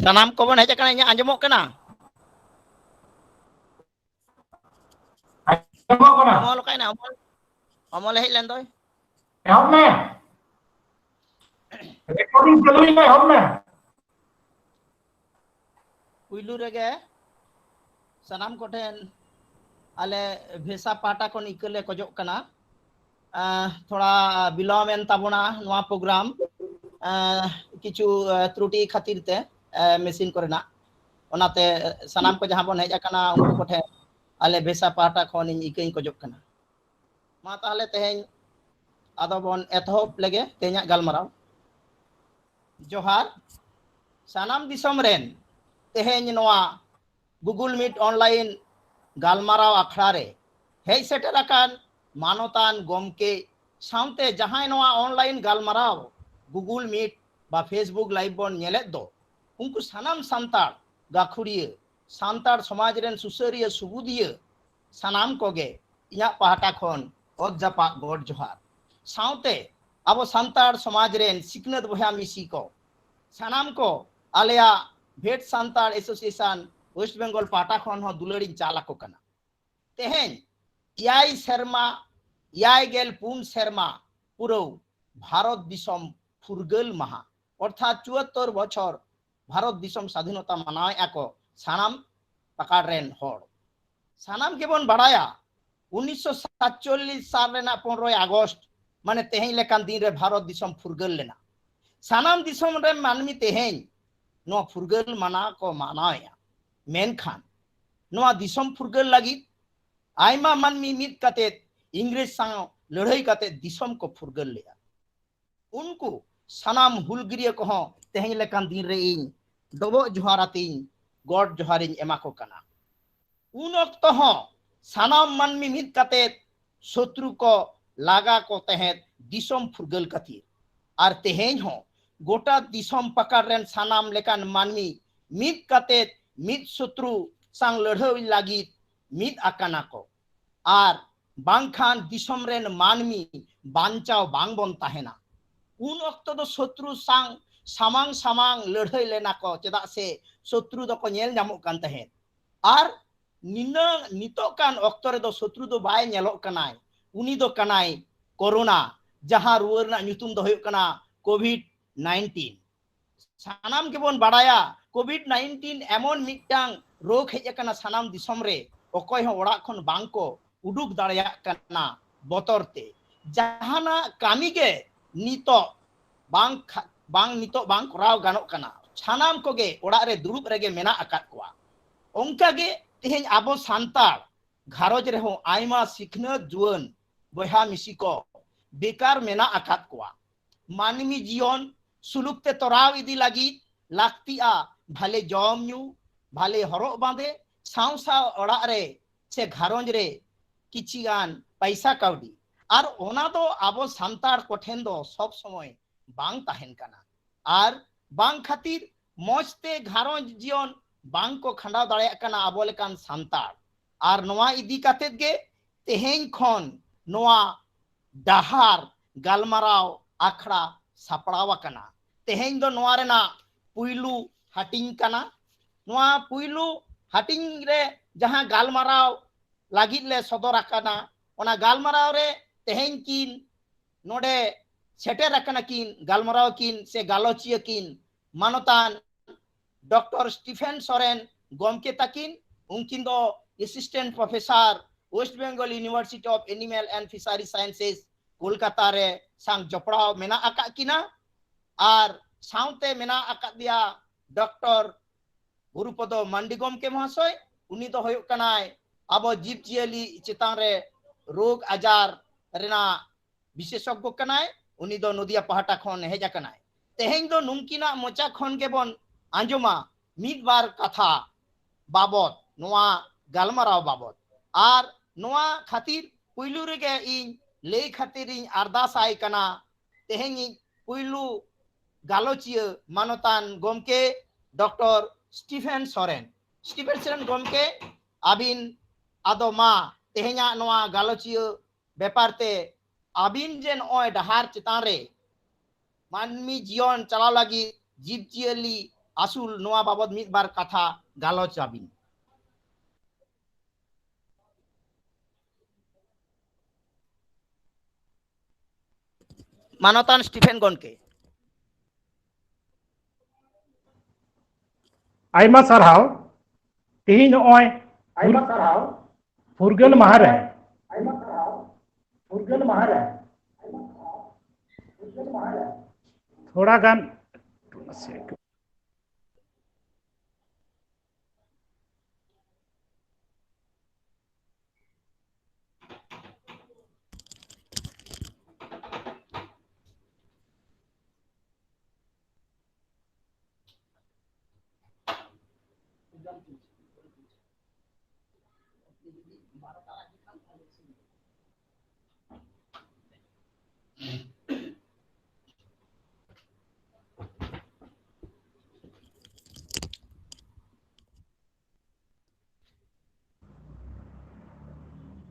sanam ko bon heja kana nya anjomok kana amol kaina amol hej len doy ehop me recording chaluin na ehop me puylu rege sanam koten ale bhesa pata kon ikale kojok kana थोड़ा बिलॉमेन ताबोना नवा programme किछु त्रुटि खातिर ते machine करना ओनाते सनाम को जहां बन हेज आकना उनको कोठे आले बेसा पाटा खन इकई को जोक कना मा ताले तेहें आदो बन एतहोप लगे ते냐 गालमाराव जोहार सनाम दिसम रेन तेहें नवा गूगल मीट ऑनलाइन गालमाराव अखड़ा रे हेज सेटर आकान मानोतान गोमके साउंते जहां नवा ऑनलाइन गालमाराव गूगल मीट बा फेसबुक लाइव बन नेले दो उनको सनाम सांतार गाखुड़िए सांतार समाज रेन सुसरिया सुबुदिए सनाम कोगे इया पहाटा खन ओद जापा गॉड जोहार साउंते अब सांतार समाज रेन सिकनत बहा मिसी को सनाम को आलेया भेट सांतार एसोसिएशन वेस्ट बेंगल पहाटा खन हो दुलड़ी चाला को कना तेहें याई शर्मा याई गेल पुन शर्मा पुरो भारत दिसम फुरगल महा अर्थात 74 बछर भारत दिसम स्वाधीनता मनाए आको सानाम पकाड़ रेन होड़ सानाम के बन बढ़ाया 1947 साल रेना 15 अगस्त माने तेहें लेकान दिन रे भारत दिसम फुरगल लेना सानाम दिसम रे मानमी तेहें नो फुरगल मना को मनाया मेनखान नो दिसम फुरगल लगी आयमा मानमी मित काते इंग्रेज सांग लड़ाई काते दिसम को फुरगल लिया उनको सनाम हुलगिरिया को हो तेहें लेकान दिन रे इन डबो जोहारातिन गॉड जोहारिन एमा को कना उन वक्त हो सनाम मानमी मित काते शत्रु को लागा को तेहें दिसम फुरगल खातिर और तेहें हो गोटा दिसम पकड़ रेन सनाम लेकान मानमी मित काते मित शत्रु सांग लड़ाई लागी मित आकाना को आर बांखान दिसम रेन मानमी बांचाव बांग बन ताहेना उन वक्त दो शत्रु सांग सामांग सामांग लड़ाई लेना को चेदा से शत्रु दो को नेल नामो कान तहेन आर निना नितो कान वक्त रे दो शत्रु दो बाय नेलो कनाय उनी दो कनाय कोरोना जहां रुवर ना ᱧᱩᱛᱩᱢ दो होयो कना कोविड-19 सानाम के बोन बाड़ाया कोविड-19 एमन मिटांग रोग हेज कना सानाम दिसम रे ओकय हो ओड़ा खन बांग को उडुक दाड़या कना बतरते जहाना कामी के नितो बांग नितो बांग कराव गानो कना सानाम कोगे ओड़ा रे दुरुब रेगे मेना आकात कोआ ओंका गे तेहें आबो सांतार घारोज रे हो आयमा सिखनत जुवन बहा मिसी को बेकार मेना आकात कोआ मानमी जीवन सुलुकते तोराव इदी लगी लाक्तिया भाले जम न्यू भाले हरो बांधे साव साव ओड़ा रे से घारोज रे किचिगान पैसा काउडी और ओना दो आबो सांतार कोठेन दो सब समय बांग ताहेन कना और बांग खातिर मौजते घारोज जीवन बांग को खंडाव दाड़े कना आबो लेकान सांतार और नोआ इदी कातेत गे तेहें खन नोआ डाहार गालमाराव आखड़ा सापड़ावा कना तेहें दो नोआ रेना पुइलू हटिंग कना नोआ पुइलू हटिंग रे जहां गालमाराव लागित ले सदर आकाना ओना गालमाराव रे तेहें किन नोडे सेटेर आकाना किन गालमाराव किन से गालोचिया किन मानोतान डॉक्टर स्टीफेन सोरेन गोमके ताकिन उनकिन दो assistant professor West Bengal university of animal and fishery sciences Kolkata रे सांग जपड़ाव मेना आका किना और साउते मेना आका दिया डॉक्टर गुरुपदो मांडी गोमके महाशय उनी दो होयो कनाय अब जीव जियली चितान रे रोग आजार रेना विशेषज्ञ कनाय उनी दो नदिया पहाटा खन हेजा कनाय तेहें दो नुमकिना मोचा खन के बन आंजमा मिद बार कथा बाबत नोआ गालमाराव बाबत और नोआ खातिर पुइलू रेगे इन ले खातिर इन अरदास आय कना तेहें पुइलू गालोचिया मानोतान गोमके डॉक्टर स्टीफेन सोरेन गोमके आबिन आदो मा तेहेंया नोआ गालोचिया बेपारते आबिन जेन ओय डहार चितान रे मानमी जीवन चलाव लगी जीव जियली आसुल नोआ बाबद मिद बार कथा गालोच आबिन। मानवतान स्टीफेन गनके आयमा सारहाव तेही नॉय फुरगल महारे थोड़ा गान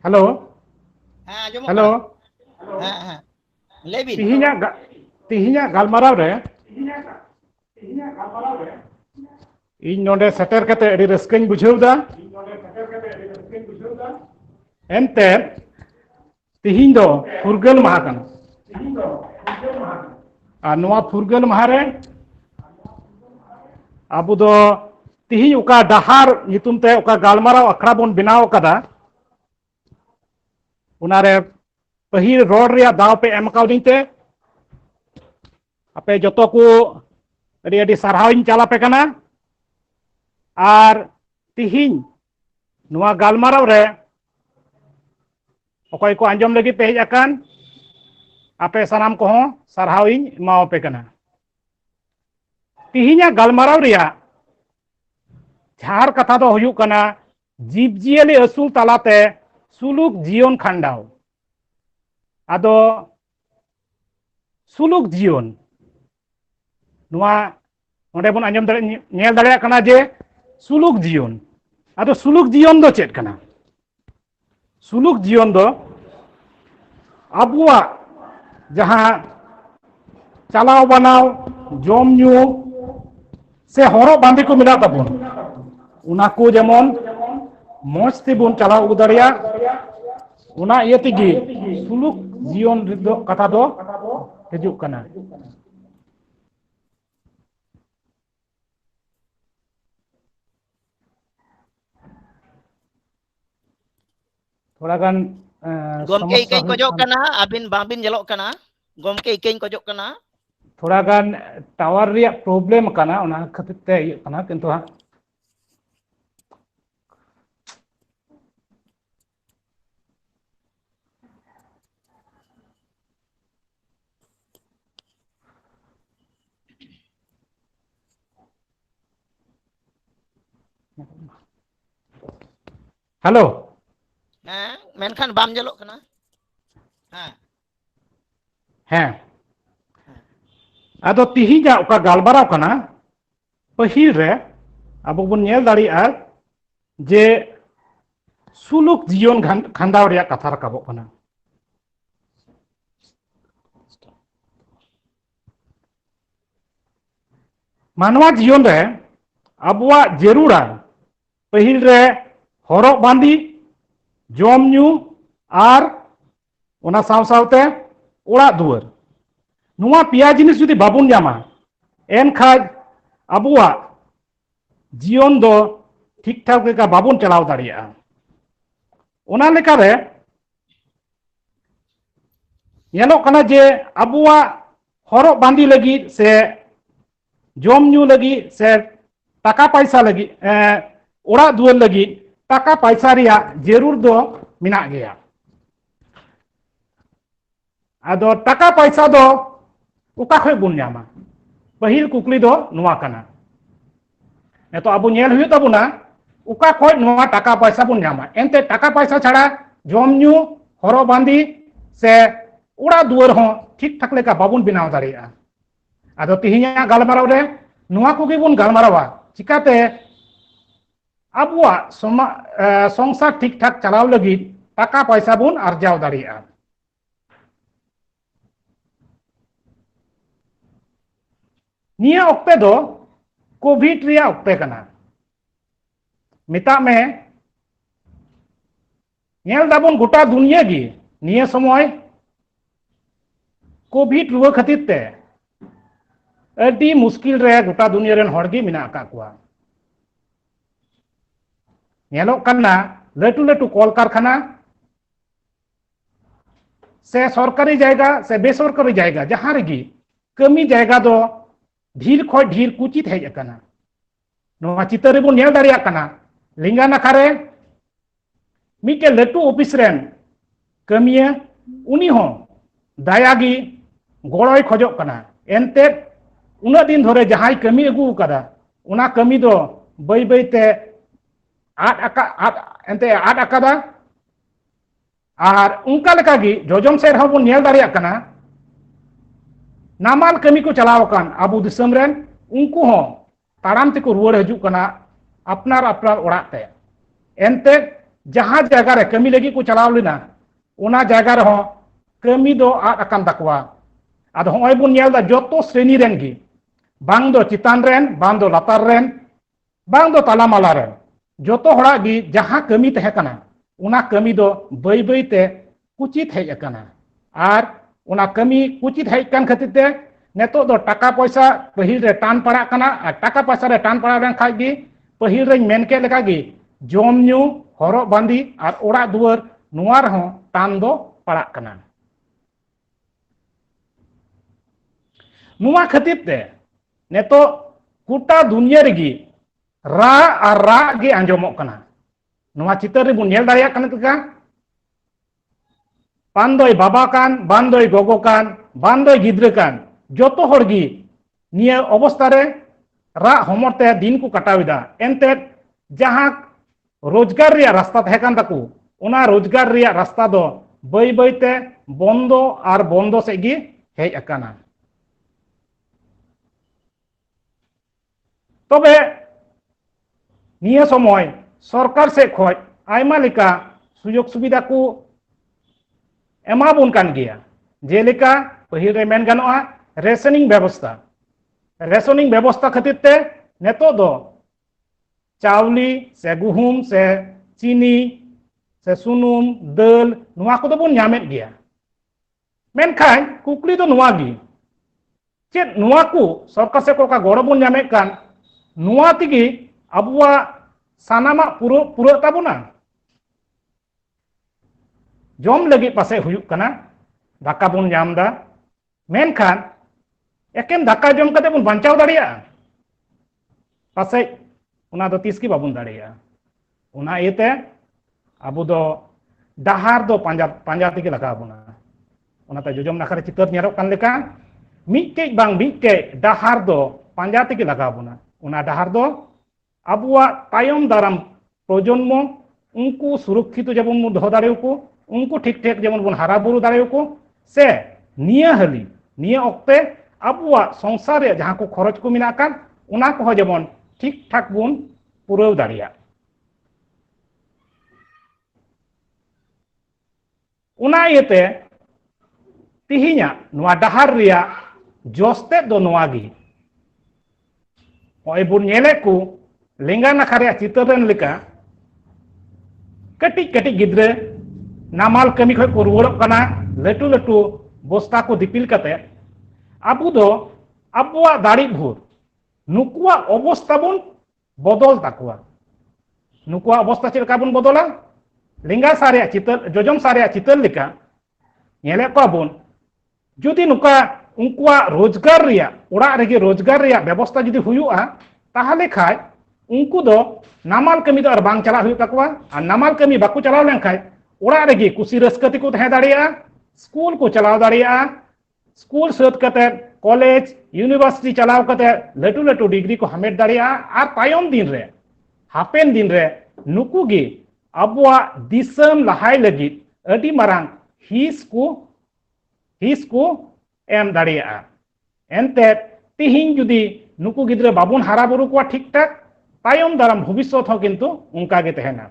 हेलो हेलो तिहिना गालमाराव रे इन नोडे सेटर कते अडी रस्कन बुझावदा एनते तिहिन दो फुरगल माहा कन आ नोआ फुरगल माहा रे आबो दो तिहिन उका डहार नितुम ते उका गालमाराव अखड़ा बोन बनाव कदा उनारे पहिल रोड रे दाव पे एम काउदिंते आपे जतो को अडी अडी सारहाविन चालापे कना आर तिहिन नोआ गालमाराव रे अकोय को आंजम लगी पे हेज अकान आपे सनाम को हों सारहाविन माओपे कना तिहिना गालमाराव रिया झार कथा दो हुयु कना जीवजियली असूल तालाते सुलुक जीवन खांडाव आदो सुलुक जीवन नोआ ओंडे बन आंजम दाड़े नेल दाड़ेया कना जे सुलुक जीवन आदो सुलुक जीवन दो चेत कना सुलुक जीवन दो अबुआ जहां चलाव बनाव जम न्यू से हरो बांधे को मिला तबन उना को जेमन मौज तेबन चलाव अगु दाड़ेया उना इये तेगी सुलुक जीवन दो कथा दो हिजुक कना थोड़ा गान गमके इकें कोजो कना अबिन बाबिन जलो कना गमके इकें कोजो कना थोड़ा गान टावर रिया प्रॉब्लम कना उना खातिर ते इये कना किंतु हा हेलो मेनखान बाम जलो कना हैं आदो तिहिजा उका गालबाराव कना पहिल रे अब बन नेल दाड़िया जे सुलुक जीवन खांडाव रिया कथा रकाबो कना मानवा जीवन रे अबुआ जरूरा पहिल रे हरक बांदी जम न्यू आर ओना साव सावते ओड़ा दुआर नुआ पिया जिनिस जुदी बाबुन जामा एन खाज अबुआ जीवन दो ठीक ठाक लेका बाबुन चलाव दाड़िया ओना लेका रे येलो कना जे अबुआ हरक बांदी लगी से जम न्यू लगी से टाका पैसा लगी ओड़ा दुआर लगी टाका पैसा रिया जरूर दो मिना गया आदो टाका पैसा दो उका खय बुन न्यामा पहिल कुकली दो नुआ कना नेतो अबु नेल हुयु ताबुना उका खय नुआ टाका पैसा बुन न्यामा एनते टाका पैसा छाड़ा जम न्यू हरो बांदी से ओड़ा दुआर हो ठीक ठाक लेका बाबुन बनाव दाड़िया आदो तिहिना गालमाराव रे नुआ कोगे बुन गालमारावा चिकाते अबुआ संसार ठीक ठाक चलाव लगी टाका पैसा बुन अर्जाव दाड़िया निया ओक्ते दो कोविड रिया ऑक्ते कना मिता में नेल दाबन गोटा दुनिया गी निया समय कोविड रुआ खातिर ते अडी मुश्किल रे गोटा दुनिया रेन हड़ गी मिना का कुआ नेलोक कना लटू लटू कल कारखाना से सरकारी जायगा से बेसरकारी जायगा जहां रेगी कमी जायगा दो ढीर खो ढीर कुचित हेज अकना नोवा चितर रे बो नेल दारिया कना लिंगा नाखारे मिटे लटू ऑफिस रेन कमिया उनी हो दायागी गड़ोय खोजो कना एनते उना दिन धरे जहां कमी अगू कदा उना कमी दो बई बई ते एनते आद अकादा और उनका लेका गी जोजम से रहो बो नेल दारिया कना नामाल कमी को चलाव कान आबू दिसम रेन उनको हो ताराम ते को रुवाड़ हजु कना अपनार अपनार ओड़ाग ते एनते जहां जगह रे कमी लगी को चलाव लेना उना जगह रे हो कमी दो आद अकान तकवा आदो होय बो नेल दा जोतो श्रेणी रेन गी बांग दो चितान रेन बांग दो लातार रेन बांग दो तालामाला रेन जोतो होड़ा गी जहां कमी तहे कना उना कमी दो बई बई ते कुचित हेज अकना आर उना कमी कुचित हेज कान खातिर ते नेतो दो टाका पैसा पहिल रे टान पड़ा कना आ टाका पैसा रे टान पड़ा रेन खाइ गी पहिल रे मेन के लेका गी जोम न्यू हरो बांदी और ओड़ा दुआर नुआ रहो टान दो पड़ा कना नुआ खातिर ते नेतो गोटा दुनिया रेगी रा और रा गे आंजमोक कना नुआ चितर रे बुन नेल दारिया कना तका बांदोय बाबा कान बांदोय गोगो कान बांदोय गिद्र कान जोतो हड़गी निया अवस्था रे रा हमरते दिन को कटाविदा एनते जहां रोजगार रिया रास्ता तहे कान ताकू उना रोजगार रिया रास्ता दो बई बई ते बंदो और बंदो से गी हेज अकाना तबे निया समय सरकार से खोज आयमा लेका सुजोग सुविधा को एमा बुन कान गिया जेलेका पहिल रे मेन गानोआ रेशनिंग व्यवस्था खातिर ते नेतो दो चावली से गुहुम से चीनी से सुनुम दाल नुआ को बुन नामेद गिया मेनखान कुकली दो नुआ गी चेद नुआ को सरकार से कोका गड़ो बुन नामेद कान नुआ तिगी अबुआ सानामा पुरो ताबुना जम लगी पासे हुयुक कना दाका बुन नामदा मेनखान एकेन दाका जम कते बुन बांचाव दाड़िया पासे उना दो तीस की बाबुन दाड़िया उना एते अबु दो डहार दो पांजा तिगे लगा बुना उनाते जोजम नाखरे चितर नेरो कान लेका मिटे बांग मिटे डहार दो पांजा तिगे लगा बुना उना डहार दो अबुआ तायम दाराम प्रजन्म उनको सुरक्षित जबन बन दो दाड़े को उनको ठीक ठीक जबन बन हारा बुरु दाड़े को से निया हली निया ओक्ते अबुआ संसार रे जहां को खरच को मिना कान उना को जबन ठीक ठाक बन पुरव दाड़िया उना येते तिहिया नुआ डहार रिया जोस्ते दो नुआ गी ओय बुन नेले को लेंगा नाखारे चितर लेका कटी कटी गिद्रे नामाल कमी खो को रुवाड़ो कना लटू लटू बस्ता को दिपिल कते अबु दो अबुआ दाड़ी भूर नुकुआ अवस्था बुन बदल ताकुआ नुकुआ अवस्था चेलका बुन बदला लेंगा सारे चितर जोजम सारे चितर लेका नेले को बुन जुदी नुका उनकुआ रोजगार रिया ओड़ा रेगे रोजगार रिया व्यवस्था जुदी हुयुआ ताहले खाय उनको दो नामाल कमी दो बांग चला हुई तकवा और नामाल कमी बाकू चलाव लेन खाय ओड़ा रेगे कुसी रस्कती को तहे दाड़िया स्कूल को चलाव दाड़िया स्कूल सत कते कॉलेज यूनिवर्सिटी चलाव कते लटू लटू डिग्री को हमेट दाड़िया और तायम दिन रे हापेन दिन रे नुकु गे अबुआ दिसम लहाय लगी अडी मारांग हिस को एम दाड़िया एनते तिहिं जुदी नुकु गिद्रे बाबुन हारा बुरु को ठीक ठाक तायम दाराम भविष्य हो किंतु उनका गे तहेना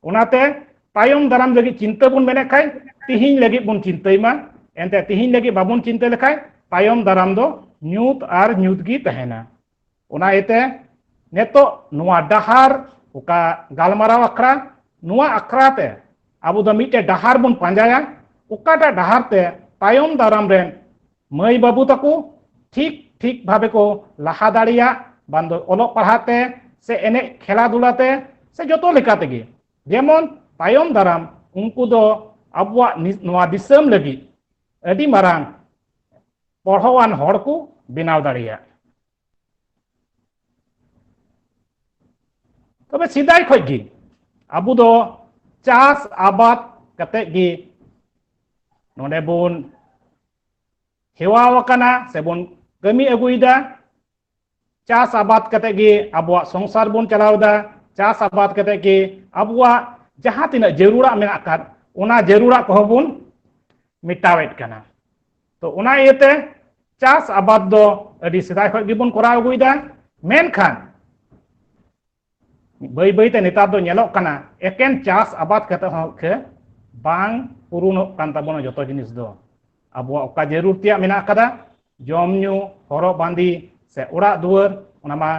उनाते तायम दाराम लगी चिंता बुन मेने खाय तिहिं लगी बुन चिंतायमा एनते तिहिं लगी बाबुन चिंता लेखाय तायम दाराम दो न्यूत आर न्यूत गी तहेना उना एते neto nuwa dahar uka galmarau akhra nuwa akhra te abu do mite dahar bun panjaya ukata dahar te tayom daram ren mai babu taku ठीक ठीक भावे को लाहा दाड़िया बांदो ओलोक पढ़ाते से एने खेला दुलाते से जोतो लेकाते गे जेमन तायम दाराम उनको दो अबुआ नवा दिसम लगी अडी मारांग पढ़वान हड़ को बनाव दाड़िया तबे सिदाय खoj गी अबु दो चास आबाद कते गी नोडे बुन हेवा वकना से बुन कमी अगुईदा चास आबाद कते गे अबुआ संसार बुन चलावदा चास आबाद कते गे अबुआ जहां तिना जरूरा मेना कर उना जरूरा को बुन मिटावेट कना तो उना येते चास आबाद दो अडी सिदाय खoj गिबुन कोरा अगुईदा मेनखान बाई बाई ते नेतार दो नेलोक कना एकेन चास आबाद कते हो के बांग पुरुनो कान ताबोना जतो जिनिस दो अबुआ ओका जरूर तिया मेना कदा जमन्यू हरो बांदी से उड़ा दुआर उनामा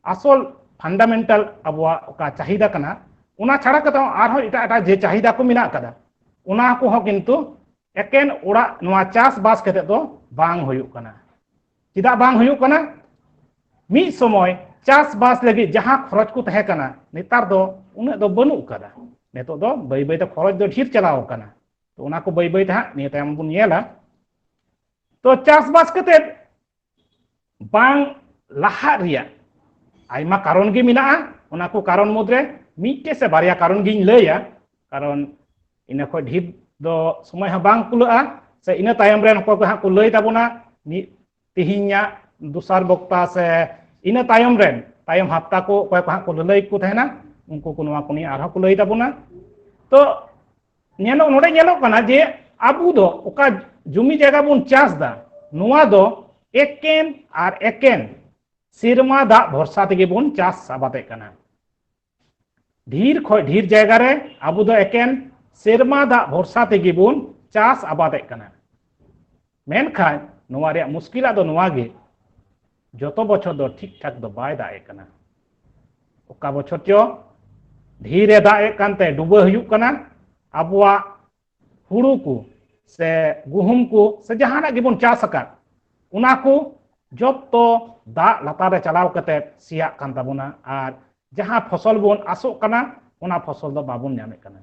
आसल फंडामेंटल अबुआ ओका चाहिदा कना उना छाड़ा कता आरहो इटा इटा जे चाहिदा को मिना कदा उना को हो किंतु एकेन उड़ा नवा चास बास कते दो बांग हुयु कना चिदा बांग हुयु कना मी समय चास बास लगी जहां खरच को तहे कना नेतार दो उना दो बनु कदा नेतो दो बाई बाई ते खरच दो ढीर चलाव कना तो उना को बाई बाई ते नि तायम बुन नेला तो चासबास कते बांग लाहा रिया आइमा कारण गे मिना उना को कारण मुद्रे मिटे से बारिया कारण गिन लैया कारण इना खो ढीर दो समय हा बांग कुलआ से इना तायम रेन को हा को लई ताबोना नि तिहिnya दुसार बक्ता से इना तायम रेन तायम हफ्ता को कोय हा को लई को तहना उनको को नवा कोनी आरहा को लई ताबोना तो नेलो नोडे नेलो कना जे आबू दो ओका जुमी जगह बुन चास दा नुआ दो एकेन और एकेन सिरमा दा भरसा तेगे बुन चास आबादे कना ढीर खय ढीर जगह रे आबू दो एकेन सिरमा दा भरसा तेगे बुन चास आबादे कना मेनखान नुआ रे मुश्किला दो नुआ गे जतो बछर दो ठीक ठाक दो बाय दाए कना ओका बछर चो ढीरे दाए कानते डुबा हुयुक कना आबुआ हुड़ू को से गुहुम को से जहाना गिबुन चास का उना को जब तो दा लतारे चलाव कते सिया कान ताबुना और जहां फसल बुन आसो कना उना फसल दो बाबुन नामे कना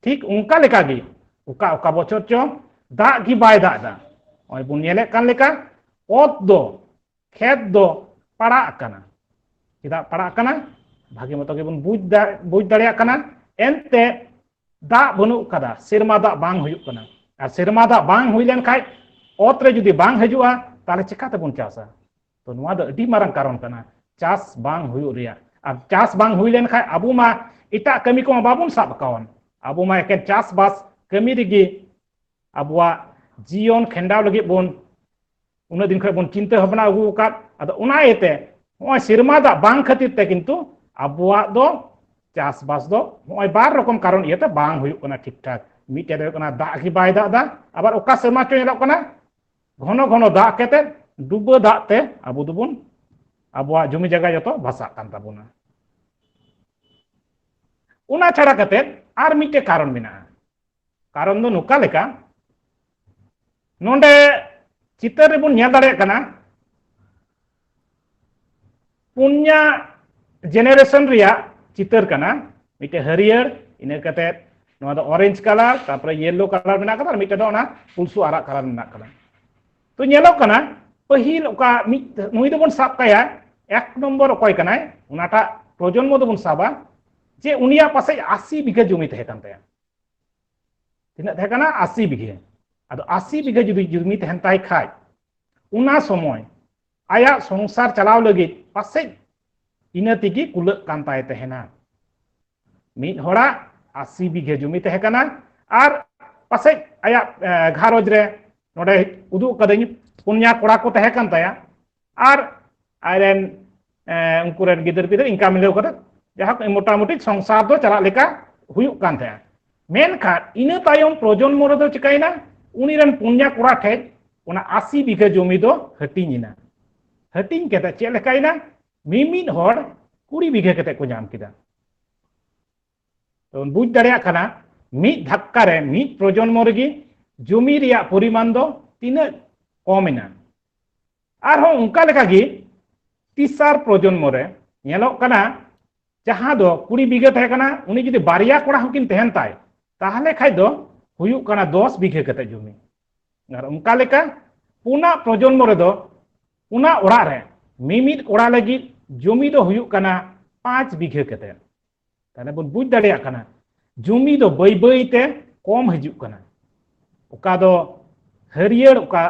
ठीक उनका लेका गी उका उका बछर चो दा गी बाय दा दा ओय बुन नेले कान लेका ओत दो खेत दो पड़ा कना चिदा पड़ा कना भागे मतो गे बुन बुझ दाड़िया कना एनते दा बनु कदा सिरमा दा बांग हुयुक कना और सिरमा दा बांग हुई लेन खाय ओतरे जुदी बांग हजुआ ताले चिकाते बुन चासा तो नुआ द अडी मारंग कारण कना चास बांग हुयु रिया अब चास बांग हुई लेन खाय अबु मा इटा कमी को बाबुन साब कावन अबु मा एके चास बास कमी दिगी अबुआ जीवन खेंडाव लगी बुन उन दिन खय बुन चिंता भावना अगु का अद उना एते ओय सिरमा दा बांग खातिर ते किंतु अबुआ दो चास बास दो ओय बार रकम कारण इते बांग हुयु कना ठीक ठाक मिटे दो कना दा की बाय दा आबार ओका सेमा चो नेलो कना घनो घनो दा केते डुबो दा ते अबु दुबुन अबुआ जमी जगह जतो भाषा कान ताबुना उना छाड़ा कते आर मिटे कारण मिना कारण दो नुका लेका नोंडे चितर रे बुन नेल दाड़े कना पुन्या जेनरेशन रिया चितर कना मिटे हरियर इने कते नोआ दो ऑरेंज कलर तापर येलो कलर मेना कदा मिटे दो ना पुलसु आरा कलर मेना कदा तो नेलो कना पहिल ओका नुई दो बन साब काया एक नंबर ओकय कनाय उनाटा प्रजन्म दो बन साबा जे उनिया पासे 80 बीघा जमी तहे कान ताया तिना तहे कना 80 बीघा आदो 80 बीघा जुदी जमी तहन ताय खाय उना समय आया संसार चलाव लगी पासे इना तिगी कुलक कान ताय तहेना मिद होड़ा 80 बीघा जमी तहे कना आर पासे आया घारोज रे नोडे उदु कदኝ पुन्या कोड़ा को तहे कान ताया आर आयरेन उनको रेन गिदर पिदर इनका मिलेव कदे जहां मोटा मोटी संसार दो चला लेका हुयुक कान ताया मेनखा इना तायम प्रजन्म रे दो चिकाइना उनी रेन पुन्या कोड़ा ठे उना 80 बीघा जमी दो हटिኝना हटिኝ केते चे लेकाइना मीमिद हर 20 बीघा कते को नाम किदा तो बुझ दाड़े कना मीद धक्का रे मीद प्रजन्म रेगी जमी रिया परिमाण दो तीना कमेना आरो उनका लेका गी तीसर प्रजन्म रे नेलोक कना जहां दो 20 बीघा तहे कना उनी जुदी बारिया कोड़ा हकिन तहन ताय ताहले खाय दो हुयुक कना 10 बीघा कते जमी और उनका लेका पुना प्रजन्म रे दो पुना ओड़ा रे मीमिद ओड़ा लगी जमी दो हुयुक कना 5 बीघा कते ताने बन बुझ दाड़े कना जमी दो बई बई ते कम हजुक कना उका दो हरियर उका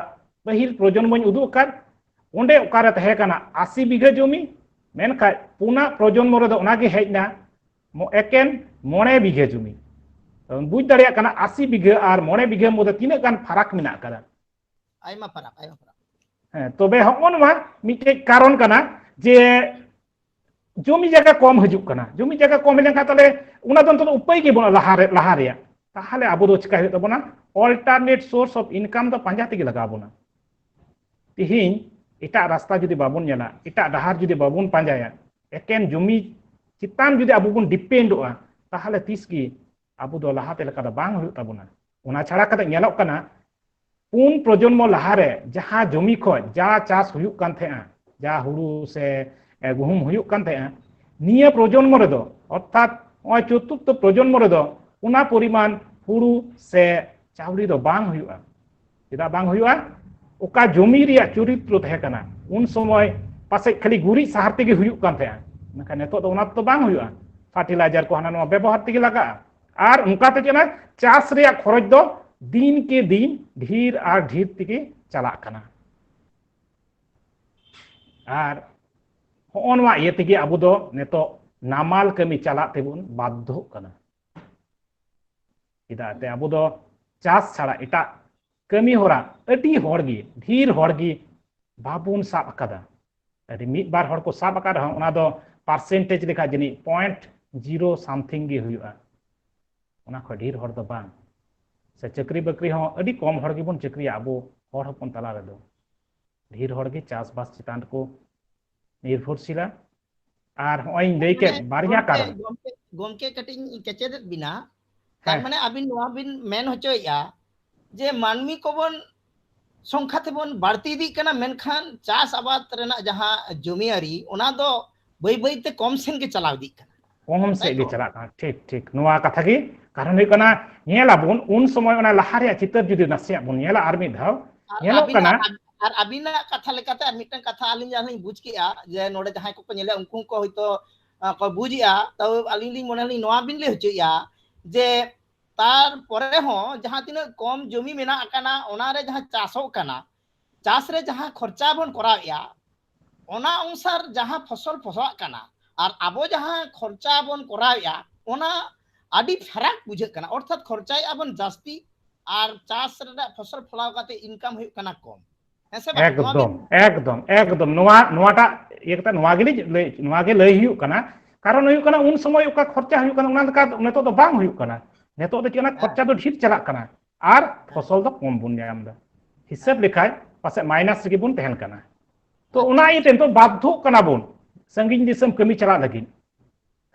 बहिर प्रजन्म उदुक काद ओंडे उकारे तहे कना 80 बीघा जमी मेनखा पुना प्रजन्म रे दो ओनागे हेजना एकेन 9 बीघा जमी बुझ दाड़े कना 80 बीघा और 9 बीघा मध्य तीना गान फरक मेना कदा आयमा फरक हाँ तबे हगनवा मिटे कारण कना जे जमी जगह कम हजुक कना जमी जगह कम लेखा तले उना दन तो उपाय के बना लहा रे ताहले आबो दो चिका हुई तबना अल्टरनेट सोर्स ऑफ इनकम दो पांजा तेगे लगा बोना तिहिन एटा रास्ता जुदी बाबुन नेला एटा डहार जुदी बाबुन पांजाया एकेन जमी चितान जुदी आबो बुन डिपेंडोआ ताहले तिसगी आबो दो लहाते लेका दा बांग हुई तबना उना छाड़ा कते नेलोक कना पुन प्रजन्म लहारे जहां जमी खो जा चास हुयुक कान थे जा हुड़ू से गुहुम हुयुक कान थे निया प्रजन्म रे दो अर्थात ओय चतुर्थ प्रजन्म रे दो उना परिमाण हुड़ू से चावली दो बांग हुयुआ चेदा बांग हुयुआ ओका जमी रिया चरित्र थे कना उन समय पासे खाली गुरी सहार तेगे हुयुक कान थे नका नेतो दो उना तो बांग हुयुआ फर्टिलाइजर को हाना नो व्यवहार तेगे लगा और उनका ते चना चास रिया खरच दो दिन के दिन ढीर और ढीर तेगे चला कना और होनवा ये तेगे अबो दो नेतो नामाल कमी चला तेबुन बाध्य कना चेदा ते अबो दो चास छाड़ा एटा कमी होरा अडी होड़गी ढीर होड़गी बाबुन साब अकादा अडी मिद बार होड़ को साब अकादा ओना दो परसेंटेज लेखा जनी 0.0 समथिंग गे हुयुआ ओना खो ढीर होड़ दो बांग से चक्री बकरी हो अडी कम होड़ गे बन चक्री आबो होड़ हपन तला रे दो ढीर होड़ गे चास बास चितान को निर्भरशीला और होय लई के बारिया कारण गोमके कटिंग केचेद बिना तार माने अबिन नोआ बिन मेन होचोया जे मानमी को बन संख्या तेबन बाड़ती दी कना मेनखान चास आबाद रेना जहां जमीआरी ओना दो बई बई ते कम सेन के चलाव दी कना कम से गे चला कना ठीक ठीक नोआ कथा गे कारण है कना नेला बुन उन समय ओना लहारिया चितर जुदी नसिया बुन नेला आर मिद धाव नेलो कना और अबिना कथा लेकाते आर मिटन कथा आलिन जहां बुझ केया जे नोडे जहां को नेले उनको को होयतो को बुझिया तब आलिन लिन मोनेली नोआ बिन ले होचोया जे तार परे हो जहां तीन कम जमी मेना अकाना ओना रे जहां चासो कना चास रे जहां खर्चा बन कराया ओना अनुसार जहां फसल फसवा कना और आबो जहां खर्चा बन कराया ओना आदि फरक बुझे कना अर्थात खर्चाय आबन जास्ती और चास रे फसल फलाव काते इनकम हुई कना कम ऐसे एकदम एकदम एकदम नोआ नोआटा एकटा नोआ गे लय हुई कना कारण हुई कना उन समय ओका खर्चा हुई कना ओना लका नेतो दो बांग हुई कना नेतो दो चना खर्चा दो ढीर चला कना और फसल दो कम बुन नाम दा हिसाब लेखाय पासे माइनस गे बुन तहन कना तो उना इते तो बाध्य कना बुन संगिन दिसम कमी चला लगिन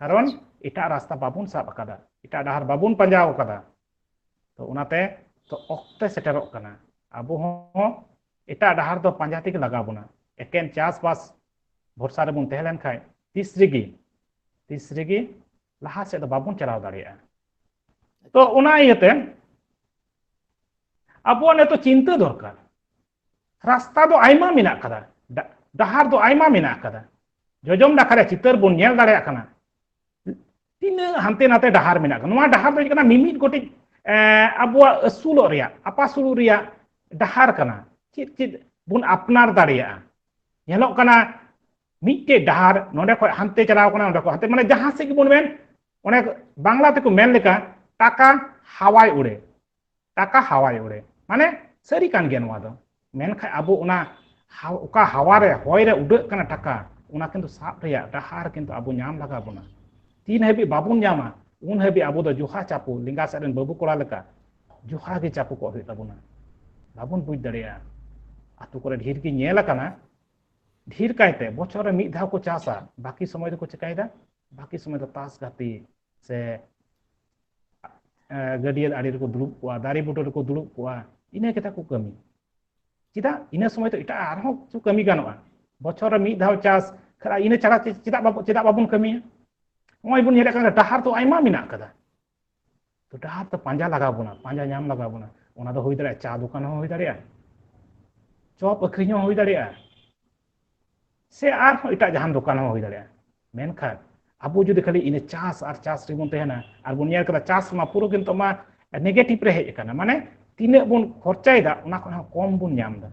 कारण एटा रास्ता बाबुन साब अकादा एटा डहार बाबुन पंजाव अकादा तो उनाते तो ऑक्टे सेटरक कना आबो हो एटा डहार दो पंजा तेगे लगा बुना एकेन चास बास भरसा रे बुन तहलेन खाय तीसरे गे लहा से दो बाबुन चलाव दाड़िया तो उना इयते अब ने तो चिंता दरकार रास्ता दो आयमा मेना कदा डहार दो आयमा मेना कदा जोजम नाखा चितर बन नेल दाड़े कना तीना हानते नाते डहार मेना कना नोआ डहार दो कना मिमिद गोटे अब असुलो रिया अपासुलु रिया डहार कना चित चित बुन अपनार दाड़िया नेलो कना मिटे डहार नोडे खो हानते चलाव कना नोडे खो हानते माने जहां से बुन मेन ओने बांग्ला तेको मेन लेका टाका हावाय उड़े माने सरी कान गया नोआ दो मेनखा अबो उना ओका हवा रे होय रे उड़ कना टाका उना किंतु साब रिया डहार किंतु अबो नाम लगा बुना तीन हेबी बाबुन नामा उन हेबी अबो दो जुहा चापू लिंगा सेरन बाबू कोड़ा लेका जुहा गे चापू को हुई तबुना बाबुन बुझ दड़िया आतु करे ढेर की नेल कना ढेर कायते बछर रे मिद धाव को चासा बाकी समय दो को चिकायदा बाकी समय दो तास गाती से गडिया आड़ी रे को दुड़ुब कोआ दारी बुटो रे को दुड़ुब कोआ इने केता को कमी चिदा इने समय तो इटा आरहो चु कमी गानोआ बछर रे मिद धाव चास खरा इने छाड़ा चिदा बाबुन कमी ओय बुन येले काना डाहार तो आयमा मिना कदा तो डाहार तो पांजा लगा बोना पांजा नाम लगा बोना ओना दो होई दाड़े चा दुकान हो होई दाड़े चॉप अखरिñ हो होई दाड़े से आर इटा जहान दुकान हो होई दाड़े मेनखान अब जुदी खाली इन चास और चास रिबन तहना और बन कदा चास मा पूरा किंतु मा नेगेटिव रे हेज कना माने तीने बन खर्चायदा उना खन कम बन नामदा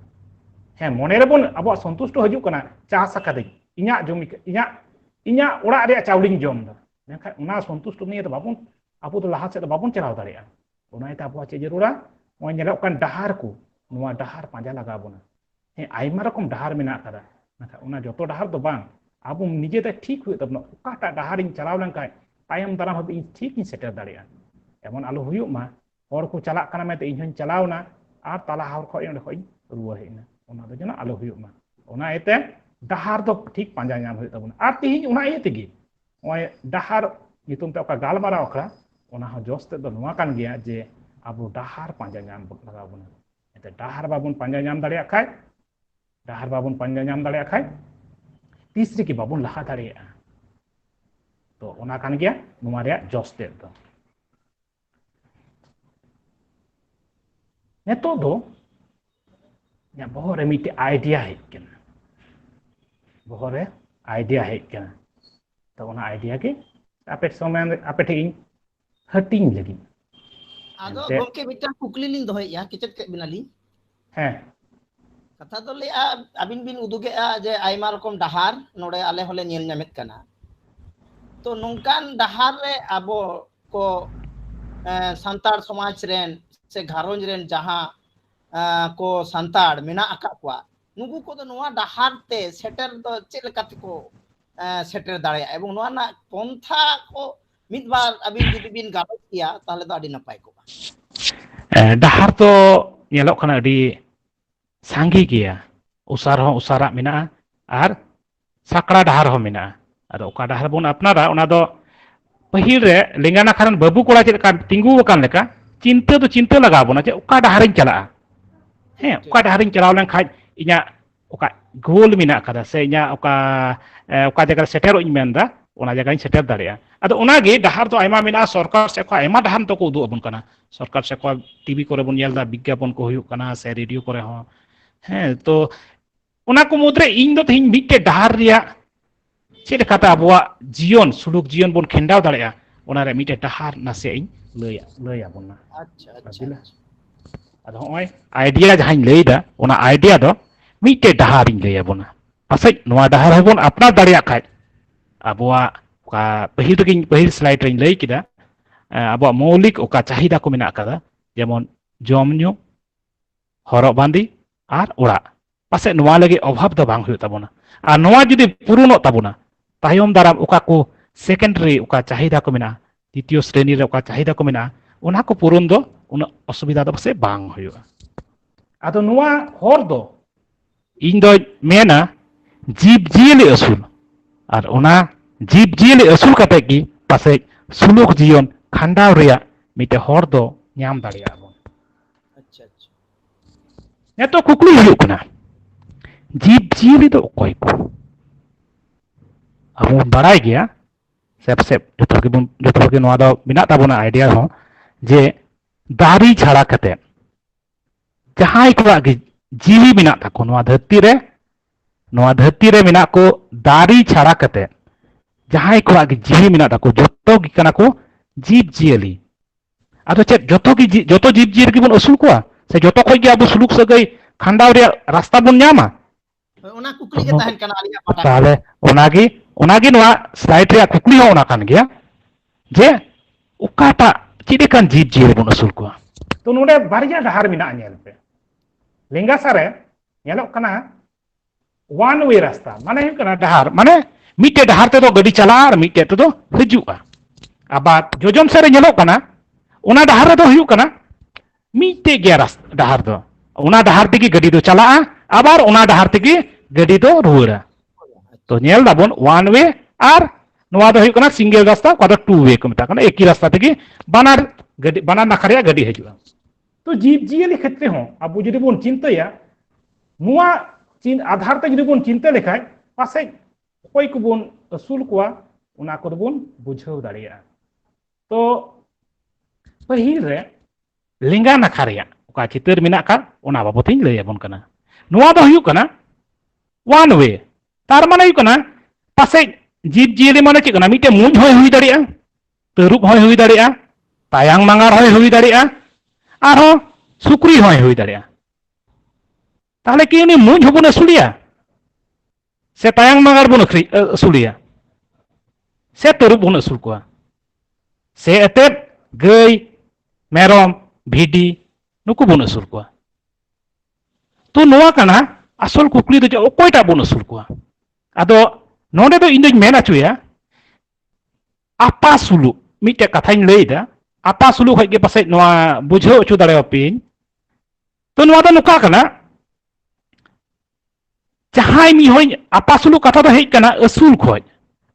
हे मने रे बन अब संतुष्ट हजू कना चास आकादे इना जमी इना इना ओड़ा रे चावलिंग जमदा मेनखान उना संतुष्ट निये तो बाबन अब तो लहा से तो बाबन चलाव दाड़िया उना ता अब चे जरूरा ओय नेलो कान डहार को नुआ डहार पांजा लगा बोना हे आइमा रकम डहार मेना कदा मेनखान उना जतो डहार तो बांग अब निजे ते ठीक हुई तब ओकाटा डहारिंग चलाव लंका तायम दाराम हबी ठीक इन सेटर दाड़िया एमन आलो हुयुक मा हर को चला कना मेते इन हन चलावना आर ताला हावर खय ओंडे खय रुवा हेना ओना दो जना आलो हुयुक मा ओना एते डहार दो ठीक पांजा नाम हुई तबना आर तिहिं ओना ए तेगी ओय डहार नितुम ते ओका गालमाराव खरा ओना ह जस्ते दो नोआ कान गया जे अब डहार पांजा नाम लगा बना एते डहार बाबुन पांजा नाम दाड़िया खाय डहार बाबुन पांजा नाम दाड़िया खाय तीसरी की बाबुन लहा दाड़िया तो ओना कान गया नुआ रे जस्ते दो नेतो दो या बहरे मिटे आइडिया हेज कना बहरे आइडिया हेज कना तो ओना आइडिया के आपे समय आपे ठेकिन हटिंग लगी आदो गोमके मिटा कुकली लिन दोहया किचट के बिनाली हैं कथा तो ले अबिन बिन उदुगे जे आइमा रकम डहार नोडे आले होले नेल नामेत कना तो नोंकान डहार रे आबो को संतार समाज रेन से घारोंज रेन जहां को संतार मेना आका कोआ नुगु को तो नोआ डहार ते सेटर दो चेल काते को सेटर दाड़े एवं नोआ ना पंथा को मिद बार अबिन जुदी बिन गालो किया ताहले तो आडी नपाय को डहार तो नेलो कना अडी सांगी गया उसार हो उसारा मिना आर साकड़ा डहार हो मिना आदो ओका डहार बोन अपनारा ओना दो पहिल रे लेंगाना खारन बाबू कोड़ा चेद का तिंगु वकान लेका चिंता तो चिंता लगा बोना जे ओका डहारिन चला हे ओका डहारिन चलाव लन खाज इया ओका गोल मिना कदा से इया ओका जगह सेटर इन मेनदा ओना जगह सेटर दाड़िया आदो ओना गे डहार तो आयमा मिना सरकार से को आयमा डहार तो को उदु अबन कना सरकार से को टीवी करे बन येलदा विज्ञापन को हुयुक कना से रेडियो करे हो हैं तो ओना को मुद्रे इन दो थिन मिटे डहार रिया चेद कता अबवा जीवन सुलुक जीवन बन खेंडाव दाड़िया ओना रे मिटे डहार नासे इन लया बना अच्छा अच्छा आदो होय आइडिया जहां लैदा ओना आइडिया दो मिटे डहार इन लया बना पासे नोआ डहार हबन अपना दाड़िया खाय अबवा का पहिल स्लाइड रे लay किदा अबवा मौलिक ओका चाहिदा को मेना कदा जेमन जमन्यु हरक बांदी आर ओड़ा पासे नोआ लगे अभाव दो बांग हुई ताबोना आर नोआ जुदी पूर्ण ताबोना तायम दाराम ओका को सेकेंडरी ओका चाहिदा को मेना द्वितीय श्रेणी रे ओका चाहिदा को मेना ओना को पूर्ण दो उन असुविधा दो पासे बांग हुआ आदो नोआ हर दो इन दो मेना जीव जीली असुल और ओना जीव जीली असुल कते की पासे सुलुक जीवन खांडाव रिया मिटे हर दो ᱧᱟᱢ दाड़िया बोन अच्छा अच्छा नेतो कुकली हुयुक कना जीव जीली दो ओकय को अब बड़ाई गया से जो के नोआ दो मिना ताबोना आइडिया हो जे दारी छाड़ा कते जहां को जीवी मिना ताको नोआ धरती रे मिना को दारी छाड़ा कते जहां को जीवी मिना ताको जतो की कना को जीव जीली आदो चेत जतो जीव जीली बन असुल को से जतो खय गे अब सुलुक सगै खांडाव रे रास्ता बन ᱧᱟᱢᱟ ओना कुकली के तहन कना आलिया पाटा ताले ओनागी नोआ स्लाइड रे कुकली हो ओना कान गया जे ओकाटा चिदे कान जीव जीली बन असुल को तो नोडे बारिया डहार मिना नेल पे लेंगा सारे नेलो कना वन वे रास्ता माने कना डहार माने मिटे डहार ते तो गाड़ी चला और मिटे ते तो हजुआ आबार जोजम सारे नेलो कना ओना डहार रे तो हुयु कना मिटे गया रास्ता डहार दो ओना डहार तेगी गाड़ी दो चला आबार ओना डहार तेगी ᱜᱟᱹᱰᱤ ᱫᱚ ᱨᱩᱣᱟᱹᱲᱟ ᱛᱚ ᱧᱮᱞ ᱫᱟᱵᱚᱱ ᱳᱣᱟᱱ ᱳᱭᱮ ᱟᱨ ᱱᱚᱣᱟ ᱫᱚ ᱦᱩᱭᱩᱜ ᱠᱟᱱᱟ ᱥᱤᱝᱜᱮᱞ ᱨᱟᱥᱛᱟ ᱚᱠᱟ ᱫᱚ ᱴᱩ ᱳᱭᱮ ᱠᱚ ᱢᱮᱛᱟᱜ ᱠᱟᱱᱟ ᱮᱠᱤ ᱨᱟᱥᱛᱟ ᱛᱮᱜᱮ ᱵᱟᱱᱟᱨ ᱜᱟᱹᱰᱤ ᱵᱟᱱᱟर नाᱠᱷᱟ ᱨᱮᱭᱟᱜ ᱜᱟᱹᱰᱤ ᱦᱤᱡᱩᱜᱼᱟ ᱛᱚ ᱡᱤᱵᱽ ᱡᱤᱭᱟᱹᱞᱤ ᱠᱷᱮᱛᱨᱮ ᱦᱚᱸ ᱟᱵᱚ ᱡᱩᱫᱤ ᱵᱚᱱ ᱪᱤᱱᱛᱟᱹᱭᱟ ᱱᱚᱣᱟ ᱟᱫᱷᱟᱨ ᱛᱮ ᱡᱩᱫᱤ ᱵᱚᱱ ᱪᱤᱱᱛᱟᱹ ᱞᱮᱠᱷᱟᱡ ᱯᱟᱥᱮᱡ ᱚᱠᱚᱭ ᱠᱚᱵᱚᱱ ᱟᱹᱥᱩᱞ ᱠᱚᱣᱟ ᱚᱱᱟ ᱠᱚᱫᱚ ᱵᱚᱱ ᱵᱩᱡᱷᱟᱹᱣ ᱫᱟᱲᱮᱭᱟᱜᱼᱟ ᱛᱚ ᱯᱟᱹᱦᱤᱞ ᱨᱮ ᱞᱮᱸᱜᱟ ᱱᱟᱠᱷᱟ ᱨᱮᱭᱟᱜ ᱚᱠᱟ ᱪᱤᱛᱟᱹᱨ ᱢᱮᱱᱟᱜ ᱟᱠᱟᱫ ᱚᱱᱟ ᱵᱟᱵᱚᱛᱤᱧ ᱞᱟᱹᱭ ᱟᱵᱚᱱ ᱠᱟᱱᱟ ᱱᱚᱣᱟ ᱫᱚ ᱦᱩᱭᱩᱜ ᱠᱟᱱᱟ ᱳᱣᱟᱱ ᱳᱭᱮ ᱛᱟᱨ ᱢᱟᱱᱮ ᱦᱩᱭᱩᱜ ᱠᱟᱱᱟ ᱯᱟᱥᱮᱡ ᱡᱤᱵᱽ ᱡᱤᱭᱟᱹᱞᱤ ᱢᱟᱱᱮ ᱪᱮᱫ ᱠᱟᱱᱟ ᱢᱤᱫᱴᱮᱱ ᱢᱩᱸᱡ ᱦᱚᱸᱭ ᱦᱩᱭ ᱫᱟᱲᱮᱭᱟᱜᱼᱟ ᱛᱟᱹᱨᱩᱵ ᱦᱚᱸᱭ ᱦᱩᱭ ᱫᱟᱲᱮᱭᱟᱜᱼᱟ ᱛᱟᱭᱟᱝ ᱢᱟᱸᱜᱟᱲ ᱦᱚᱸᱭ ᱦᱩᱭ ᱫᱟᱲᱮᱭᱟᱜᱼᱟ ᱟᱨᱦᱚᱸ ᱥᱩᱠᱨᱤ ᱦᱚᱸᱭ ᱦᱩᱭ ᱫᱟᱲᱮᱭᱟᱜᱼᱟ ताहले कि उनी मुंज हबन असुलिया से तायांग मांगार बन असुलिया से तरुब बन असुल को से एतेद गई मेरम भिडी नुकु बन असुल को तो नोआ कना असल कुकली दो जो अकोयटा बन असुल को आदो नोडे दो इन मेन अचुया आपा सुलु मिटे कथाइन लैदा आपा सुलु खै के पासे नोआ बुझाव अचु दाड़े अपिन तो नोआ दो नुका कना जहां मी होय आपासुलु कथा दो हेज कना असुल खोज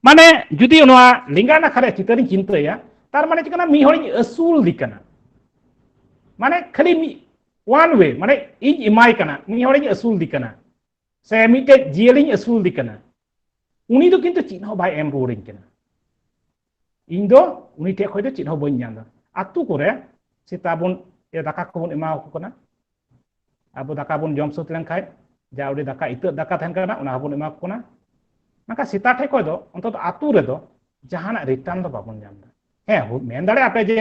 माने जुदी नोआ लिंगा ना खरे चितरी चिंताया तार माने चिकना मी होय असुल दिकना माने खाली मी वन वे माने इन इमाय कना मी होय असुल दिकना से मिटे जियलिंग असुल दिकना उनी दो किंतु चिन्ह बाय एम रोडिंग कना इन दो उनी टे खोय दो चिन्ह बन जांदा आतु कोरे सेता बन ए दाका को बन एमा को कना अब दाका बन जम सत लन खाय जाउडी दाका इतना दाका तहन करना उना बन एमा कोना नाका सीता ठे को दो अंत आतु रे दो जहाना रिटर्न दो बाबन जामदा हे मेन दाड़े आपे जे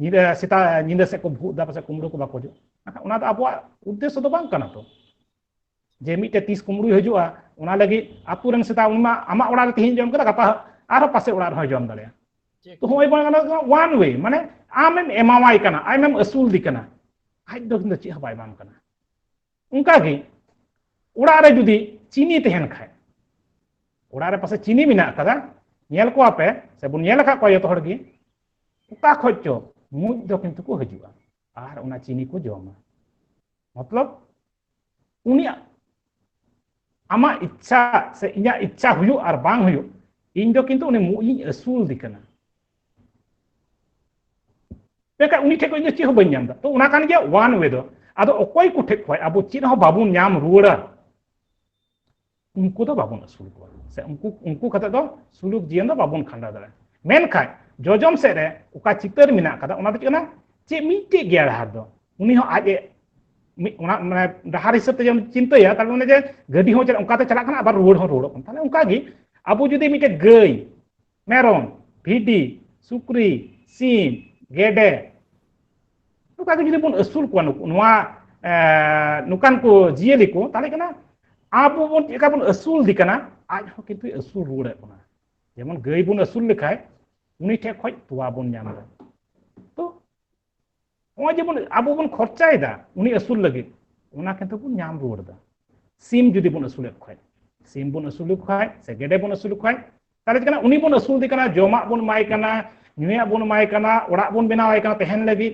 निदा सीता निदा से को भूत दा पासे कुमड़ो को बाको जो नाका उना दो आबो उद्देश्य दो बांग कना तो जे मिटे 30 कुमड़ो हिजुआ उना लगी आतु रन सीता उमा आमा ओड़ा रे तिहिन जम कदा गपा आरो पासे ओड़ा रे जम दाड़े तो होय बन वन वे माने आमेम एमावाई कना आमेम असुल दी कना आज दो किंतु ची हबाय बाम कना उनका गे उड़ा रे जुदी चीनी तहन खाय उड़ा रे पासे चीनी मिना कदा नेल को आपे से बुन नेल का को जतो हड़ गी उका खोजो मुज दो किंतु को हजुआ आर उना चीनी को जमा मतलब उनी आमा इच्छा से इया इच्छा हुयु आर बांग हुयु इन दो किंतु उनी मुई असुल दिकना बेका उनी ठे को इन ची हो बन जामदा तो उना कान गया वन वे दो आदो अकोय को ठे खोय आबो ची हो बाबू नाम रुवड़ा उनको तो बाबन असुल को से उनको कथा दो सुलुक जीवन दो बाबन खांडा दाड़े मेन खाय जोजम से रे उका चितर मिना कदा उना दो कना चे मिटे गया डहार दो उनी हो आज उना माने डहार हिसाब ते जम चिंताया ताले उने जे गाड़ी हो चला उका ते चला कना आबार रोड हो रोड ताले उनका गी आबो जुदी मिटे गई मेरम भिडी सुक्री सीम गेडे उका गे जुदी बन असुल को नुवा नुकान को जियली को ताले कना आबो बन एका बन असुल दिकना आज हो किंतु असुल रुड़े कोना जेमन गई बन असुल लेखाय उनी ठे खय तुवा बन नामदा तो ओ जेमन आबो बन खर्चायदा उनी असुल लगे उना किंतु बन नाम रुड़दा सिम जुदी बन असुल खय सिम बन असुल खय से गेडे बन असुल खय ताले कना उनी बन असुल दिकना जमा बन माय कना न्युया बन माय कना ओड़ा बन बनावाय कना तहन लगी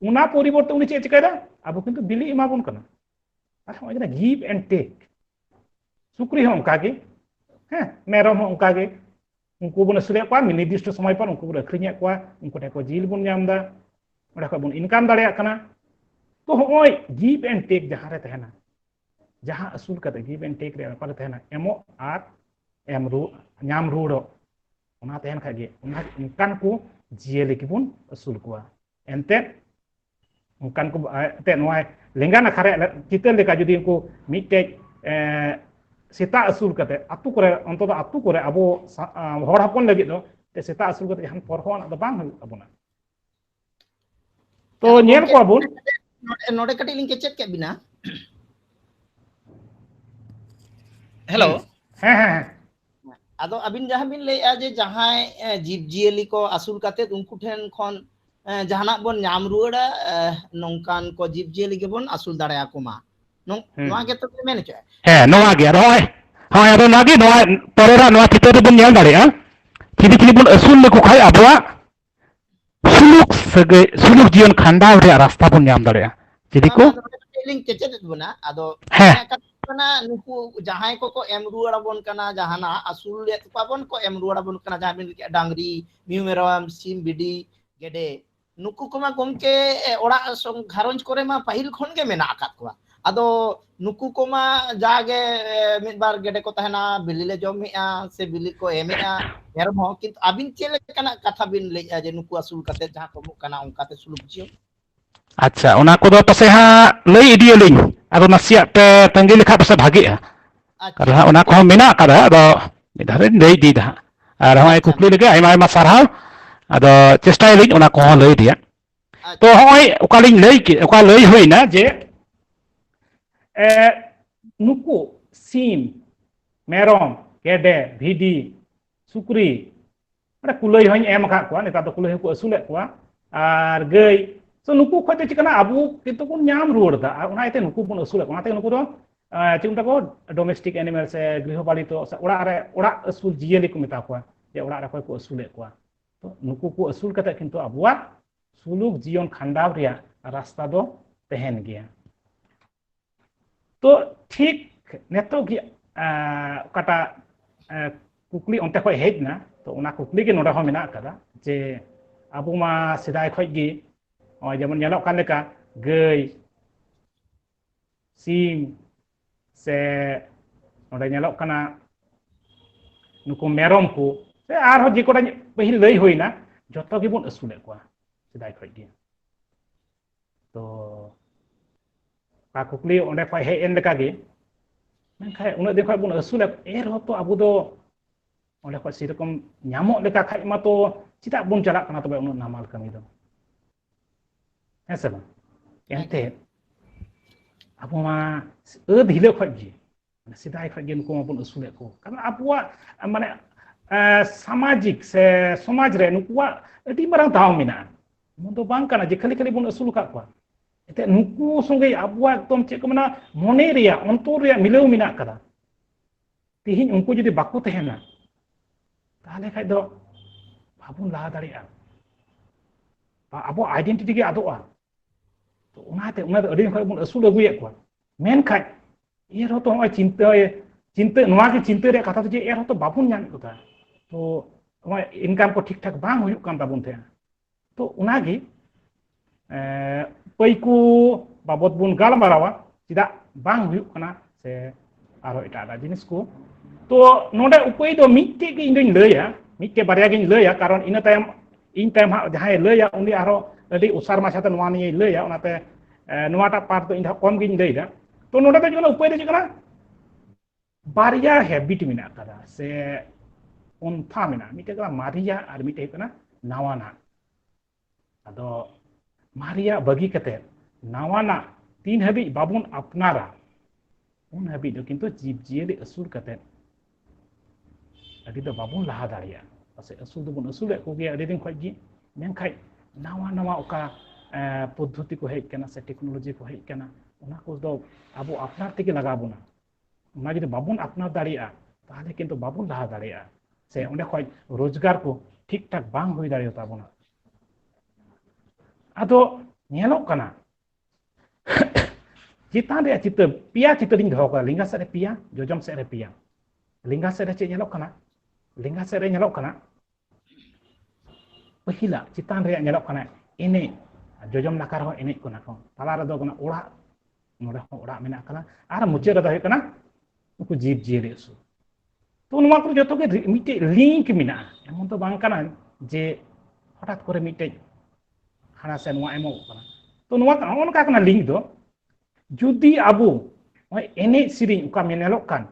उना परिवर्तन उनी चे चिकायदा आबो किंतु बिली एमा बन कना आर हो जना गिव एंड टेक सुक्री हो उनका गे हैं मेरम हो उनका गे उनको बन असुले को निर्दिष्ट समय पर उनको बन अखरिnya को उनको ठे को जिल बन नामदा ओडा को बन इनकम दाड़े कना तो होय गिव एंड टेक जहां रे तहना जहां असुल कते गिव एंड टेक रे पर तहना एमो आर एम रू नाम रूडो उना तहन खागे उना इनकन को जियले की बन असुल को एनते उनकन को ते नोय लेंगा ना खरे चितर लेका जदी उनको मिटे सेता असुल कते आतु करे अंत आतु करे अब हर हपन लगे दो ते सेता असुल कते जहां परखोन द बांग अबना तो नेल को अबुन नोडे कटी लिंक चेक के बिना हेलो हैं आदो अबिन जहां बिन ले जे जहां जीव जियली को असुल कते उनको ठेन खन जहाना बन नाम रुड़ा नोंकान को जीव जियली के बन असुल दाड़े आकोमा नोवा के तो मेन चे है नोवा गे रोय हाय अबो नागे नोवा परेरा नोवा चितर बन नेल दाड़े चिदि चिदि बन असुल लेको खाय आबवा सुलुक सगे सुलुक जीवन खांडाव रे रास्ता बन नाम दाड़े चिदि को लिंक के चेक बना आदो kana nuku jahay ko em ruwar abon kana jahana asul liat pabon ko em ruwar abon kana jahan bin dangri miu meram sim bidi gede nuku ko ma gomke ora song gharonj kore ma pahil khon ge mena akat ko ado nuku ko ma jage mid bar gede ko tahena bili le jomea se bili ko emea merom ho kintu abin chele kana katha bin le je nuku asul kate jaha ko kana ongkate suluk jio अच्छा उना को दो पसे हा लई इडियलिंग अदो नसिया पे तंगी लिखा पसे भागीआ अच्छा karena उना को मेना kada ado midhare lei di dah ar hoi अच्छा kukli lege aima aima sarhaw ado chestai lin una ko lei dia to hoi ukalin lei ki uka lei hoina je nuku sim merom gede bhidi sukri ada kulai hoi em akak ko neta do kulai ko asulek ko ar gei so nuku khote chikana abu kintu kun nyam ruor da una ite nuku pun asulek ona te nuku do चिंता को domestic animal से गृहपालित ओड़ा असूल जियली को मेता को जे ओड़ा रे को असूल को तो नुकु को असूल कते किंतु अबुआ सुलुक जीवन खंडाव रिया रास्ता दो तहन गया तो ठीक नेतो की कटा कुकली onte खय हेजना तो उना कुकली के नोडा हो मेना कदा जे अबु मा सिदाय खय गी जेमन नेलो कान लेका गई सिम से नोडे नेलो कना नुको मेरम को से आर हो जेकोडा पहिल लई होइना जतो गे बुन असुले को सिदाय खय गे तो का कुकली ओंडे खय हे एन लेका गे मेनखाय उन दिन खय बुन असुले एर हो तो अबु दो ओंडे खय सिरकम न्यामो लेका खय मा तो चिता बुन चला कना तबे उन नामाल कमी दो हेसे बा एनते अबु मा धिले खय गे सिदाय खय गे नुको बुन असुले को कारण अबुआ माने सामाजिक से समाज रे नुकुआ अति मारang दाव मेना मुंदो बांग काना जे खाली खाली बुन असुल का को एते नुकु संगे अबुआ एकदम चे को मना मोने रिया अंतर रिया मिलाव मेना कदा तिहिन उनको जदि बाको तहेना ताले खाय दो बाबुन ला दाड़िया अबो आइडेंटिटी के आदोआ तो उनाते उना दो अडी खय बुन असुल अगुये को मेन खाय एर हो तो होय चिंता नवा के चिंता रे कथा जे एर हो तो बाबुन जान कोता तो होय इनकम को ठीक ठाक बांग हुयु कान ताबुन थे तो उनागी पैकु बाबत बुन गाल मारावा चिदा बांग हुयु कना से आरो इटा जिनिस को तो नोडे उपय दो मिट्टे के इंदों लैया मिट्टे बारिया के लैया कारण इन टाइम हा जहां लैया उनी आरो अडी उसार माछाते नवा नि लैया उनाते नवाटा पार्ट तो इन कम गिन लैदा तो नोडे तो जला उपय दे जकना बारिया हैबिट मिना कदा से उनफा मिना मिटे कला मारिया और मिटे कना नावाना अदो मारिया बगी कते नावाना तीन हबी बाबुन अपनारा उन हबी दो किंतु जीव जियली असुल कते अडी दो बाबुन लहा दाड़िया पासे असुल दो बुन असुल को गे अडी दिन खय गी मेनखाय नावा नावा ओका पद्धति को हेज कना से टेक्नोलॉजी को हेज कना उना को दो अबो अपनार तेगे लगा बुना उना जदि बाबुन अपनार दाड़िया ताहले किंतु बाबुन लहा दाड़िया से उन्हें खय रोजगार को ठीक ठाक बांग हुई दाड़ियो ताबुना अदो नेलो कना चितान रे चित्र पिया चित्र दिन धो का लिंगा से रे पिया जोजम से रे पिया लिंगा से रे चे नेलो कना लिंगा से रे नेलो कना पहिला चितान रे नेलो कना इने जोजम नाकार हो इने को नाको ताला रे दो कना ओड़ा नोडे हो ओड़ा मेना कना आर मुचे रे दो हे कना उनको जीव जियले सु तो नुवा को जतो के मिटे लिंक मिना एमन तो बांग कना जे हठात करे मिटे हाना से नुवा एमो कना तो नुवा ऑन का कना लिंक दो जुदी अबु ओय एने सिरिंग उका मेनेलो कान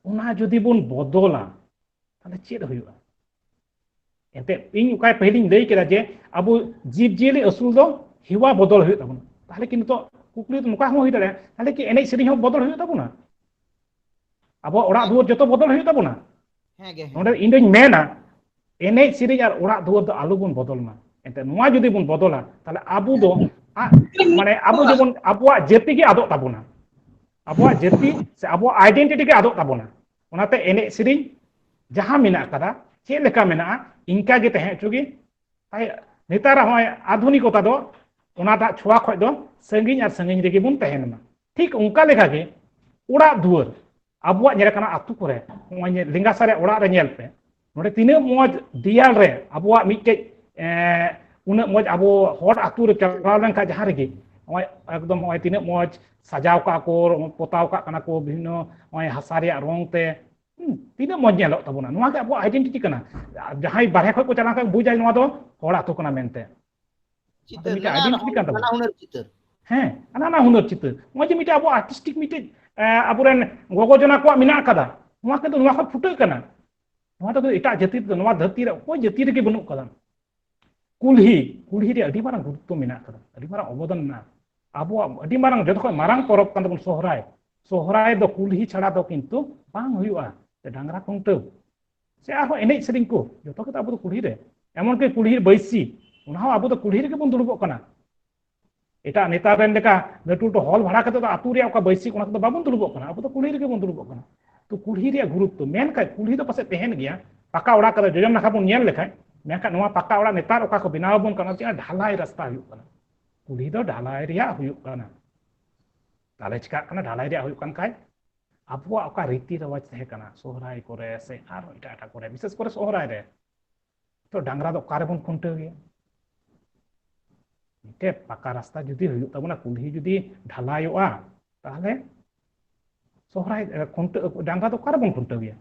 उना जुदी बुन बदला ताले चेद हुयुआ एते इन उका पहिलिंग लई केदा जे अबु जीव जियले असुल दो हिवा बदल हुयु ताबुन ताले किन तो कुकली तो मुका हो हुइ दाड़े ताले कि एने सिरिंग हो बदल हुयु ताबुना अब ओड़ा दुआर जो बदल हुई ताबुना नोडे इंदों मेना एने सिरिंग और ओड़ा दुआर दो आलू बुन बदलना एंते नुआ जुदी बुन बदला ताले आबु दो माने आबु जबन आबुआ जेति के आदो ताबुना आबुआ जेति से आबुआ आइडेंटिटी के आदो ताबुना ओनाते एने सिरिंग जहां मेना कदा चे लेका मेना इनका गे तहे चुगी ताई नेतार होय आधुनिकता दो ओनाटा छुआ खय दो संगिन और संगिन रेगे बुन तहेनमा ठीक उनका लेखा गे ᱚᱲᱟᱜ ᱫᱩᱣᱟᱹᱨ ᱟᱵᱚᱣᱟᱜ ᱧᱮᱞ ᱠᱟᱱᱟ ᱟᱛᱩ ᱠᱚᱨᱮ ᱱᱚᱜᱼᱚᱭ ᱞᱮᱸᱜᱟᱥᱟᱨᱮ ᱚᱲᱟᱜ ᱨᱮ ᱧᱮᱞ ᱯᱮ ᱱᱚᱰᱮ ᱛᱤᱱᱟᱹᱜ ᱢᱚᱡᱽ ᱫᱮᱭᱟᱞ ᱨᱮ ᱟᱵᱚᱣᱟᱜ ᱢᱤᱫᱴᱮᱡ उन्ना मज अब हर आतु रे चलाव लेनखा जहां रेगे एकदम तीना मज सजाव का को पोताव का को विभिन्न हासा रे रंग ते तीना मज नेलो तबना नोआ के अब आइडेंटिटी कना जहां बारे खय को चला बुझाय नोआ दो हर आतु कना मेनते चितर मिटा आइडेंटिटी कन नाना हुनर चितर हैं नाना हुनर चितर मज मिटा अब आर्टिस्टिक मिटे अबुरेन गोगोजना को मिना कदा नोआ के नोआ ख फुटे कना नोआ तो एटा जाति नोआ धरती रे कोई जाति रे के बनु कदा कुल्ही कुल्ही रे अडी मारंग गुरुत्व मेना कदा अडी मारंग अवदान ना अब अडी मारंग जतो खय मारंग परब कान तबन सोहराय सोहराय दो कुल्ही छाड़ा दो किंतु बांग हुयुआ से डांगरा खुंटव से आरो एनै सेरिंग को जतो के अब कुल्ही रे एमन के कुल्ही बैसी उना अब कुल्ही रे के बन दुड़ुबो कना एटा नेता रेन लेका लटू लटू हॉल भाड़ा कते आतु रे ओका बैसी कोना के बाबन दुड़ुबो कना अब कुल्ही रे के बन दुड़ुबो कना तो कुल्ही रे गुरुत्व मेन का कुल्ही दो पासे तहन गया पाका ओड़ा कते जोजम नाखा बन नेल लेखाय मेका नोआ पाका ओड़ा नेतार ओका को बनाव बन कना जे ढालाई रास्ता हुयुक कना कुल्ही दो ढालाई रिया हुयुक कना ताले चिका कना ढालाई रिया हुयुक कन काय आबुआ ओका रीति रिवाज तहे कना सोहराय करे से आर एटा एटा करे विशेष करे सोहराय रे तो डांगरा दो कारे बन खुंटे गया मिटे पाका रास्ता जुदी हुयुक तबना कुल्ही जुदी ढालायोआ ताहले सोहराय खुंटे डांगरा दो कारे बन खुंटे गया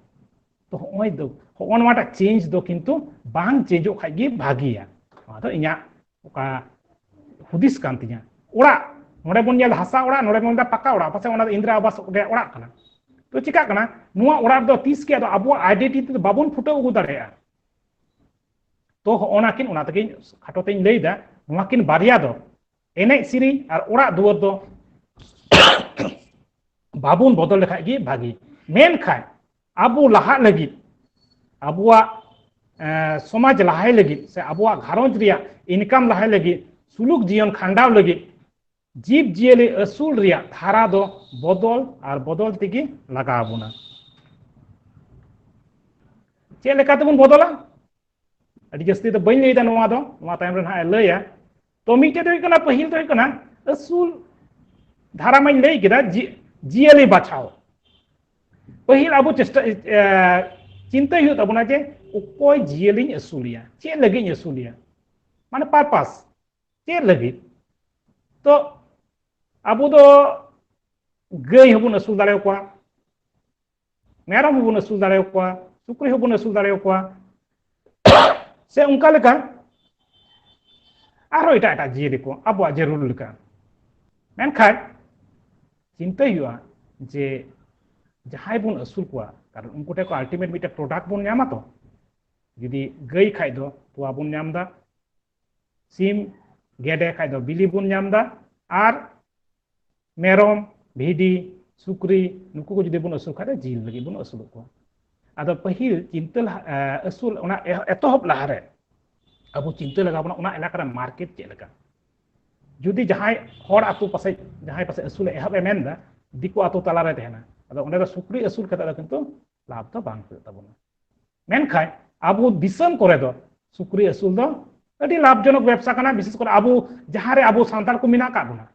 तो होय दो होनवाटा चेंज दो किंतु बांग चेंजो खागी भागिया आदो इया ओका हुदिस कांतिया ओड़ा नोडे बन नेल हासा ओड़ा नोडे बन पाका ओड़ा पासे ओना इंदिरा आवास रे ओड़ा कना तो चिका कना नुआ ओड़ा दो तीस के दो अब आइडेंटिटी बाबन फुटो उगु दाड़ेया तो होना किन ओना तके खाटोतेन लैदा नुआ किन बारिया दो एने सिरी और ओड़ा दुवर दो बाबन बदल लेखाय गी भागी मेन खाय आबू लहा लगी आबुआ समाज लहाय लगी से आबुआ घारोंज रिया इनकम लहाय लगी सुलुक जीवन खांडाव लगी जीव जियले असूल रिया धारा दो बदल और बदल तेगी लगाबुना चे लेका तबन बदला अडी जस्ती तो बइन लेदा नोआ दो नोआ टाइम रे ना लैया तो मिटे दो कना पहिल दो कना असूल धारा माइन लई केदा जियले बाछाओ पहिल अब चेष्टा चिंता हुई तबना जे उकोय जियलिन असूलिया चे लगी असूलिया माने पर्पस चे लगी तो अब दो गई हबुन असूल दाड़े को मेरम हबुन असूल दाड़े को सुक्री हबुन असूल दाड़े को से उनका लेका आरो एटा एटा जियलि को अब जरूर लेका मेनखाय चिंता हुआ जे जहां बन असूल को कारण उनको टे को अल्टीमेट मिटे प्रोडक्ट बन नामा तो जुदी गई खाय दो तोआ बन नामदा सिम गेडे खाय दो बिली बन नामदा आर मेरम भिडी सुक्री नुकु को जुदी बन असूल खाय जिल लगी बन असूल को आदो पहिल चिंता असूल ओना एतोहब लहारे अब चिंता लगा बना ओना इलाका मार्केट चे लगा जुदी जहां हर आतु पासे जहां पासे असूल एहब एमेंदा दिको आतु तला रे तहना अदो ओंडे सुक्री असूल कता किंतु लाभ तो बांग हुई तबना मेनखाय आबो दिसम करे दो सुक्री असूल दो अडी लाभजनक व्यवसाय कना विशेष कर आबो जहां रे आबो सांताल को मिना का बना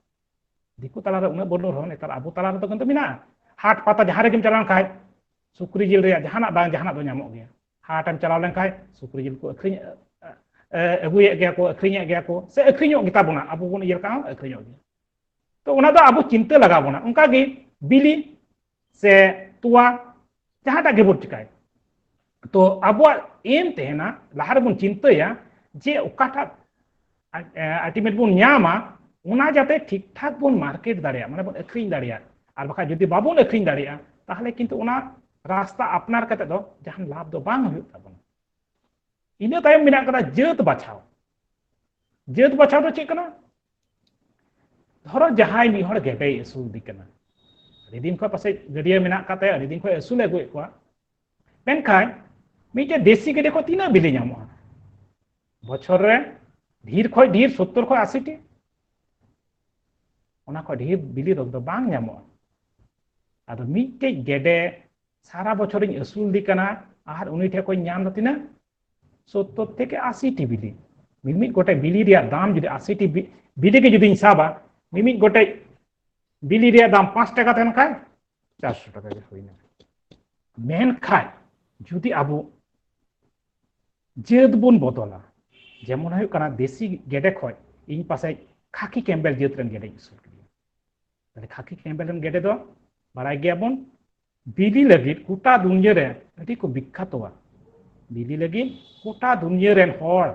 दिको तला रे उना बनो रहो नेतार आबो तला रे तो किंतु मिना हाट पाता जहां रे गेम चलान खाय सुक्री जिल रे जहाना बांग जहाना दो नामो गया हाट एम चलाव len खाय सुक्री जिल को अखरिñ अगुये गया को अखरिñ गया को से अखरिñो गिता बना आबो बन इयर का अखरिñो गया तो उना दो आबो चिंता लगा बना उनका गे बिली से तुआ जहां गेबुर चिकाय तो अब एम तेना लहार बन चिंताया जे ओकाटा अल्टीमेट बन न्यामा उना जाते ठीक ठाक बन मार्केट दाड़िया माने बन अखरिñ दाड़िया और बाखा जदि बाबन अखरिñ दाड़िया ताहले किंतु उना रास्ता अपनार कते दो जहां लाभ दो बांग हुई तबन इना तायम मिना कदा जेत बाछाव दो चे कना धरो जहां मी हर गेडे असूल दी कना अड़ी दिन खो पासे गड़िया मेना काते अड़ी दिन खो असूल अगुए को मेनखाय मिटे देसी गेडे को तीना बिली नामो बछर रे ढीर खो ढीर 70 खो 80 टी ओना खो ढीर बिली दो बांग नामो आदो मिटे गेडे सारा बछर इन असूल दी कना आर उनी ठे को नाम द तीना 70 থেকে 80 टी बिली मिमिट गोटे बिली रिया दाम जुदी 80 टी बिली के जुदी हिसाबा मिमिट गोटे बिली रिया दाम 5 টাকা তেন খায় 400 টাকা ᱜᱮ ᱦᱩᱭᱱᱟ ᱢᱮᱱᱠᱷᱟᱱ ᱡᱩᱫᱤ ᱟᱵᱚ ᱡᱟᱹᱛ ᱵᱚᱱ ᱵᱚᱫᱚᱞᱟ যেমন ᱦᱩᱭᱩᱜ ᱠᱟᱱᱟ ᱫᱮᱥᱤ ᱜᱮᱰᱮ ᱠᱷᱚᱡ ᱤᱧ ᱯᱟᱥᱮᱡ ᱠᱷᱟᱠᱤ ᱠᱮᱢᱵᱮᱞ ᱡᱟᱹᱛ ᱨᱮᱱ ᱜᱮᱰᱮᱧ ᱟᱹᱥᱩᱞ ᱠᱮᱫᱮᱭᱟ তাহলে খাকি ক্যাম্বেল ᱨᱮᱱ ᱜᱮᱰᱮ ᱫᱚ ᱵᱟᱲᱟᱭ ᱜᱮᱭᱟᱵᱚᱱ ᱵᱤᱞᱤ ᱞᱟᱹᱜᱤᱫ ᱜᱚᱴᱟ ᱫᱩᱱᱭᱟᱹ ᱨᱮ ᱟᱹᱰᱤ ᱠᱚ ᱵᱤᱠᱠᱷᱟᱛᱚᱣᱟ ᱵᱤᱞᱤ ᱞᱟᱹᱜᱤᱫ ᱜᱚᱴᱟ ᱫᱩᱱᱭᱟᱹ ᱨᱮᱱ ᱦᱚᱲ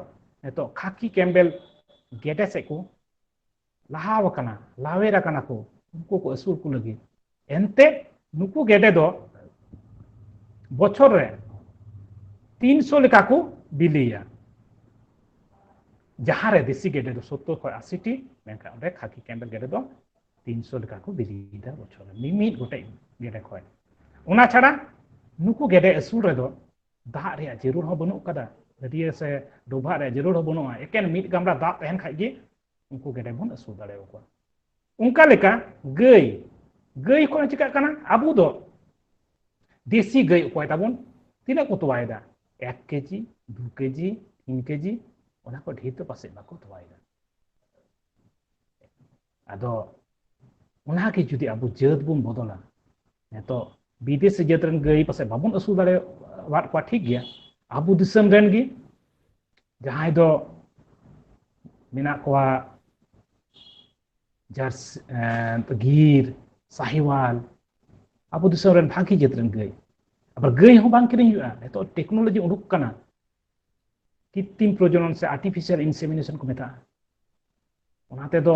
ᱱᱤᱛᱚᱜ ᱠᱷᱟᱠᱤ ᱠᱮᱢᱵᱮᱞ ᱜᱮᱰᱮ ᱥᱮᱫ ᱠᱚ ᱞᱟᱦᱟᱣ ᱟᱠᱟᱱᱟ ᱞᱟᱣᱮᱨ ᱟᱠᱟᱱᱟ ᱠᱚ ᱩᱱᱠᱩ ᱠᱚ ᱟᱹᱥᱩᱞ ᱠᱚ ᱞᱟᱹᱜᱤᱫ ᱮᱱᱛᱮ ᱱᱩᱠᱩ ᱜᱮᱰᱮ ᱫᱚ ᱵᱚᱪᱷᱚᱨ ᱨᱮ 300 ᱞᱮᱠᱟ ᱠᱚ ᱵᱤᱞᱤᱭᱟ ᱡᱟᱦᱟᱸ ᱨᱮ ᱫᱮᱥᱤ ᱜᱮᱰᱮ ᱫᱚ 70 ᱠᱷᱚᱡ 80 ᱴᱤ ᱢᱮᱱᱠᱷᱟᱱ ᱚᱸᱰᱮ ᱠᱷᱟᱠᱤ ᱠᱮᱢᱵᱮᱞ ᱜᱮᱰᱮ ᱫᱚ 300 ᱞᱮᱠᱟ ᱠᱚ ᱵᱤᱞᱤᱭᱮᱫᱟ ᱵᱚᱪᱷᱚᱨ ᱨᱮ ᱢᱤᱢᱤᱫ ᱜᱚᱴᱮᱡ ᱜᱮᱰᱮ ᱠᱷᱚᱡ ᱚᱱᱟ ᱪᱷᱟᱲᱟ নুকু গেডে আসুল রেদো দাগ রেয়া জরুর হো বানুক কাদা গadiya se ডোভা রে জরুর হো বানুआ একেন মিট গামরা দাগ তহেন খাই গে উনকু গেডে বন আসুল দাড়েও को उनका लेका गई गई को चिका कना आबू दो देसी गई उपाय ताबन तीना को तोवायदा 1 केजी 2 केजी 3 केजी ओना को ढेर तो पासे बाको तोवायदा आदो ओना के जुदी आबू जात बुन बदला नेतो विदेश जात रन गई पासे बाबन असुल दाड़े वाट को ठीक गया आबू दिसम रन गी जहां दो मेना कोआ जर्स गिर साहिवाल आबू दिसम रन भागी जात रन गई अब गई हो बांग किरिंग हुआ नेतो टेक्नोलॉजी उडुक कना कृत्रिम प्रजनन से आर्टिफिशियल इंसेमिनेशन को मेता ओनाते दो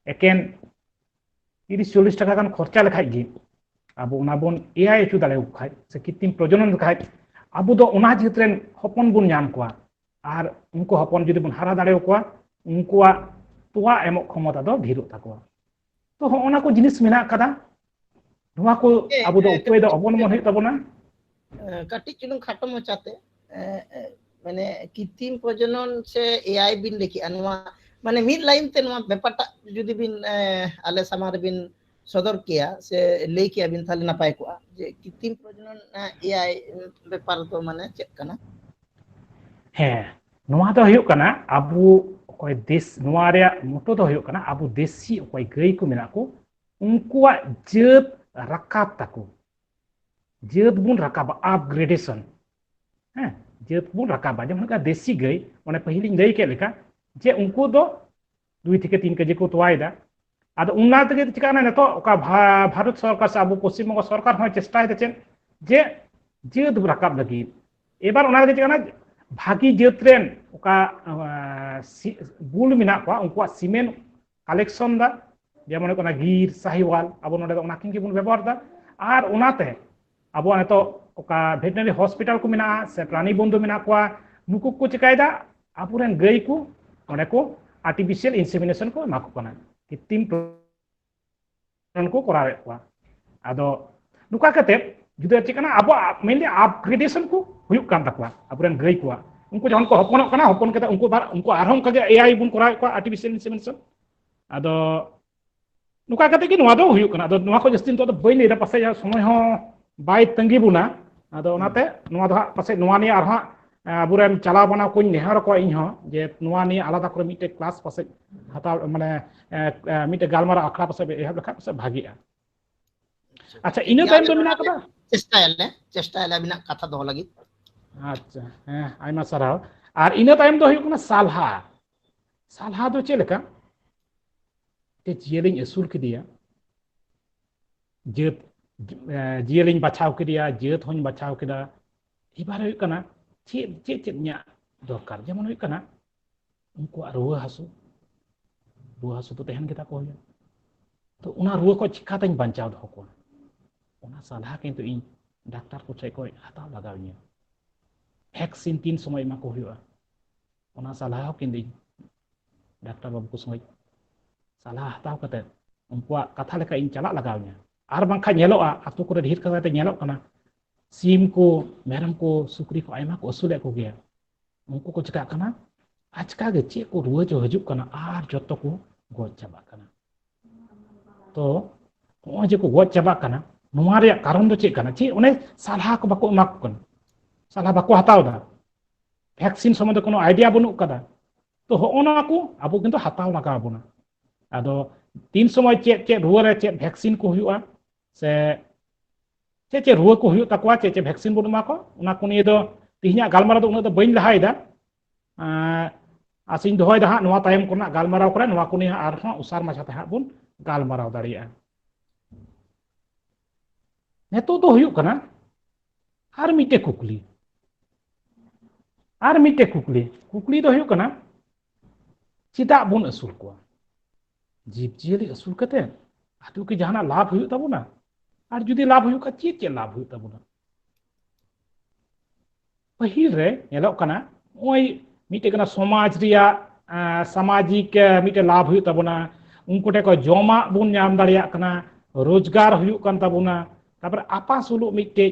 एकेन 30-40 টাকা গান খরচা লেখাই গে আবু ওনা বন এআই এচু দাঁড়াও খাই সে কৃত্রিম প্রজনন খাই আবু দো ওনা জিতরেন হপন বন নাম কোয়া আর উনকো হপন যদি বন হারা দাঁড়াও কোয়া উনকোয়া তোয়া এমক ক্ষমতা দো ঢিরো থাকোয়া তো ওনা কো জিনিস মেনা কাদা নোয়া কো আবু দো উপায় দো অবলম্বন হই তাবনা কাটি চুলুং খাটো মচাতে মানে কৃত্রিম প্রজনন সে এআই বিন লেখি আনওয়া মানে মিড লাইন তে নোয়া ব্যাপারটা যদি বিন আলে সামার বিন সদর কিয়া সে লেই কিয়া বিন তাহলে না পায় কোয়া যে কৃত্রিম প্রজনন এআই ব্যাপার তো মানে চেক কানা হ্যাঁ নোয়া দো হইও কানা আবু কয় দেশ নোয়া রে মতো দো হইও কানা আবু দেশি কয় গই কো মেনা কো উনকুয়া জাত রাকাব তাকো জাত বুন রাকাব আপগ্রেডেশন হ্যাঁ জাত বুন রাকাব যেমন কা দেশি গই মানে পহিলিং লই কে লেখা যে উনকু দো 2 থেকে 3 কেজি को तोवायदा आदो उन्ना तगे चिकाना नेतो ओका भारत सरकार से आबो पश्चिम बंग सरकार होय चेष्टा हेतेचेन जे जेत राकाब लगी एबार उना तगे चिकाना भागी जेत रेन ओका बुल मिना को उनकुआ सीमेंट कलेक्शन दा जेमन कोना गिर साहिवाल आबो नोडे ओना किंग बुन व्यवहार दा आर उनाते आबो नेतो ओका वेटरनरी हॉस्पिटल को मिना से प्राणी बंधु मिना को नुकु को चिकायदा आपुरेन गई को ओने को आर्टिफिशियल इंसेमिनेशन को माको कना कृत्रिम प्रजनन को करावे को आदो नुका कते जुदा चिकना आबो मेनली अपग्रेडेशन को हुयुक कान तकवा आपुरेन गई को उनको जहन को हपन कना हपन कते उनको आरहम कगे एआई बुन करावे को आर्टिफिशियल इंसेमिनेशन आदो नुका कते कि नोवा दो हुयुक कना आदो नोवा को जस्तिन तो बई लेदा पासे समय हो बाय तंगी बुना आदो ओनाते नोवा दो पासे नोवा नि आरहा आबुरेन चला बना को नेहर को इन हो जे नोवा नि आलादा करे मिटे क्लास पासे हता माने मिटे गालमारा आखड़ा पासे एहब लखा पासे भागीआ अच्छा इनो टाइम तो मिना कदा चेष्टा एले बिना कथा दो लगी अच्छा हां आइमा सराव आर इनो टाइम दो हुयुक ना सालहा दो चेलका ते जियलिंग एसुल किदिया जेत जियलिंग बाछाव किदिया जेत होन बाछाव किदा इबार हुयुक कना चेत न्या दरकार जेमन हुयुक कना उनको रुआ हासु तो तहन गेता को हुया तो उना रुआ को चिकातኝ बांचाव दो को उना सलाह किंतु इन डाक्टर को चेक को हताव लगावनिया वैक्सीन 3 समय मा को हुया उना सलाह किंतु डाक्टर बाबू को समय सलाह हताव कते उनको कथा लेका इन चला लगावनिया आर बांखा नेलोआ आतु को ढेर कते नेलो कना सीम को मेरम को सुकरी को आयमा को असुले को गया उनको को चिका कना आजका गे चे को रुआ जो हजुक कना आर जत्तो को गोज चाबा कना तो ओ जे को गोज चाबा कना नोवा रे कारण दो चे कना चे ओने सलाह को बाको माक कन सलाह बाको हताव दा वैक्सीन सम्बन्ध कोनो आइडिया बनु कदा तो होना को आबो किंतु हताव लगा बना आदो 3 समय चे रुआ रे चे वैक्सीन को हुआ से चे रुआ को हुई तकवा चे वैक्सीन बन एमा को उना को निये दो तिहिना गालमाराव दो उना दो बइन लहायदा आसिन दोहयदा हा नोवा तायम कोना गालमाराव करे नोवा को निये आरहों उसार माछाते हा बुन गालमाराव दाड़िया नेतो दो हुई कना आर मिटे कुकली कुकली दो हुई कना चिदा बुन असुल को जीव जियली असुल कते आदु की जहाना लाभ हुई तबुना और जुदी लाभ हुई का चेक लाभ हुई तबुना पहिल रे नेलो कना ओय मिटे कना समाज रिया सामाजिक मिटे लाभ हुई तबुना उनको टे को जोमा बुन नाम दाड़िया कना रोजगार हुई कन तबुना तापर आपासुलु मिटे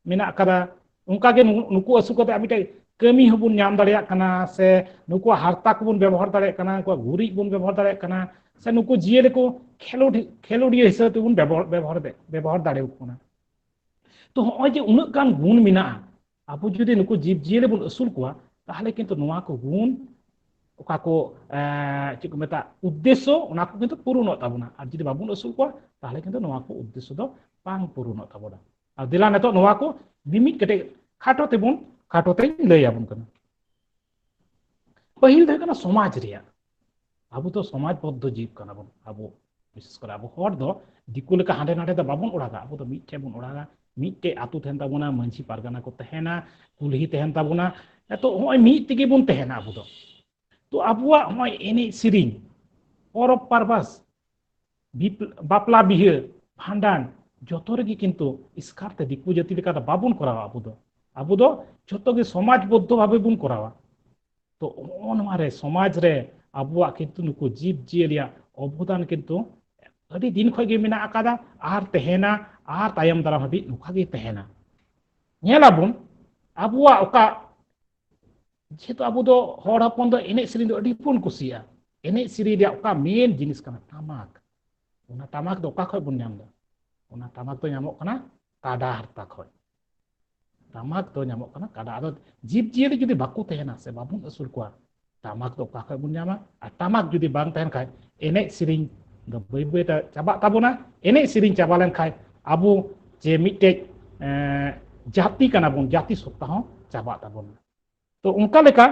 मेना कदा उनका के नुकु असु कते मिटे कमी हबुन नाम दाड़िया कना से नुकु हारता को बुन व्यवहार दाड़िया कना को गुरी बुन व्यवहार दाड़िया कना से नुकु जियले को खेलोडिया हिसाब ते बुन व्यवहार दाड़िया कना तो होय जे उनक गान गुण मिना आबो जुदी नुकु जीव जियले बुन असुल कोआ ताहले किंतु नोवा को गुण ओका को चेक को मेता उद्देश्य ओना को किंतु पूर्ण ताबुना और जुदी बाबुन असुल कोआ ताहले किंतु नोवा को उद्देश्य दो बांग पूर्ण ताबुना और दिला नेतो नोवा को मिमिट कटे खाटो ते लय आबुन कना पहिल दे कना समाज रिया आबो तो समाजबद्ध जीव कना बन आबो विशेष कर आबो हर दो दिकु लेका हांडे नाडे दा बाबुन ओडागा आबो तो मिटे बुन ओडागा मिटे आतु तहन ताबुना मंझी पारगाना को तहना कुलही तहन ताबुना तो होय मिट तिगे बुन तहना आबो तो आबुआ होय एने सिरिंग परब पारबास बापला बिहे भांडान जतो रेगी किंतु इसकारते दिकु जाति लेका दा बाबुन करावा आबो दो जतो गे समाजबद्ध भाबे बुन करावा तो ओनवारे समाज रे आबुआ किंतु नुकु जीव जियलिया अवदान किंतु अड़ी दिन खय गे मेना आकादा आर तहना आर तायम दाराम हबी नुका गे तहना नेलाबुन आबुआ ओका जेतो आबु दो हर हपन दो एने सिरिन दो अड़ी पुन कुसिया एने सिरि रे ओका मेन जिनिस कना टामाक ओना टामाक दो ओका खय बुन नाम दा ओना टामाक दो नामो कना काडा हरता खय टामाक दो नामो कना काडा आदो जीव जियली जुदी बाकु तहना से बाबुन असुल कोआ टामाक दो ओका खय बुन नामा आ टामाक जुदी बांग तहन खाय एने सिरिन दो बय बय ता चाबा ताबुना एने सिरिन चाबा लेन खाय आबु जे मिटे जाति कना बुन जाति सत्ता हो चाबा ताबुना तो उनका लेका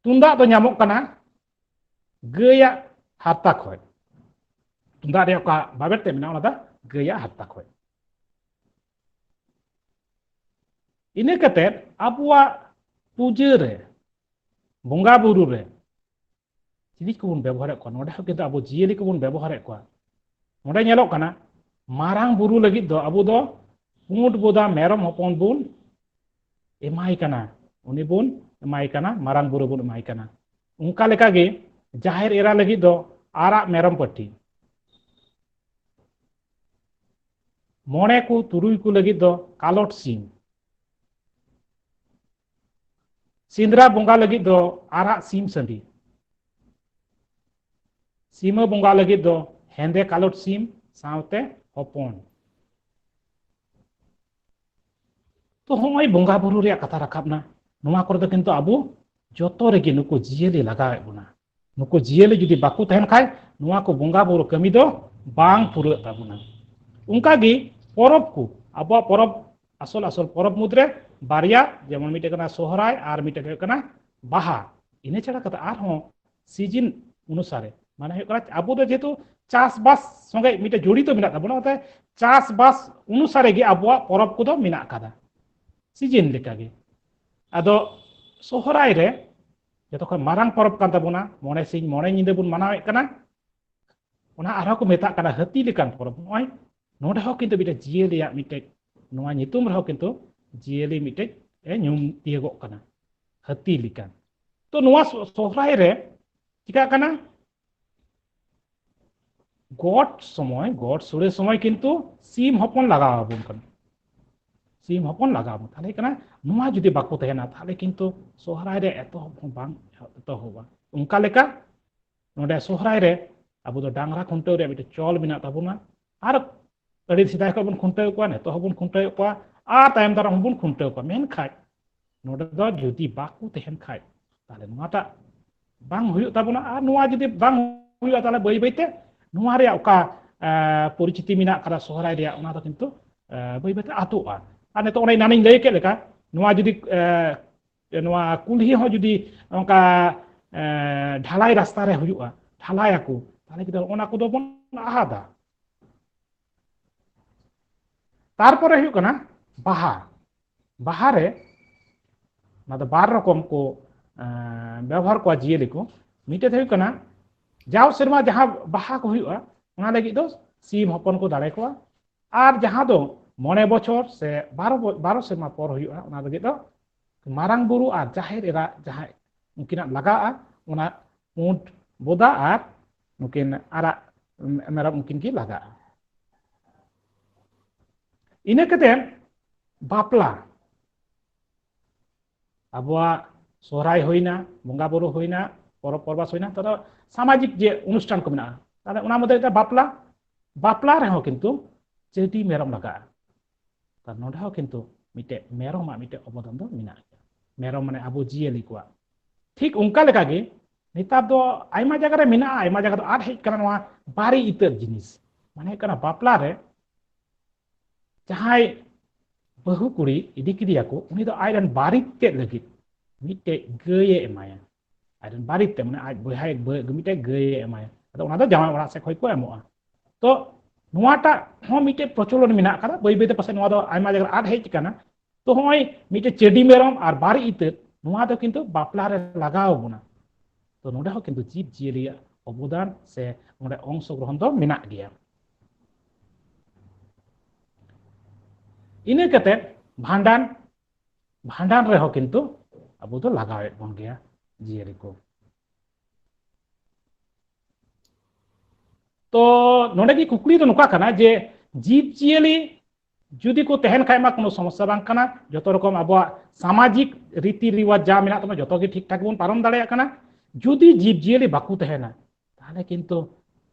तुंदा तो नामो कना गया हाता खय तुंदा रे ओका बाबेते मेना ओना दा गया हाता खय इने कते आबुआ पूजा रे बंगा बुरु रे चिली को बुन व्यवहार को नोडे हो किंतु आबो जियली को बुन व्यवहार को नोडे नेलो कना मारांग बुरु लगी दो आबो दो पुंड बोदा मेरम हपन बुन एमाई कना उनी बुन एमाई कना मारांग बुरु बुन एमाई कना उनका लेका गे जाहिर एरा लगी दो आरा मेरम पट्टी मोणे को तुरुई को लगी दो कालोट सिंह सिंद्रा बोंगा लगी दो आरा सीम संडी सीमा बोंगा लगी दो हेंदे कालोट सीम सावते हपन तो होय बोंगा बुरु रे कथा राखाबना नोवा कर दो किंतु आबो जतो रेगे नुको जियली लगाए बुना नुको जियली जुदी बाकु तहन खाय नोवा को बोंगा बुरु कमी दो बांग पुरे ताबुना उनका गी परब को आबो परब असल परब मुद्रे बारिया जेमन मिटे कना सोहराय आर मिटे कना बाहा इने छाड़ा कथा आर हो सीजन अनुसारे माने हो कना आबो दो जेतु चास बास संगे मिटे जोड़ी तो मिना ताबुना ते चास बास अनुसारे गे आबो परब को दो मिना कादा सीजन लेका गे आदो सोहराय रे जतो खन मारांग परब कान ताबुना मोने सिंह मोने निंदे बुन मानावे कना ओना आरो को मेता कना हती लेकान परब नय नोडे हो किंतु मिटे जियलिया मिटे नोवा नितुम रहो किंतु जियली मिटे ᱧᱩᱢ ᱛᱤᱭᱟᱹᱜᱚᱜ ᱠᱟᱱᱟ ᱦᱟᱹᱛᱤ ᱞᱮᱠᱟ तो नोवा सोहराय रे चिका कना गॉड सुरे समय किंतु सीम हपन लगाबन कना सीम हपन लगाबन थाले कना नोवा जुदी बाको तहना थाले किंतु सोहराय रे एतो बांग एतो होबा उनका लेका नोडे सोहराय रे आबो दो डांगरा खुंटाव रे मिटे चल बिना ताबुना आर अड़ी सिदाय को बन खुंटाव को ने तो हबन खुंटाव को आ तायम दारा हबन खुंटाव को मेन खाय नोडे दो जुदी बाको तहन खाय ताले नोवाटा बांग हुयु ताबुना आ नोवा जुदी बांग हुयु ताले बई बईते नोवा रे ओका परिचिति मिना करा सोहराय रे ओना दो किंतु ᱵᱟᱹᱭ ᱵᱟᱹᱭᱛᱮ ᱟᱛᱳᱜᱼᱟ ᱟᱨ ᱱᱤᱛᱚᱜ ᱚᱱᱮ ᱮᱱᱟᱱᱤᱧ ᱞᱟᱹᱭ ᱠᱮᱫ ᱞᱮᱠᱟ ᱱᱚᱣᱟ ᱡᱩᱫᱤ ᱱᱚᱣᱟ ᱠᱩᱞᱦᱤ ᱦᱚᱸ ᱡᱩᱫᱤ ᱚᱱᱠᱟ ᱰᱷᱟᱞᱟᱭ ᱨᱟᱥᱛᱟ ᱨᱮ ᱦᱩᱭᱩᱜᱼᱟ ᱰᱷᱟᱞᱟᱭᱟᱠᱚ তাহলে কিন্তু ᱚᱱᱟ ᱠᱚᱫᱚ ᱵᱚᱱ ᱟᱦᱟᱫᱟ তারপরে ᱦᱩᱭᱩᱜ ᱠᱟᱱᱟ ᱵᱟᱦᱟ ᱵᱟᱦᱟ ᱨᱮ ᱚᱱᱟ ᱫᱚ ᱵᱟᱨ ᱨᱚᱠᱚᱢ ᱠᱚ ᱵᱮᱵᱚᱦᱟর ᱠᱚᱣᱟ ᱡᱤᱭᱟᱹᱞᱤ ᱠᱚ ᱢᱤᱫᱴᱮᱱ ᱫᱚ ᱦᱩᱭᱩᱜ ᱠᱟᱱᱟ ᱡᱟᱣ ᱥᱮᱨᱢᱟ ᱡᱟᱦᱟᱸ ᱵᱟᱦᱟ ᱠᱚ ᱦᱩᱭᱩᱜᱼᱟ ᱚᱱᱟ ᱞᱟᱹᱜᱤᱫ ᱫᱚ ᱥᱤᱢ ᱦᱚᱯᱚᱱ ᱠᱚ ᱫᱟᱲᱮ ᱠᱚᱣᱟ ᱟᱨ ᱡᱟᱦᱟᱸ ᱫᱚ 9 বছর ᱥᱮ 12 ᱥᱮᱨᱢᱟ ᱯᱚᱨ ᱦᱩᱭᱩᱜᱼᱟ ᱚᱱᱟ ᱞᱟᱹᱜᱤᱫ ᱫᱚ ᱢᱟᱨᱟᱝ ᱵᱩᱨᱩ ᱟᱨ ᱡᱟᱦᱮᱨ ᱮᱨᱟ ᱡᱟᱦᱟᱸ ᱩᱱᱠᱤᱱᱟᱜ ᱞᱟᱜᱟᱜᱼᱟ ᱚᱱᱟ ᱩᱸᱴ ᱵᱚᱫᱟ ᱟᱨ ᱱᱩᱠᱤᱱ ᱟᱨᱟᱜ ᱢᱮᱨᱚᱢ ᱩᱱᱠᱤᱱ ᱜᱮ ᱞᱟᱜᱟᱜᱼᱟ ᱤᱱᱟᱹ ᱠᱟᱛᱮᱫ ᱵᱟᱯᱞᱟ ᱟᱵᱚᱣᱟᱜ ᱥᱚᱦᱨᱟᱭ ᱦᱩᱭᱱᱟ ᱵᱚᱸᱜᱟ ᱵᱩᱨᱩ ᱦᱩᱭᱱᱟ পরব পরবাস হইনা তারা সামাজিক যে অনুষ্ঠান কো মেনা তাহলে ওনার মধ্যে একটা বাপলা বাপলা রেহো কিন্তু চেটি মেরম লাগা তার নডে হো কিন্তু মিটে মেরম মিটে অবদান দো মেনা মেরম মানে আবু জিয়েলি কোয়া ঠিক উনকা লেকা গে নেতার দো আইমা জায়গা রে মেনা আইমা জায়গা দো আর হেজ কানা নোয়া বাড়ি ইতর জিনিস মানে কানা বাপলা রে যাহাই বহু কুড়ি ইদি কিদিয়া কো উনি দো আইরন বাড়ি তে লাগিত মিটে গয়ে এমায়া আইরন বাড়ি তে মানে আজ বহাই মিটে গয়ে এমায়া আদো ওনা দো জামাই ওড়া সে খই কো এমোয়া তো নোয়াটা হো মিটে প্রচলন মেনা কাদা বই বইতে পাশে নোয়া দো আইমা জায়গা আর হেজ কানা তো হয় মিটে চেডি মেরম আর বাড়ি ইতর নোয়া দো কিন্তু বাপলা রে লাগাও বনা তো নোডে হো কিন্তু জীব জিয়ালি অবদান সে ওনে অংশগ্রহণ দো মেনা গিয়া ইনে কাতে ভান্ডান ভান্ডান রে হো কিন্তু আবু দো লাগাও বন গিয়া জিয়ালি কো তো নোডে কি কুকলি তো নুকা কানা যে জীব জিয়ালি যদি কো তেহেন খাই মা কোনো সমস্যা বাং কানা যত রকম আবহাওয়া সামাজিক রীতি রিওয়াজ যা মেনা তোমা যত গে ঠিক ঠাক বন পালন দাড়ায়া কানা যদি জীব জিয়ালি বাকু তেহেনা তাহলে কিন্তু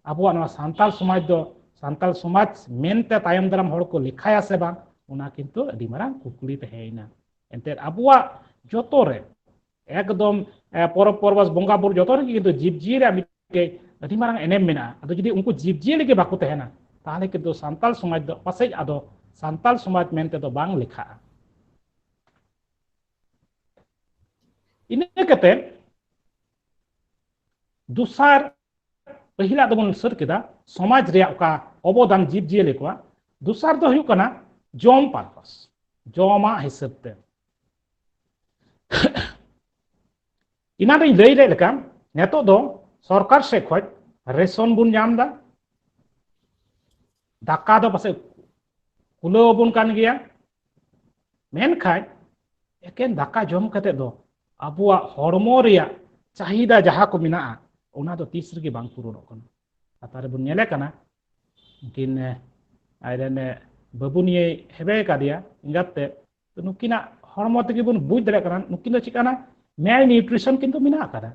আবহাওয়া নোয়া সান্তাল সমাজ দো সান্তাল সমাজ মেনতে তায়ম দারাম হড় কো লেখায়া সে বাং ওনা কিন্তু আদি মারাং কুকলি তেহেনা এনতে আবহাওয়া যত রে একদম পরব পরবাস বঙ্গা বুর যত রে কিন্তু জীব জিয়ালি আমিকে আদি মারাং এনেম মেনা আদো যদি উনকু জীব জিয়ালি গে বাকু তেহেনা তাহলে কিন্তু সান্তাল সমাজ দো পাসে আদো সান্তাল সমাজ মেনতে তো বাং লেখা ইনে কাতে দুসার पहिला दबन सर केदा समाज रे ओका अवदान जीव जियले को दुसार दो हुयु कना जॉम पर्पस जॉमा हिसाब ते इना दई लई रे लका नेतो दो सरकार से खoj रेशन बुन जाम दा दाका दो पासे कुलो बुन कान गया मेन खाय एकेन दाका जॉम कते दो अबुआ हरमो रिया चाहिदा जहा को मिना ओना दो तीस रगे बांग पुरोनो कना अतारे बुन नेले कना किन आइरन बाबुनिये हेबे कादिया इंगाते तो नुकिना हरमो तगे बुन बुझ दरे कना नुकिन दो चिकाना मेल न्यूट्रिशन किंतु मिना करा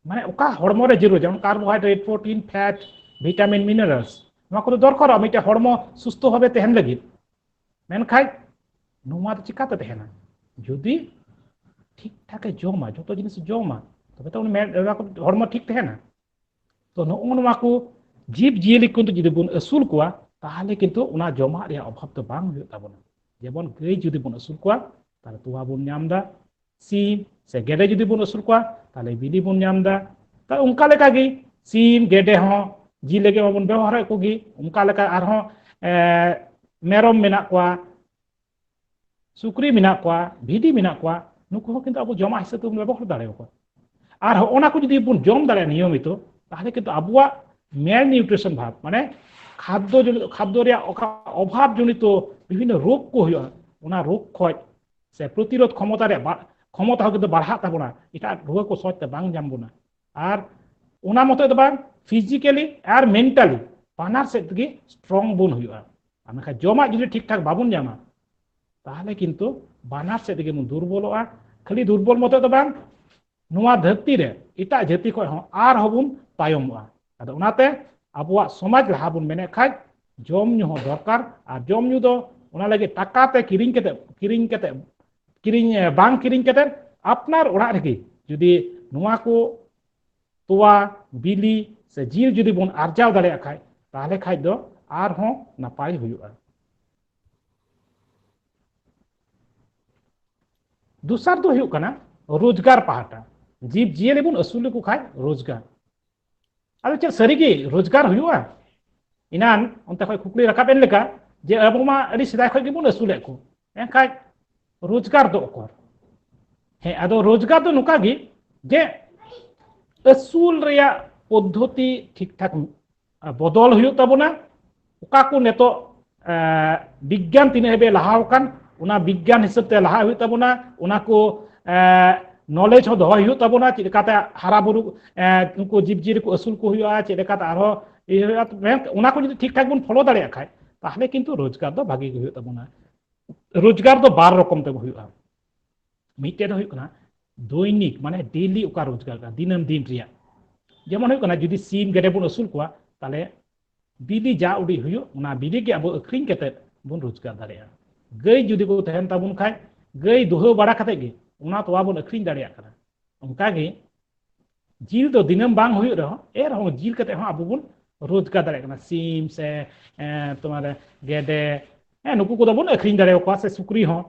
माने ओका हरमो रे जरूर जेमन carbohydrate protein fat vitamin minerals नुआ को दरकार मिटे हरमो सुस्थ भाबे तहन लगी मेन खाय नुआ तो चिकाते तहना जुदी ठीक ठाक जमा जतो जिनिस जमा तबे तो हरमो ठीक तहना तो नोआ को जीव जियली किंतु जुदी बुन असुल कोआ ताहले किंतु उना जमा रे अभाव तो बांग हुयो ताबोना जेबन गई जुदी बुन असुल कोआ ताले तुवा बुन नामदा सीम से गेडे जुदी बुन असुल कोआ ताले बिदी बुन नामदा ता उनका लेका गी सीम गेडे हो जी लेगे बुन व्यवहार को गी उनका लेका आर हो मेरम मेना कोआ सुक्री मेना कोआ भिडी मेना कोआ नुको किंतु अब जमा हिसाब तो व्यवहार दाड़े को আর ওনা কো যদি বুন জম দাঁড়ায় নিয়মিত তাহলে কিন্তু আবুয়া মেল নিউট্রিশন ভাব মানে খাদ্য রে অভাব জনিত বিভিন্ন রোগ কো হইয়া ওনা রোগ খয় সে প্রতিরোধ ক্ষমতা কিন্তু বাড়হা তাবনা এটা রোগ কো সত্যি বাং জামবনা আর ওনা মতে তো বাং ফিজিক্যালি আর মেন্টালি পানার সে থেকে স্ট্রং বুন হইয়া আমি খা জমা যদি ঠিকঠাক বাবুন জামা তাহলে কিন্তু বানার সে থেকে দুর্বলয়া খালি দুর্বল মতে তো বাং नुआ धरती रे इटा जाति को आर हबुन तायमवा अदो उनाते आबुआ समाज लहा बुन मेने खाय जम न्यू हो दरकार आ जम न्यू दो उना लगे टाकाते किरिंग बांग किरिंग केते आपनार ओड़ा रेगी जुदी नुआ को तोवा बिली से जीव जुदी बुन आरजाव दाड़े खाय ताहले खाय दो आर हो नापाय हुयुआ दूसर दो हुयुग कना रोजगार पाहटा जीव जियले बन असूल को खाय रोजगार आदो चेद सारीगे रोजगार हुयुआ इनान उनते खय खुकली राकाबेन लेका जे अबो मा अडी सिदाय खय गेबन असूले को एनखाय रोजगार दो अकर हे आदो रोजगार दो नुका गे जे असूल रेया पद्धति ठीक ठाक बदल हुयुग ताबोना उका को नेतो विज्ञान तीन हेबे लहावकान उना विज्ञान हिसाब ते लहा हुयुग ताबोना उना को नॉलेज हो दो हुयुग ताबोना चिलकाते हारा बुरु उनको जीव जीव को असूल को हुयुआ चिलकाते आरो उना को जदि ठीक ठाक बन फॉलो दाड़े खाय ताहले किंतु रोजगार दो भागी हुयुग ताबोना रोजगार दो बार रकम ते हुयुआ मिटे दो हुयुग कना दैनिक माने डेली उका रोजगार का दिनम दिन रिया जेमन हुयुग कना जदि सीम गेडे बन असूल कोआ ताले बिली जा उडी हुयुग उना बिली के अब अखरिंग केते बन रोजगार दाड़ेया गई जुदी को तहन ताबुन खाय गई दोहो बाड़ा कते गे उना तोवा बन अखरिंग दाड़ेया कना उनका गे जील दो दिनम बांग हुयुग रहो ए रहो जील कते हो अब बन रोजगार दाड़ेया कना सीम से तुम्हारे गेडे नुकु को बन अखरिंग दाड़ेया को से सुक्री हो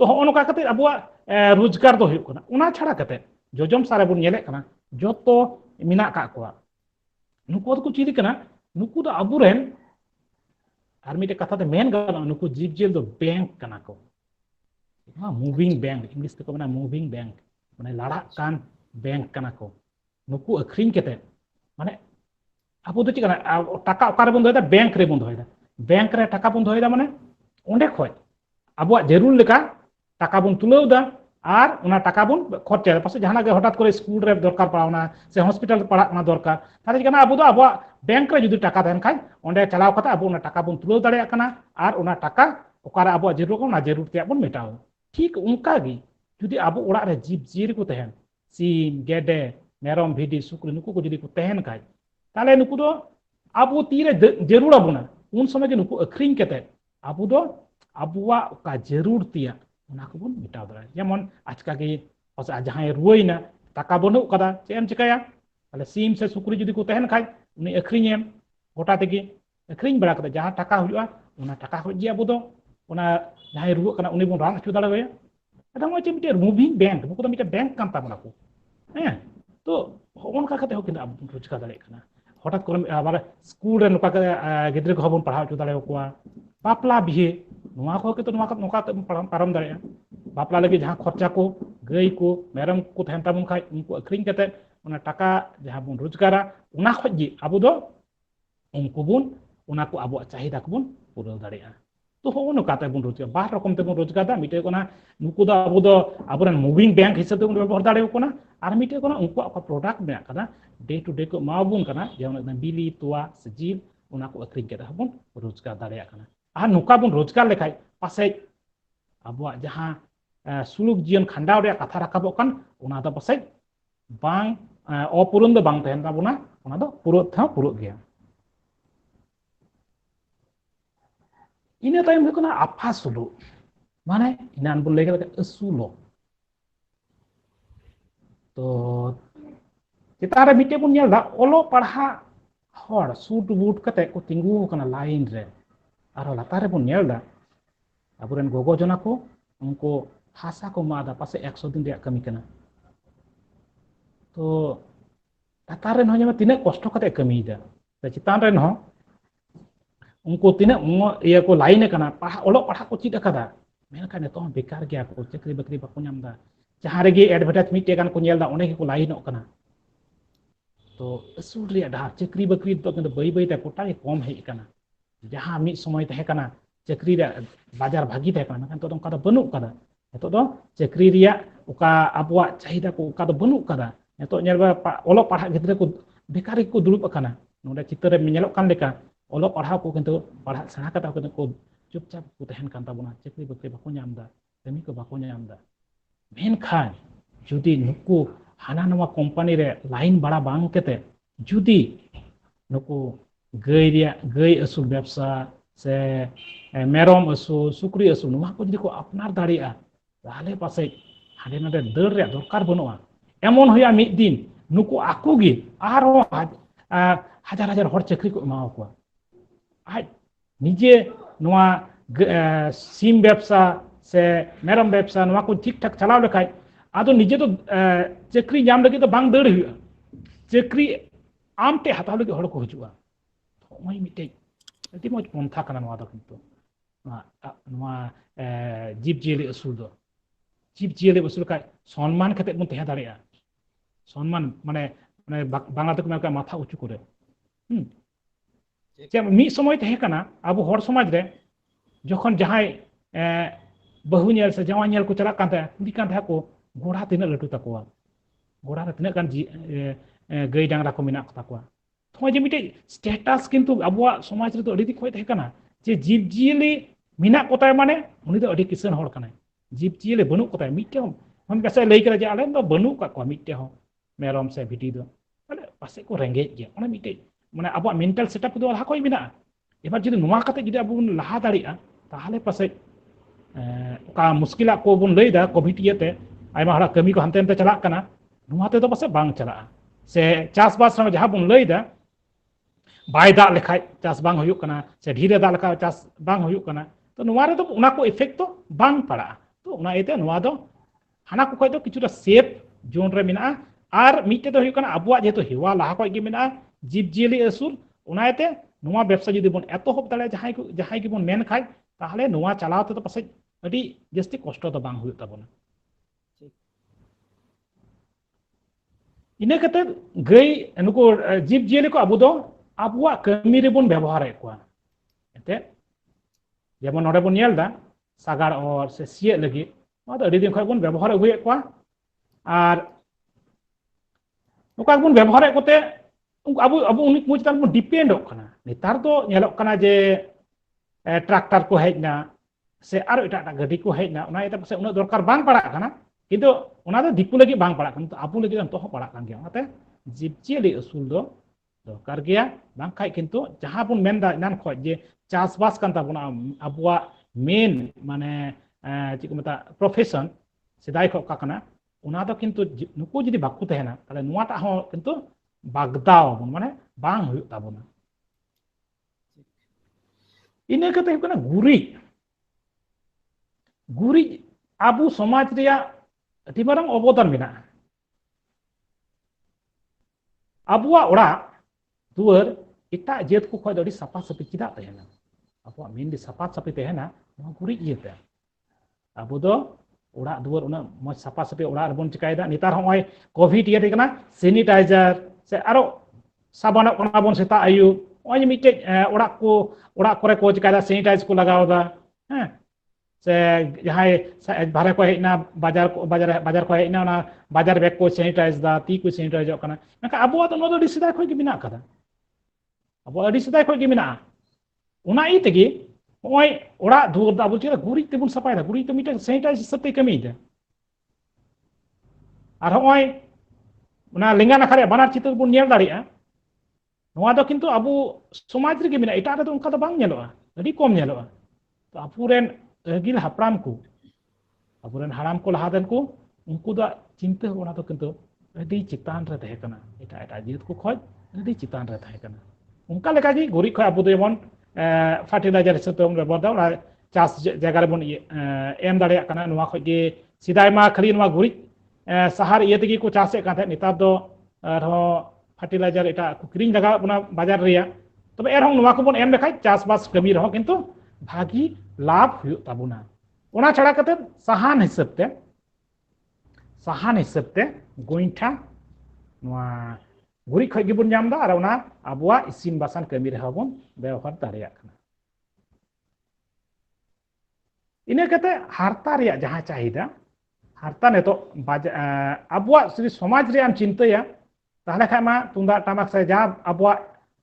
तो हो नका कते अब रोजगार दो हुयुग कना उना छाड़ा कते जोजम सारे बन नेले कना जोतो मिना का कोआ नुकु को चिली कना नुकु दो अबुरेन और मिटे कथा ते मेन गाना नुकु जीव जीव दो बैंक कना को मूविंग बैंक इंग्लिश ते को मना मूविंग बैंक माने लाड़ा कान बैंक कना को नुकु अखरिंग केते माने अबो दो चिकना टाका ओकारे बन दोयदा बैंक रे बन दोयदा बैंक रे टाका बन दोयदा माने ओंडे खय अबो जरूर लेका टाका बन तुलौदा और उना टाका बन खर्चा पासे जहाना के हठात करे स्कूल रे दरकार पड़ावना से हॉस्पिटल पड़ाना दरकार ताले चिकना अबो दो अबो बैंक रे जुदी टाका तहन खाय ओंडे चलाव कता अबो उना टाका बन तुलौ दाड़ेया कना और उना टाका ओकारे अबो जरूर को ना जरूर ते बन मेटाव ठीक उनका गी जुदी अबो ओड़ा रे जीव जीर को तहन सीम गेडे मेरम भिडी सुक्री नुकु को जुदी को तहन खाय ताले नुकु दो अबो तीरे जरूर अबुना उन समय के नुकु अखरिंग केते अबो दो अबुआ का जरूर तिया उना को बन मेटाव दाड़े जेमन आजका के पासे जहां रुइना टाका बनु कदा चेम चिकाया ताले सीम से सुक्री जुदी को तहन खाय उनी अखरिंग गोटा तेगे अखरिंग बड़ा कते जहां टाका हुआ उना टाका हो जे अबो दो उना जहां रुआ कना उनी बन रान अचु दाड़े अदा mo चे मिटे मूविंग बैंक नुकु दो मिटे बैंक कान ताबना को तो होनका कते हो किना अब रोजगार दाड़े कना हठात करे आबार स्कूल रे नुका गिद्रे को बन पढ़ाव अचु दाड़े कोआ बापला बिहे नुआ को के तो नुआ नुका पारम दाड़े बापला लगे जहां खर्चा को गई को मेरम को तहन ताबुन खाय उनको अखरिंग कते उना टाका जहां बन रोजगारा उना खजी अबो दो उनको बन उना को अबो चाहिदा को बन पूरा दाड़ेया तो हो नुका ते बन रोजगार बार रकम ते बन रोजगार दा मिटे कोना नुकु दो अबो दो अबोरन मूविंग बैंक हिसाब ते बन व्यवहार दाड़े कोना और मिटे कोना उनको का प्रोडक्ट में कना डे टू डे को माबुन कना जेमन बिली तोवा सजील उना को अखरिंग केदा बन रोजगार दाड़ेया कना आ नुका बन रोजगार लेखाय पासे अबो जहां सुलुक जीवन खंडाव रे कथा राकाबो कान उना दो पासे बांग अपुरन दो बांग तहन ताबोना उना दो पुरो था पुरो गया इने टाइम हुकना आफा सुलु माने इनान बोल लेके असुलो तो चितारे मिटे बुन नेल दा ओलो पढ़ा हर सूट बूट कते को तिंगु कना लाइन रे आरो लातारे बुन नेल दा अबुरेन गोगो जना को उनको हासा को मादा पासे 100 दिन रे कमी कना तो लातारे न जमा तिने कष्ट कते कमी दा चितान रे न उनको तीन ये को लाइन कना ओलो पढ़ा को चिद कदा मेनका नेतो बेकार गया को चक्री बकरी बाको नामदा जहां रेगे एडवर्टाइज मिटे गान को नेलदा ओने को लाइन कना तो असूल रे डा चक्री बकरी तो बई बई ते कोटा कम हे कना जहां मी समय तहे कना चक्री रे बाजार भागी तहे कना तो का बनु कदा नेतो दो चक्री रिया उका अबवा चाहिदा को का बनु कदा नेतो नेलबा ओलो पढ़ा गिद्रे को बेकार को दुरुब कना नोडे चित्र में नेलो कान लेका ओलो पढ़ा को किंतु पढ़ा सेना कता को चुपचाप को तहन कान ताबोना चक्री बकरी बाको नामदा कमी को बाको नामदा मेनखान जुदी नुकु हाना नवा कंपनी रे लाइन बड़ा बांग केते जुदी नुकु गई असूल व्यवसा से मेरम असूल सुक्री असूल नुवा को जुदी को अपनार दाड़िया ताहले पासे हाडे नाडे दर रे दरकार बनुआ एमन होया मिद दिन नुकु आकु गे आरो हजार हजार हर चक्री को एमाव को आज निजे नुआ सीम व्यवसा से मेरम व्यवसा नवा को ठीक ठाक चलाव लेखाय आदो निजे तो चाकरी नाम लगे तो बांग दड़ हुआ चाकरी आम ते हताव लगे हड़ को हजुआ तो मिटे अति मज पंथा कना नवा दो किंतु जीव जियले असुल दो जीव जियले असुल का सम्मान कते बन तहे दाड़िया सम्मान माने माने बांगा तक मेका माथा उचु करे जे मी समय तहे कना आबो हर समाज रे जखन जहाय बहु नेल से जवान नेल को चला कांते कुड़ी कांते को गोड़ा तिना लटू तकोआ गोड़ा रे तिना कान गई डांगरा को मिना तकोआ तो जे मिटे स्टेटस किंतु आबो समाज रे तो अडी दिखोय तहे कना जे जीव जियले मिना कोताय माने उनी दो अडी किसान हड़ कनाय जीव जियले बनु कोताय मिटे हम कैसे लई करे जे आले दो बनु का को मिटे हो मेरम से भिटी दो अरे पासे को रेंगे जे ओना मिटे माने आबो मेंटल सेटअप दो लहा कोई मिना एबार जुदी नुवा कते जुदी आबो लहा दाड़िया ताहले पासे का मुश्किला को बन लईदा कोविड इयते आयमा हड़ा कमी को हनते चला कना नुवा ते तो पासे बांग चला से चास बास रे जहां बन लईदा बाय दा लेखाय चास बांग हुयुक कना से ढीरे दा लेखा चास बांग हुयुक कना तो नुवा रे तो उना को इफेक्ट तो बांग पड़ा तो उना एते नुवा दो हाना को खय दो किछुटा सेफ जोन रे मिना आर मिटे तो हुयुक कना अबुआ जेतो हेवा लहा खय गे मिना जीव जियली असुल उना एते नुवा व्यवसा जुदी बन एतो हब दाड़े जहाय के बन मेन खाय ताहले नुवा चलाव ते तो पासे अडी जस्ती कष्ट तो बांग हुयुक ताबोना इने कते गई नुको जीव जियली को अबु दो आबुआ कमी रे बन व्यवहार एकोआ एते जेमन नोडे बन नेलदा सागार और से सिए लगी नो अडी दिन खय बन व्यवहार अगुए एकोआ आर नुका बन व्यवहार एकोते अबु अबु उनी मुज तान बन डिपेंड ओकना नेतार तो नेलोक कना जे ट्रैक्टर को हेजना से आरो एटा गाड़ी को हेजना उना एटा पासे उना दरकार बांग पड़ा कना किंतु उना दो दिकु लगी बांग पड़ा कना तो आबु लगी तो पड़ा कान गया ओनाते जीव जियली असुल दो दरकार गया बांग खाय किंतु जहां बन मेनदा नान खय जे चासबास कान ताबुना आबुआ मेन माने ची को मता प्रोफेशन सेदाय खो का कना उना दो किंतु नुकु जदी बाकु तहेना ताले नुवाटा हो किंतु बागदाव माने बांग हुयुक ताबुना इने कते हुकना गुरी गुरी आबु समाज रिया अति मारंग अवदान मेना आबुआ ओड़ा दुआर इटा जेत को खय दडी सापा सापी चिदा तहेना आबुआ मेन दि सापा सापी तहेना नो गुरी इयते आबु दो ओड़ा दुआर उना मज सापा सापी ओड़ा रबन चिकायदा नितार होय कोविड इयते कना सैनिटाइजर से आरो साबानो कना बन सेता आयु ओय मिटे ओड़ा करे को चिकायदा सैनिटाइज को लगावदा हैं से जहाय बारे को हेना बाजार को हेना ना बाजार बैग को सैनिटाइज दा ती को सैनिटाइज कना नका आबुआ तो नो दिसदा खय गे मिना कदा आबुआ अडी सदा खय गे मिना उना इ तेगे ओय ओड़ा दुर दा बुल गुरी ते बुन सपाय दा गुरी तो मिटे सैनिटाइज सते कमी दा आर होय उना लेंगा नखरे बानार चित्र बुन नेल दाड़िया नोआ दो किंतु आबु समाज रे गे मिना एटा दो उनका दो बांग नेलोआ अडी कम नेलोआ तो आपुरेन अगिल हापराम को आपुरेन हाराम को लहादेन को उनको दो चिंता होना तो किंतु अडी चितान रे तहे कना एटा जीत को खय अडी चितान रे तहे कना उनका लेका जी गुरी खय आबु देमन फर्टिलाइजर हिसाब रे बरदा चास जगह रे बन एम दाड़िया कना नोआ खय गे सिदाय मा खाली नोआ गुरी सहार इये तेगी को चासे काथे नितार दो फर्टिलाइजर एटा किरिंग लगा बना बाजार रिया तबे एरहं नोआ को बन एम लेखाय चासबास कमी रहो किंतु भागी लाभ हुयुक ताबुना ओना छड़ा कते साहान हिसाब ते गोइठा नोआ गुरी खय गे बन नामदा आर ओना आबुआ इसिन बासान कमी रहो बन व्यवहार दाड़िया कना इने कते हारता रिया जहां चाहिदा हारता ने तो आबुआ श्री समाज रे आम चिंताया ताहले खाय मा तुंदा टामाक से जा आबुआ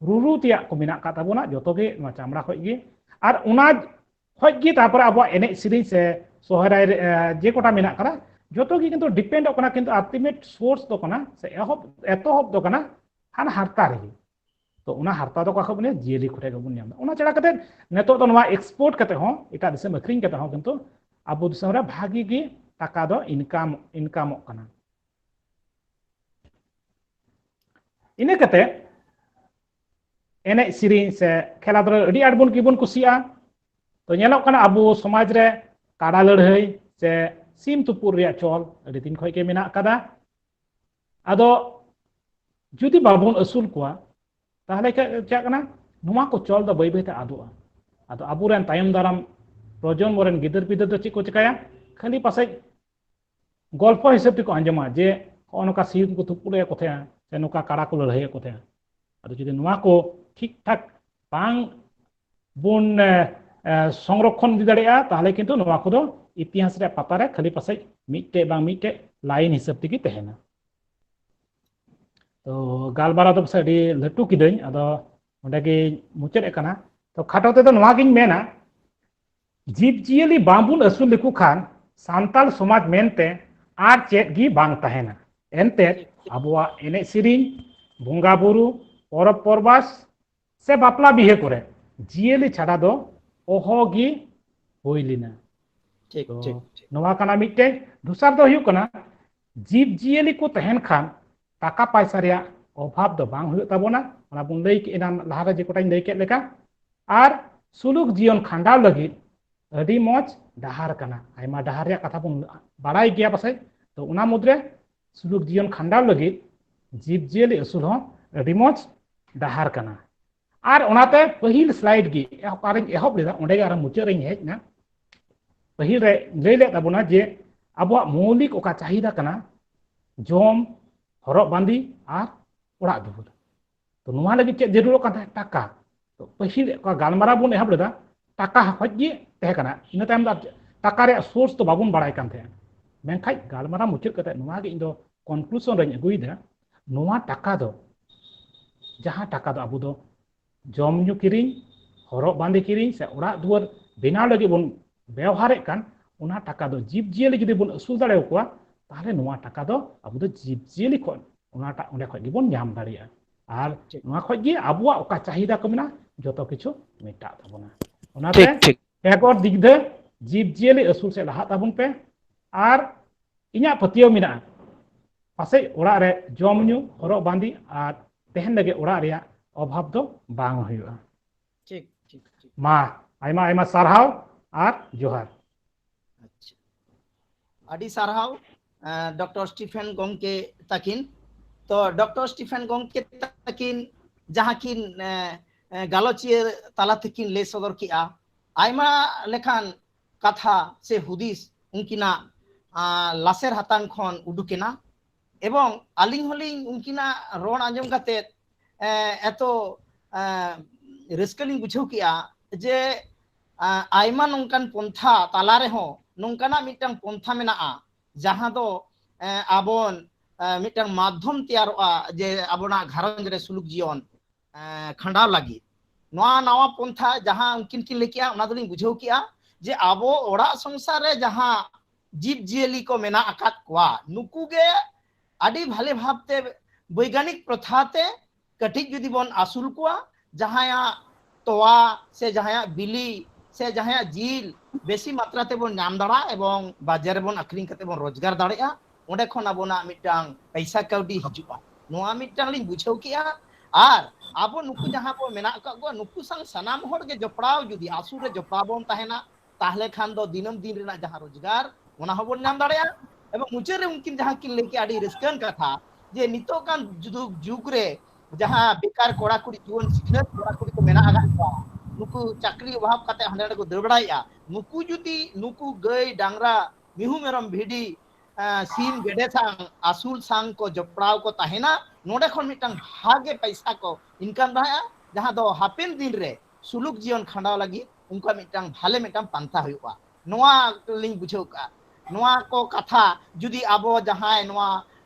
रुरु तिया को मिना का ताबुना जतो गे नो चामड़ा खय गे आर उना खय गे तापर आबुआ एने सिरिन से सोहराय जे कोटा मिना करा जतो गे किंतु डिपेंड कना किंतु अल्टीमेट सोर्स तो कना से एतोहब तो कना हान हारता रे तो उना हारता दो का बने जियली खुटे गबुन नाम उना चड़ा कते नेतो तो नवा एक्सपोर्ट कते हो एटा दिसम अखरिंग कते हो किंतु आबु दिसम रे भागी गे टाका दो इनकाम कना इने कते एने सिरिन से खेला दर अडी आडबन किबन कुसिया तो नेलोक कना आबु समाज रे ᱠᱟᱰᱟ ᱞᱟᱹᱲᱦᱟᱹᱭ ᱥᱮ ᱥᱤᱢ ᱛᱩᱯᱩᱫ ᱨᱮᱭᱟᱜ ᱪᱚᱞ ᱟᱹᱰᱤ ᱫᱤᱱ ᱠᱷᱚᱡ ᱜᱮ ᱢᱮᱱᱟᱜ ᱠᱟᱫᱟ ᱟᱫᱚ ᱡᱩᱫᱤ ᱵᱟᱵᱚᱱ ᱟᱹᱥᱩᱞ ᱠᱚᱣᱟ ᱛᱟᱦᱞᱮ ᱪᱮᱫ ᱠᱟᱱᱟ ᱱᱚᱣᱟ ᱠᱚ ᱪᱚᱞ ᱫᱚ ᱵᱟᱹᱭ ᱵᱟᱹᱭᱛᱮ ᱟᱫᱚᱜᱼᱟ ᱟᱫᱚ ᱟᱵᱚᱨᱮᱱ ᱛᱟᱭᱚᱢ ᱫᱟᱨᱟᱢ ᱯᱨᱚᱡᱚᱱᱢᱚ ᱨᱮᱱ ᱜᱤᱫᱟᱹᱨ ᱯᱤᱫᱟᱹᱨ ᱫᱚ ᱪᱮᱫ ᱠᱚ ᱪᱤᱠᱟᱹᱭᱟ ᱠᱷᱟᱹᱞᱤ ᱯᱟᱥᱮᱡ ᱜᱚᱞᱯᱚ ᱦᱤᱥᱟᱹᱵ ᱛᱮᱠᱚ ᱟᱸᱡᱚᱢᱟ ᱡᱮ ᱱᱚᱜᱼᱚ ᱱᱚᱝᱠᱟ ᱥᱤᱢ ᱠᱚ ᱛᱩᱯᱩᱫᱮᱫ ᱠᱚ ᱛᱟᱦᱮᱸᱜᱼᱟ ᱥᱮ ᱱᱚᱝᱠᱟ ᱠᱟᱰᱟ ᱠᱚ ᱞᱟᱹᱲᱦᱟᱹᱭᱮᱫ ᱠᱚ ᱛᱟᱦᱮᱸᱜᱼᱟ ᱟᱫᱚ ᱡᱩᱫᱤ ᱱᱚᱣᱟ ᱠᱚ ᱴᱷᱤᱠ ᱴᱷᱟᱠ ᱵᱟᱝ ᱵᱚᱱ সংরক্ষণ ᱤᱫᱤ ᱫᱟᱲᱮᱭᱟᱜᱼᱟ ᱛᱟᱦᱞᱮ ᱠᱤᱱᱛᱩ ᱱᱚᱣᱟ ᱠᱚᱫᱚ ইতিহাস ᱨᱮᱭᱟᱜ ᱯᱟᱛᱟ ᱨᱮ ᱠᱷᱟᱹᱞᱤ ᱯᱟᱥᱮᱡ ᱢᱤᱫᱴᱮᱡ ᱵᱟᱝ ᱢᱤᱫᱴᱮᱡ ᱞᱟᱭᱤᱱ ᱦᱤᱥᱟᱹᱵ ᱛᱮᱜᱮ ᱛᱟᱦᱮᱱᱟ ᱛᱚ ᱜᱟᱞᱢᱟᱨᱟᱣ ᱫᱚ ᱯᱟᱥᱮᱡ ᱟᱹᱰᱤ ᱞᱟᱹᱴᱩ ᱠᱤᱫᱟᱹᱧ ᱟᱫᱚ ᱚᱸᱰᱮ ᱜᱤᱧ ᱢᱩᱪᱟᱹᱫ ᱟᱠᱟᱱᱟ ᱛᱚ ᱠᱷᱟᱴᱚ ᱛᱮᱫᱚ ᱱᱚᱣᱟ ᱜᱤᱧ ᱢᱮᱱᱟ ᱡᱤᱵᱽᱼᱡᱤᱭᱟᱹᱞᱤ ᱵᱟᱝᱵᱚᱱ ᱟᱹᱥᱩᱞ ᱞᱮᱠᱚ ᱠᱷᱟᱱ ᱥᱟᱱᱛᱟᱲ ᱥᱚᱢᱟᱡᱽ ᱢᱮᱱᱛᱮ ᱟᱨ ᱪᱮᱫ ᱜᱮ ᱵᱟᱝ ᱛᱟᱦᱮᱱᱟ ᱮᱱᱛᱮᱫ ᱴᱷᱤᱠ ᱴᱷᱤক ᱟᱵᱚᱣᱟᱜ ᱮᱱᱮᱡ ᱥᱮᱨᱮᱧ ᱵᱚᱸᱜᱟ ᱵᱩᱨᱩ ᱯᱚᱨᱚᱵᱽ ᱯᱚᱨᱵᱟᱥ ᱥᱮ ᱵᱟᱯᱞᱟ ᱵᱤᱦᱟᱹ ᱠᱚᱨᱮ ᱡᱤᱭᱟᱹᱞᱤ ᱪᱷᱟᱰᱟ ᱫᱚ ᱚᱦᱚᱜᱮ ᱦᱩᱭ ᱞᱮᱱᱟ ᱴᱷᱤক ᱛᱚ ᱴᱷᱤক ᱱᱚᱣᱟ ᱠᱟᱱᱟ ᱢᱤᱫᱴᱮᱡ ᱫᱚᱥᱟᱨ ᱫᱚ ᱦᱩᱭᱩᱜ ᱠᱟᱱᱟ ᱡᱤᱵᱽᱼᱡᱤᱭᱟᱹᱞᱤ ᱠᱚ ᱛᱟᱦᱮᱱ ᱠᱷᱟᱱ টাকা পয়সা ᱨᱮᱭᱟᱜ ᱚᱵᱷᱟᱵ ᱫᱚ ᱵᱟᱝ ᱦᱩᱭᱩᱜ ᱛᱟᱵᱚᱱᱟ ᱚᱱᱟ ᱵᱚᱱ ᱞᱟᱹᱭ ᱠᱮᱫ ᱮᱱᱟ ᱞᱟᱦᱟᱨᱮ ᱡᱮ ᱠᱚᱴᱟᱧ ᱞᱟᱹᱭ ᱠᱮᱫ ᱞᱮᱠᱟ ᱟᱨ ᱥᱩᱞᱩᱠ ᱡᱤᱭᱚᱱ ᱠᱷᱟᱸᱰᱟᱣ ᱞᱟᱹᱜᱤᱫ ᱟᱹᱰᱤ ᱢᱚᱡᱽ ᱰᱟᱦᱟᱨ ᱠᱟᱱᱟ ᱟᱭᱢᱟ ᱰᱟᱦᱟर ᱨᱮᱭᱟᱜ ᱠᱟᱛᱷᱟ ᱵᱚᱱ ᱵᱟᱲᱟᱭ ᱜᱮᱭᱟ ᱯᱟᱥᱮᱡ ᱛᱚ ᱚᱱᱟ ᱢᱩᱫᱽᱨᱮ ᱥᱩᱞᱩᱠ ᱡᱤᱭᱚᱱ ᱠᱷᱟᱸᱰᱟᱣ ᱞᱟᱹᱜᱤᱫ ᱡᱤᱵᱽᱼᱡᱤᱭᱟᱹᱞᱤ ᱟᱹᱥᱩᱞ ᱦᱚᱸ ᱟᱹᱰᱤ ᱢᱚᱡᱽ ᱰᱟᱦᱟᱨ ᱠᱟᱱᱟ ᱟᱨ ᱚᱱᱟᱛᱮ ᱯᱟᱹᱦᱤᱞ ᱥᱞᱟᱭᱤᱰ ᱜᱮ ᱚᱠᱟᱨᱤᱧ ᱮᱦᱚᱵ ᱞᱮᱫᱟ ᱚᱸᱰᱮ ᱜᱮ ᱟᱨ ᱢᱩᱪᱟᱹᱫ ᱨᱤᱧ ᱦᱮᱡ ᱮᱱᱟ ᱯᱟᱹᱦᱤᱞ ᱨᱮ ᱞᱟᱹᱭ ᱞᱮᱫ ᱛᱟᱵᱚᱱᱟ ᱡᱮ ᱟᱵᱚᱣᱟᱜ ᱢৌলিক ᱚᱠᱟ ᱪᱟᱦᱤᱫᱟ ᱠᱟᱱᱟ ᱡᱚᱢ ᱦᱚᱨᱚᱜ ᱵᱟᱸᱫᱮ ᱟᱨ ᱚᱲᱟᱜ ᱫᱩᱣᱟᱹᱨ ᱛᱚ ᱱᱚᱣᱟ ᱞᱟᱹᱜᱤᱫ ᱪᱮᱫ ᱡᱟᱹᱨᱩᱲᱚᱜ ᱠᱟᱱ ᱛᱟᱦᱮᱸᱫ ᱴᱟᱠᱟ ᱛᱚ ᱯᱟᱹᱦᱤᱞ ᱚᱠᱟ ᱜᱟᱞᱢᱟᱨᱟᱣ ᱵᱚᱱ ᱮᱦᱚᱵ ᱞᱮᱫᱟ ᱴᱟᱠᱟ ᱠᱷᱚᱡ ᱜᱮ ᱛᱟᱦᱮᱸ ᱠᱟᱱᱟ ᱤᱱᱟᱹ ᱛᱟᱭᱚᱢ ᱫᱚ ᱴᱟᱠᱟ ᱨᱮᱭᱟᱜ ᱥᱳᱨᱥ ᱫᱚ ᱵᱟᱵᱚᱱ ᱵᱟᱲᱟᱭ ᱠᱟᱱ ᱛᱟᱦᱮᱸᱫ ᱢᱮᱱᱠᱷᱟᱡ ᱜᱟᱞᱢᱟᱨᱟᱣ ᱢᱩᱪᱟᱹᱫ ᱠᱟᱛᱮ ᱱᱚᱣᱟ ᱜᱮ ᱤᱧ ᱫᱚ ᱠᱚᱱᱠᱞᱩᱥᱚᱱ ᱨᱮᱧ ᱟᱹᱜᱩᱭᱮᱫᱟ ᱱᱚᱣᱟ ᱴᱟᱠᱟ ᱫᱚ ᱡᱟᱦᱟᱸ ᱴᱟᱠᱟ ᱫᱚ ᱟᱵᱚ ᱫᱚ ᱡᱚᱢ ᱧᱩ ᱠᱤᱨᱤᱧ ᱦᱚᱨᱚᱜ ᱵᱟᱸᱫᱮ ᱠᱤᱨᱤᱧ ᱥᱮ ᱚᱲᱟᱜ ᱫᱩᱣᱟᱹᱨ ᱵᱮᱱᱟᱣ ᱞᱟᱹᱜᱤᱫ ᱵᱚᱱ ᱵᱮᱣᱦᱟᱨᱮᱫ ᱠᱟᱱ ᱚᱱᱟ ᱴᱟᱠᱟ ᱫᱚ ᱡᱤᱵᱽᱼᱡᱤᱭᱟᱹᱞᱤ ᱡᱩᱫᱤ ᱵᱚᱱ ᱟᱹᱥᱩᱞ ᱫᱟᱲᱮᱭᱟᱠᱚᱣᱟ তাহলে ᱱᱚᱣᱟ ᱴᱟকা ᱫᱚ ᱟᱵᱚ ᱫᱚ ᱡᱤᱵᱽᱼᱡᱤᱭᱟᱹᱞᱤ ᱠᱷᱚᱱ ᱚᱱᱟᱴᱟᱜ ᱚᱸᱰᱮ ᱠᱷᱚᱡ ᱜᱮᱵᱚᱱ ᱧᱟᱢ ᱫᱟᱲᱮᱭᱟᱜᱼᱟ ᱟᱨ ᱴᱷᱤক ᱱᱚᱣᱟ ᱠᱷᱚᱡ ᱜᱮ ᱟᱵᱚᱣᱟᱜ ᱚᱠᱟ ᱪᱟᱦᱤᱫᱟ ᱠᱚ ᱢᱮᱱᱟᱜᱼᱟ ᱡᱚᱛᱚ ᱠᱤᱪᱷᱩ ᱢᱮᱴᱟᱜ ᱛᱟᱵᱚᱱᱟ ᱚᱱᱟᱛᱮ ᱴᱷᱤক ᱴᱷᱤক ᱮᱜᱚᱨ ᱫᱤᱜᱫᱷᱟᱹ ᱡᱤᱵᱽᱼᱡᱤᱭᱟᱹᱞᱤ ᱟᱹᱥᱩᱞ ᱥᱮᱫ ᱞᱟᱦᱟᱜ ᱛᱟᱵᱚᱱ ᱯᱮ ᱟᱨ ᱤᱧᱟᱹᱜ ᱯᱟᱹᱛᱭᱟᱹᱣ ᱢᱮᱱᱟᱜᱼᱟ ᱯᱟᱥᱮᱡ ᱚᱲᱟᱜ ᱨᱮ ᱡᱚᱢ ᱧᱩ ᱦᱚᱨᱚᱜ ᱵᱟᱸᱫᱮ ᱟᱨ ᱛᱟᱦᱮᱱ ᱞᱟᱹᱜᱤᱫ ᱚᱲᱟᱜ ᱨᱮᱭᱟᱜ ᱚᱵᱷᱟᱵ ᱫᱚ ᱵᱟᱝ ᱦᱩᱭᱩᱜᱼᱟ ᱴᱷᱤক ᱴᱷᱤক ᱴᱷᱤক ᱢᱟ ᱟᱭᱢᱟ ᱟᱭᱢᱟ ᱥᱟᱨᱦᱟᱣ ᱟᱨ ᱡᱚᱦᱟᱨ আচ্ছা আডি সারহাও ডক্টর স্টিফেন গমকে তাকিন তো ডক্টর স্টিফেন গমকে তাকিন যাহাকিন গালোচিয়ে তালা থেকিন লে সদর কিয়া আইমা লেখান কথা সে হুদিস উনকিনা লাসের হাতান খন উডুকেনা এবং আলিং হলিং উনকিনা রণ আঞ্জম কাতে এত ᱨᱟᱹᱥᱠᱟᱹ ᱞᱤᱧ ᱵᱩᱡᱷᱟᱹᱣ ᱠᱮᱜᱼᱟ ᱡᱮ ᱟᱭᱢᱟ ᱱᱚᱝᱠᱟᱱ ᱯᱚᱱᱛᱷᱟ ᱛᱟᱞᱟ ᱨᱮᱦᱚᱸ ᱱᱚᱝᱠᱟᱱᱟᱜ ᱢᱤᱫᱴᱟᱝ ᱯᱚᱱᱛᱷᱟ ᱢᱮᱱᱟᱜᱼᱟ ᱡᱟᱦᱟᱸ ᱫᱚ ᱟᱵᱚᱱ ᱢᱤᱫᱴᱟᱝ ᱢᱟᱫᱽᱫᱷᱚᱢ ᱛᱮᱭᱟᱨᱚᱜᱼᱟ ᱡᱮ ᱟᱵᱚᱱᱟᱜ ᱜᱷᱟᱨᱚᱸᱡᱽ ᱨᱮ ᱥᱩᱞᱩᱠ ᱡᱤᱭᱚᱱ ᱠᱷᱟᱸᱰᱟᱣ ᱞᱟᱹᱜᱤᱫ ᱱᱚᱣᱟ ᱱᱟᱣᱟ ᱯᱚᱱᱛᱷᱟ ᱡᱟᱦᱟᱸ ᱩᱱᱠᱤᱱ ᱠᱤᱱ ᱞᱟᱹᱭ ᱠᱮᱜᱼᱟ ᱚᱱᱟ ᱫᱚᱞᱤᱧ ᱵᱩᱡᱷᱟᱹᱣ ᱠᱮᱜᱼᱟ ᱡᱮ ᱟᱵᱚ ᱚᱲᱟᱜ ᱥᱚᱝᱥᱟᱨ ᱨᱮ ᱡᱟᱦᱟᱸ ᱡᱤᱵᱽ ᱡᱤᱭᱟᱹᱞᱤ ᱠᱚ ᱢᱮᱱᱟᱜ ᱟᱠᱟᱫ ᱠᱚᱣᱟ ᱱᱩᱠᱩ ᱜᱮ ᱟᱹᱰᱤ ᱵᱷᱟᱞᱮ ᱵᱷᱟᱵᱛᱮ ᱵৈজ্ঞানিক ᱯᱨᱚᱛᱷᱟᱛᱮ ᱠᱟᱹᱴᱤᱡ ᱡᱩᱫᱤ ᱵᱚᱱ ᱟᱹᱥᱩᱞ ᱠᱚᱣᱟ ᱡᱟᱦᱟᱸᱭᱟᱜ ᱛᱚᱣᱟ ᱥᱮ ᱡᱟᱦᱟᱸᱭᱟᱜ ᱵᱤᱞᱤ ᱥᱮ ᱡᱟᱦᱟᱸᱭᱟᱜ ᱡᱤᱞ বেশি মাত্রাতে বন নাম দাঁড়া এবং বাজারে বন আক্রিং কাতে বন রোজগার দাঁড়ায়া ওঁডে খন আবনা মিটাং পয়সা কাউডি হিজুবা নোয়া মিটাং লিং বুঝাও কিয়া আর আবো নুকু যাহা বো মেনা কা গো নুকু সাং সানাম হড় গে জপড়াও যদি আসুর রে জপড়াও বন তাহেনা তাহলে খান দো দিনম দিন রেনা যাহা রোজগার ওনা হবন নাম দাঁড়ায়া এবং মুচেরে উনকিন যাহা কিন লেকে আডি রেস্কান কথা যে নিতকান যুগ রে যাহা বেকার কোড়া কুড়ি জীবন সিখনাত কোড়া কুড়ি কো মেনা আগা নুকু চাকরি অভাব কাতে হান্ডে কো দৌড়াইয়া নুকু যদি নুকু গাই ডাংরা মিহু মেরম ভিডি সিম গেডে সাং আসুল সাং কো জপড়াও কো তাহেনা নোডে খন মিটাং ভাগে পয়সা को इनकम रहा जहां दो हापेन दिन रे सुलुक जीवन खंडाव लगी उनका मिटांग भाले मिटांग पंथा हुआ नोआ लिंग बुझाव का नोआ को कथा जुदी आबो जहां नोआ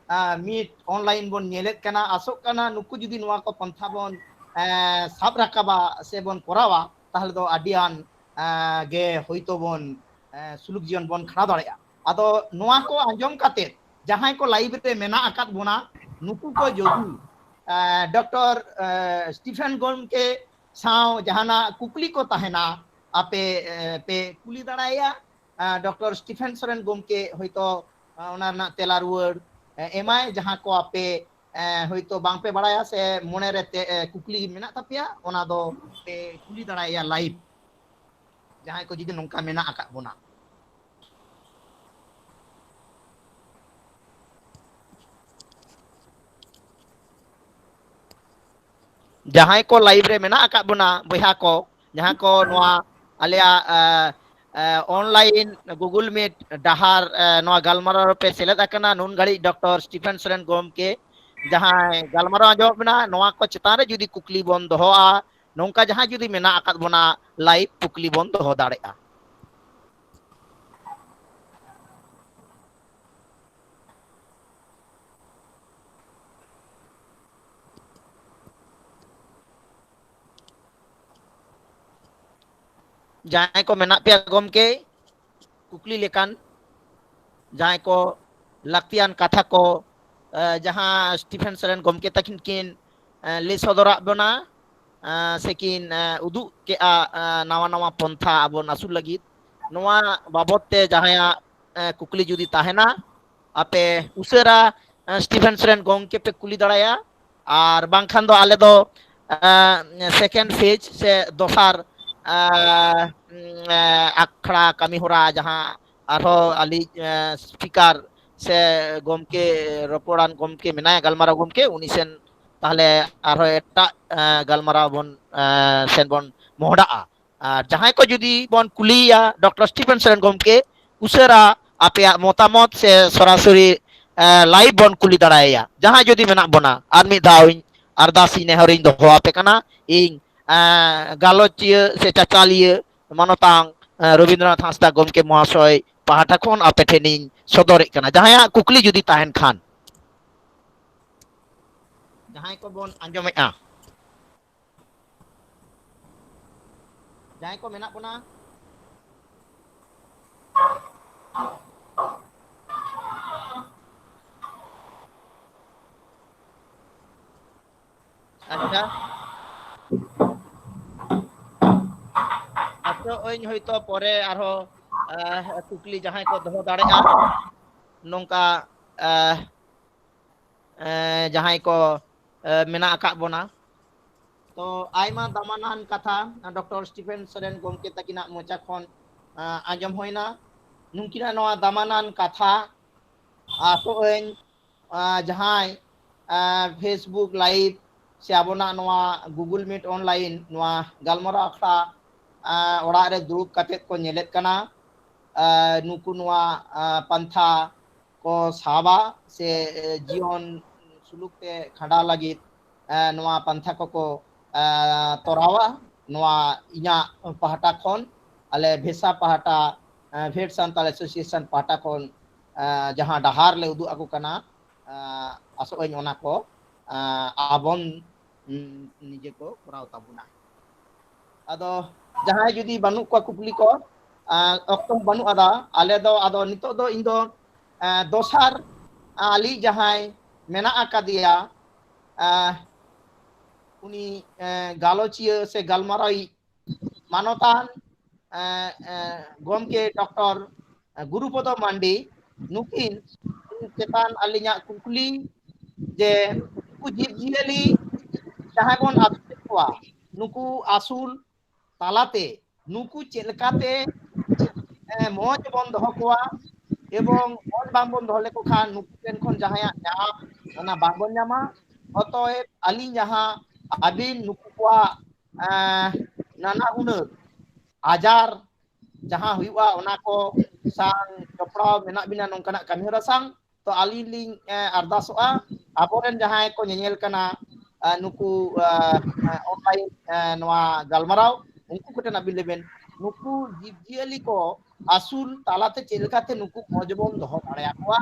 मीट ऑनलाइन बोन नेलेत कना आसोक कना नुकु जुदी नोआ को पंथा बोन साब राकाबा से बोन कोरावा ताहले दो आडियान गे होइतो बोन सुलुक जीवन बोन खड़ा दाड़ेया आदो नोआ को आंजम काते जहां को लाइव रे मेना आकात बोना नुकु को जोदू डॉक्टर स्टीफेन गोम के साव जहाना कुकली को तहना आपे पे कुली दाड़ाया डॉक्टर स्टीफेन सोरेन गोम के होइतो ओना ना तेला रुवाड़ एमाय जहां को आपे होइतो बांग पे बड़ाया से मोने रे कुकली मेना तापिया ओना दो पे कुली दाड़ाया लाइव जहां को जुदी नोंका मेना आकात बोना जहां को लाइव रे मेना आका बना बहा को जहां को नवा आलिया ऑनलाइन गूगल मीट डहार नवा गालमाराव पे सेलेद आकना नुन घड़ी डॉक्टर स्टीफेन सोरेन गोमके जहां गालमाराव आजो बना नवा को चितान रे जुदी कुकली बन दोहोआ नोंका जहां जुदी मेना आका बना लाइव कुकली बन दोहो दाड़ेआ जहां को मेना पे गोमके कुकली लेकान जहां को लक्तियान कथा को जहां स्टीफेन सोरेन गोमके तकिन किन ले सदरा बना सेकिन उदु के नावा नावा पंथा अब नासुल लगी नवा बाबत ते जहां कुकली जुदी ताहेना आपे उसेरा स्टीफेन सोरेन गोमके पे कुली दड़ाया और बांखान दो आले दो सेकेंड फेज से दोसार आखड़ा कमी होरा जहां आरो अली स्पीकर से गोमके रोपोड़ान गोमके मेनाया गलमारा गोमके उनी सेन ताहले आरो एटा गलमारा बन सेन बन मोहडा जहां को जुदी बन कुलिया डॉक्टर स्टीफेन सोरेन गोमके उसेरा आपे मतामत से सरासरी लाइव बन कुली दड़ाया जहां जुदी मेना बना आर मी दाविन अरदासी नेहरिन दोहो आपे कना इन गालोचिया से चाचालिया मानोतांग रविंद्रनाथ हांसदा गोमके महाशय पाहाटा खन आपे ठेनिन सदर कना जहां कुकली जुदी ताहेन खान जहां को बन आंजमेआ जहां को मेना बना अच्छा अच्छा ओइन होइतो परे आरो कुकली जहां को दोहो दाड़ेआ नोंका जहां को मेना आका बना तो आयमा दामानान कथा डॉक्टर स्टीफेन सोरेन गोमके तकिना मोचा खन आंजम होइना नुंकिना नवा दामानान कथा आसोइन जहां फेसबुक लाइव से आबोना नवा गूगल मीट ऑनलाइन नवा गालमारा आखड़ा ओड़ा रे दुरुब कतेत को नेलेत कना नुकु नवा पंथा को साबा से जीवन सुलूक ते खंडा लगी नवा पंथा को तोरावा नवा इना पहाटा खन आले भेसा पहाटा भेट सांताल एसोसिएशन पहाटा खन जहां डहार ले उदु आकु कना आसोइन ओना को आबन निजे को कराव ताबुना आदो जहां जुदी बानु को कुकली को अक्तो बानु आदा आले दो आदो नितो दो इन दो दोसार आली जहां मेना आकादिया उनी गालोचिया से गालमाराई मानोतान गोमके डॉक्टर गुरुपद मांडी नुकिन चेतान अलिया कुकली जे जीव जियली जहां बन आसुलवा नुकु आसुल तालाते नुकु चेलकाते मौज बन दोहो कोवा एवं मौज बांग बन दोहो लेको खान नुकु टेन खन जहां नाम ओना बांग बन नामा अतएव आली जहां आबिन नुकु कोवा नाना हुनर आजार जहां हुआ ओना को सांग जपड़ाव मेना बिना नोंकाना कमी हरा सांग तो आली लिंग अरदासोआ आबोरेन जहां को नेनेल कना नुकु ऑनलाइन नवा गालमाराव उनको कटे नाबिन लेबेन नुकु जीव जियली को आसुल तालाते चेलकाते नुकु मौजबन दोहो दाड़े आकोआ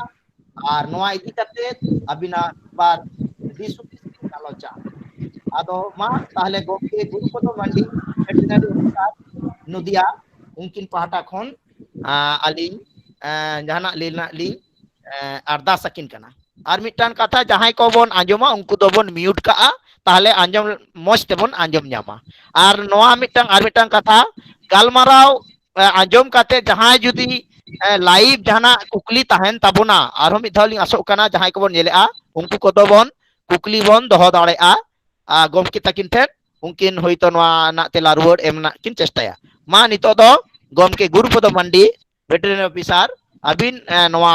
और नवा इदी कते अबिना बार दिसुदिस गालोचा आदो मा ताहले गोमके गुरुपद मांडी वेटरनरी ऑफिसर नदिया उनकिन पहाटा खन आलिन जहाना लेना लिंग अरदास सकिन कना और मिटान कथा जहां को बन आंजमा उनको दो बन म्यूट का ताहले आंजम मौज तेबन आंजम न्यामा और नोआ मिटान कथा गालमाराव आंजम काते जहां जुदी लाइव जहाना कुकली ताहेन ताबोना और मिट धाव लिंग आसो कना जहां को बन नेलेआ उनको को दो बन कुकली बन दोहो दाड़ेआ गोमके तकिन ठेन उनकिन होइतो नोआ ना तेला रुवाड़ एमना किन चेष्टाया मा नितो दो गोमके गुरुपद मांडी वेटरनरी ऑफिसर अबिन नोआ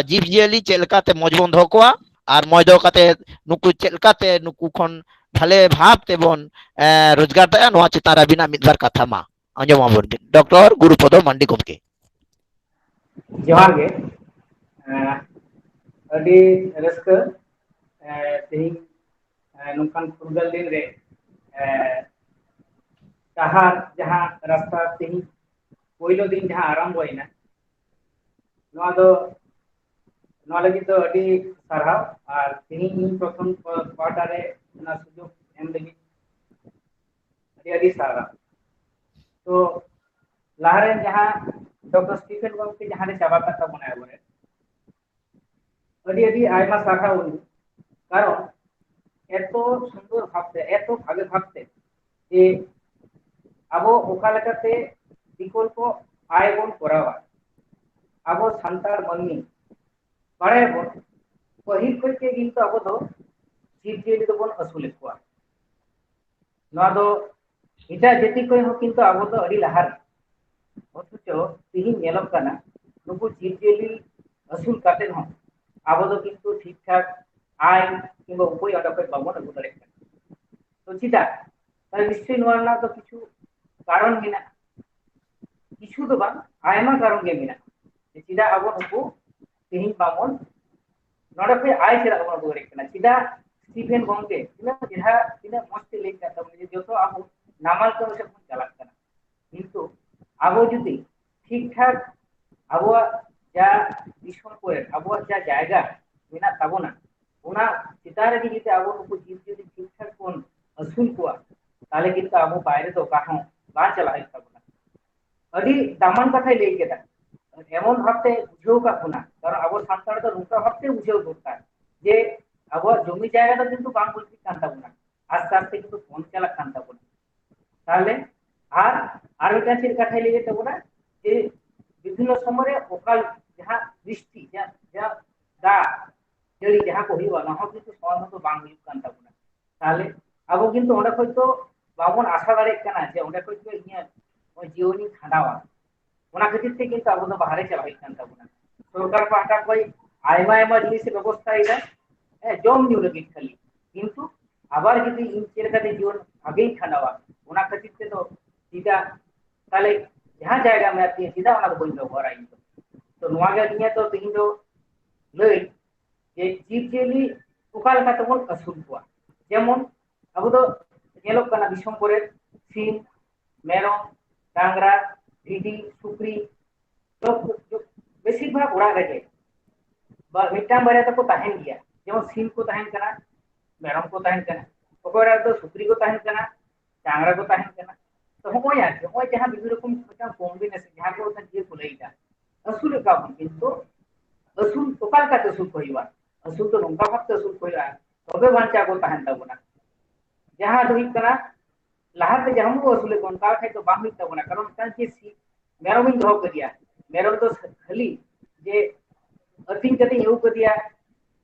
जीव जियली चेलकाते मौजबन दोहो कोआ और मौज दो काते नुकु चेलकाते नुकु खन भले भाव तेबन रोजगार दाया नोआ चितान अबिना मिदबार कथा मा आंजमाबन बिन डॉक्टर गुरुपद मांडी गमके जोहार गे अडी रस्क तेही नौकान फुरगल दिन रे डहार जहाँ रास्ता तेही पहिलो दिन जहाँ आरंभ होइना नोआ दो नोआ लगी तो अडी सारहाव और तेही इन प्रथम पार्ट रे ना सुजोग एम लगी अडी सारहाव तो लाहरे जहाँ डॉक्टर स्टीफेन गमके जहाँ रे चाबा कथा बना है अडी अडी आयमा सारहाव कारण एतो सुंदर भावते एतो भागे भावते जे अब ओका लेकाते विकल्प आय बन करावा अब सान्तार माननी बारे बन पहिल खै किन्तु अब दो जीव जीवी दो बन असुल कोआ नोआ दो इटा जेति कोई हो किन्तु अब दो अडी लहार अथचो तिहिन नेलक काना नुकु जीव जीवी असुल काते हो अब दो किन्तु ठीक ठाक आय किंबा उपाय अडा पे बाबन अगु दाड़े तो चिता तार निश्चय नोआ ना तो किछु कारण मेना किछु तो बांग आयमा कारण गे मेना चिदा अब नुकु तिहिन बामन नोडे पे आय चला बाबन अगु दाड़े चिदा स्टीफेन गमके तिना मस्ती लेक का तब जो तो अब नामाल को से चला कना किंतु अब जुदी ठीक ठाक अब जा दिशम को अब जा जायगा मेना ताबोना उना चितारे की जीते अब नुकु जीव जीव ठीक ठाक कोन असुल कोआ ताले किंतु अब बाहर तो काहो बा चला है ताबोना अडी दामन कथा ले केदा एमन भाबते बुझेव का कोना कारण अब सान्तार तो नुका भाबते बुझेव दरकार जे अब जमी जायगा तो किंतु बांग बोलती कान ताबोना आस्ते आस्ते किंतु फोन चला कान ताबोना ताले आर मिटान चेक कथा ले ताबोना जे विभिन्न समय ओकाल जहां दृष्टि जा दा जड़ी जहां को हुआ ना हो किंतु समय तो बांग हुई कान ताबोना ताले अब किंतु ओंडे खय तो बाबन आशा दाड़े काना जे ओंडे खय तो इया जीवनी खांडावा ओना खातिर ते किंतु अब तो बाहरे चला कान ताबोना सरकार पाहटा कोई आयमा आयमा जिनिस व्यवस्था इदा जम न्यू लगी खाली किंतु आबार जदि इन चेलकाते जीवन भागे खांडावा ओना खातिर ते तो सीधा ताले जहां जायगा में आती है सीधा ओना बन व्यवहार आई तो नोआ गे निया तो तिहिन दो लई जे जीव जेली ओका लेका तबन असुल कोआ जेमन अब तो नेलोक काना दिसम करे सिम मेरम डांगरा भिडी सुक्री तो बेसिक भाग उड़ा रहे बा मिटाम बारे तक को ताहेन गया जेमन सिम को ताहेन कना मेरम को ताहेन कना ओकरा तो सुक्री को ताहेन कना डांगरा को ताहेन कना तो होय आ होय जहां विभिन्न रकम मिटाम कॉम्बिनेशन जहां को जे को लेइदा असुल का किंतु असुल ओकाल का असुल कोइवा असुल तो नंका भाग असुल कोइवा तबे बांचा को ताहेन ताबोना जहां दुई कना लाहाते जहां को असुल कोन का थे तो बांग ताबोना कारण कान जे सी मेरम इन धो करिया मेरम तो खाली जे अतिन कते एउ करिया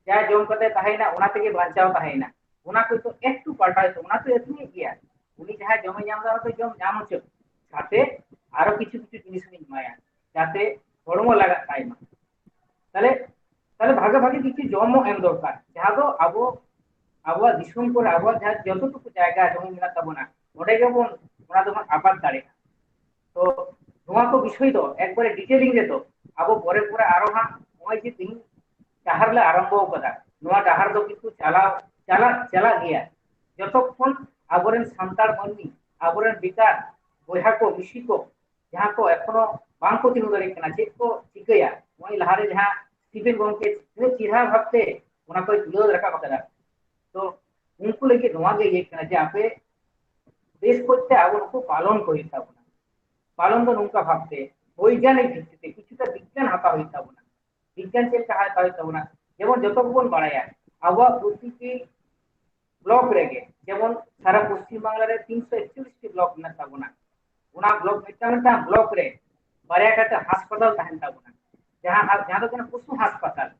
जा जम कते ताहेना ओना तेगे बांचाव ताहेना ओना को तो एकटू पाल्टा तो ओना तो एतनी गया उनी जहां जम जाम दा तो जम जाम छ साथे आरो किछु किछु जिनिस नि माया जाते हड़मो लगा ताइमा ताले ताले भागे भागे किछु जमो एम दरकार जहां दो अब दिसुम को अब जहां जतटुकु जायगा जम मिला तबना ओडे गेबन ओना दो आबाद दाड़े तो नोआ को विषय दो एक बारे डिटेलिंग रे तो अब परे पूरा आरो हां ओय जे दिन डाहार ले आरंभ कदा नोआ डाहार दो किंतु चला गया जतक्षण आबरेन सान्तार माननी आबरेन बिकार बयहा को मिसी को जहां को एखनो बांग को तिनु दाड़े कना जे को चिकया ओय लहारे जहां स्टीफेन गमके चिरा भाबते ओना को तुलो रखा कदा तो उनको लेके नोआ गे ये कना जे आपे देश कोते आबो को पालन करि ताबोना पालन तो नौका भाबते वैज्ञानिक भित्तिते किछुटा विज्ञान हाता हई ताबोना विज्ञान चेक का हाता हई ताबोना जेमन जतो बन बाड़ाया आबो प्रति ब्लॉक रेगे जेमन सारा पश्चिम बांग्ला रे 341 टी ब्लॉक ना ताबोना ओना ब्लॉक मिटा ब्लॉक रे बारिया काते हासपाताल ताहेन ताबोना जहां तो कना पशु हासपाताल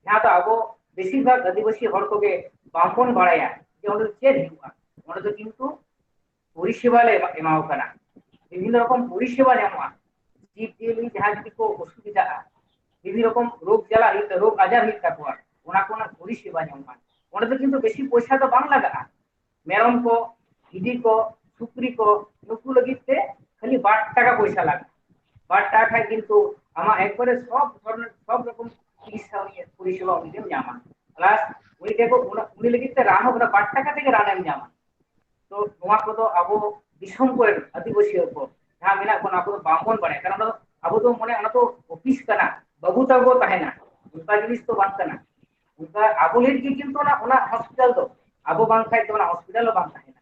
जहां तो आबो बेसिरभाग आदिवासी हड़ को गे बांपन बाड़ाया जे ओंडे चेक हुआ ओंडे तो किंतु परिसेवा ले एमाव कना विभिन्न रकम परिसेवा ᱧᱟᱢᱚᱜᱼᱟ जीव जीवी जहां जदि को असुविधा विभिन्न रकम रोग जला रोग आजार हुई ताकोआ ओना को परिसेवा ᱧᱟᱢᱚᱜᱼᱟ ओंडे तो किंतु बेसी पैसा तो बांग लगा मेरम को भिडी को सुक्री को नुकु लगित ते खाली 8 টাকা পয়সা লাগে 8 টাকা কিন্তু আমার একবারে সব ধরনের সব রকম চিকিৎসা পরিষেবা উনি ᱧᱟᱢᱟ প্লাস উনি দেখো উনি লगित ते রান হবে 8 টাকা থেকে রান এম ᱧᱟᱢᱟ तो नोआ को तो अब दिसम को आदिवासी को जहां मेना को ना को बामबन बने कारण अब तो मने अना तो ऑफिस कना बाबू तागो तहेना उनका जिनिस तो बांग कना उनका अब लेट की किंतु ना ओना हॉस्पिटल तो अब बांग खाय तो ना हॉस्पिटल बांग तहेना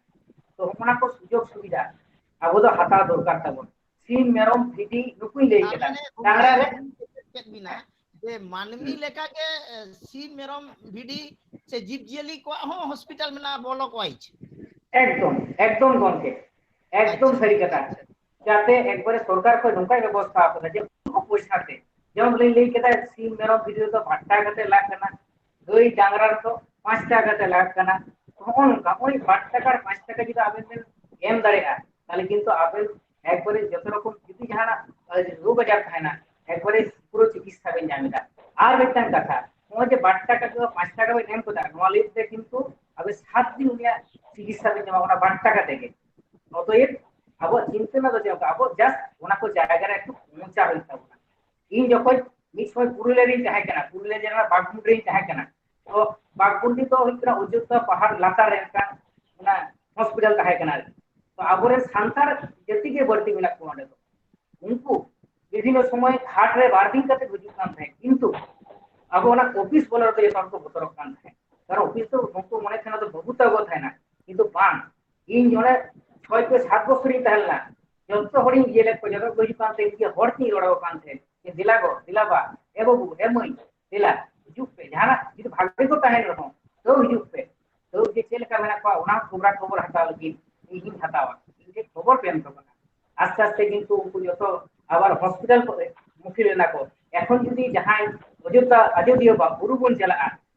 तो ओना को सुयोग सुविधा अब तो हाता दरकार ताबो सीम मेरम भिडी नुकुई ले केदा डांगरा रे चेक बिना जे मानवी लेका के सी मेरम भिडी से जीव जियली को हो हॉस्पिटल में ना बोलो कोई एकदम एकदम गंके एकदम सही कथा जाते एक बार सरकार को नौका व्यवस्था आपना जे को पैसा थे जब ले केदा सीम मेरम भिडी तो 8 টাকা তে লাখ কানা দুই ডাंगरार तो 5 টাকা তে লাখ কানা তখন ওই 8 টাকার 5 টাকা যদি আবেদন এম দাঁড়িয়ে তাহলে কিন্তু আবেদন একবারে যত রকম যদি জানা রোগ আজার থাকে না একবারে পুরো চিকিৎসা বেন জামিদা আর একটা কথা ওই যে 8 টাকা তো 5 টাকা ওই নেম কোদা নলেজে কিন্তু আবে 7 দিন উনিয়া চিকিৎসা বেন জামা 8 টাকা থেকে অতএব अब চিন্তা না যে अब জাস্ট ওনা কো জায়গা একটু উঁচা হইতা না इन যখন মিস হয় পুরুলিয়ারি চাহে কেনা পুরুলিয়া জেলা বাগমুন্ডি চাহে কেনা তো বাগমুন্ডি তো হইতরা অযোধ্যা পাহাড় লাতার একটা না হসপিটাল চাহে কেনা তো আবরে সান্তার যেতিকে ভর্তি মিলা কোনে তো उनको বিভিন্ন সময় ঘাট রে বারদিন কাতে গুজু কাম থাকে কিন্তু अब ওনা অফিস বলার তো এটা তো বতর কাম থাকে কারণ অফিস তো উनको মনে থাকে না তো বহুত আগত হয় না কিন্তু বান इन জনে 6 থেকে 7 বছরই তাহলা যত হরিং জেলে को যত গুজু কাম থাকে কি হরতি রড়াও কাম থাকে कि दिलागो दिलाबा ए बाबू ए मई दिला हिजुक पे जहां जिद भाग्य को तहन रहो तो हिजुक पे तो जे चेल का मेना को ओना खबरा खबर हता लगी इन हतावा इनके खबर पेन तो आस्ते आस्ते किंतु उनको जो আবার হসপিটাল করে মুখি লেনা को এখন যদি যাহাই অযোধ্যা আজদিও বা বুরুবন চালা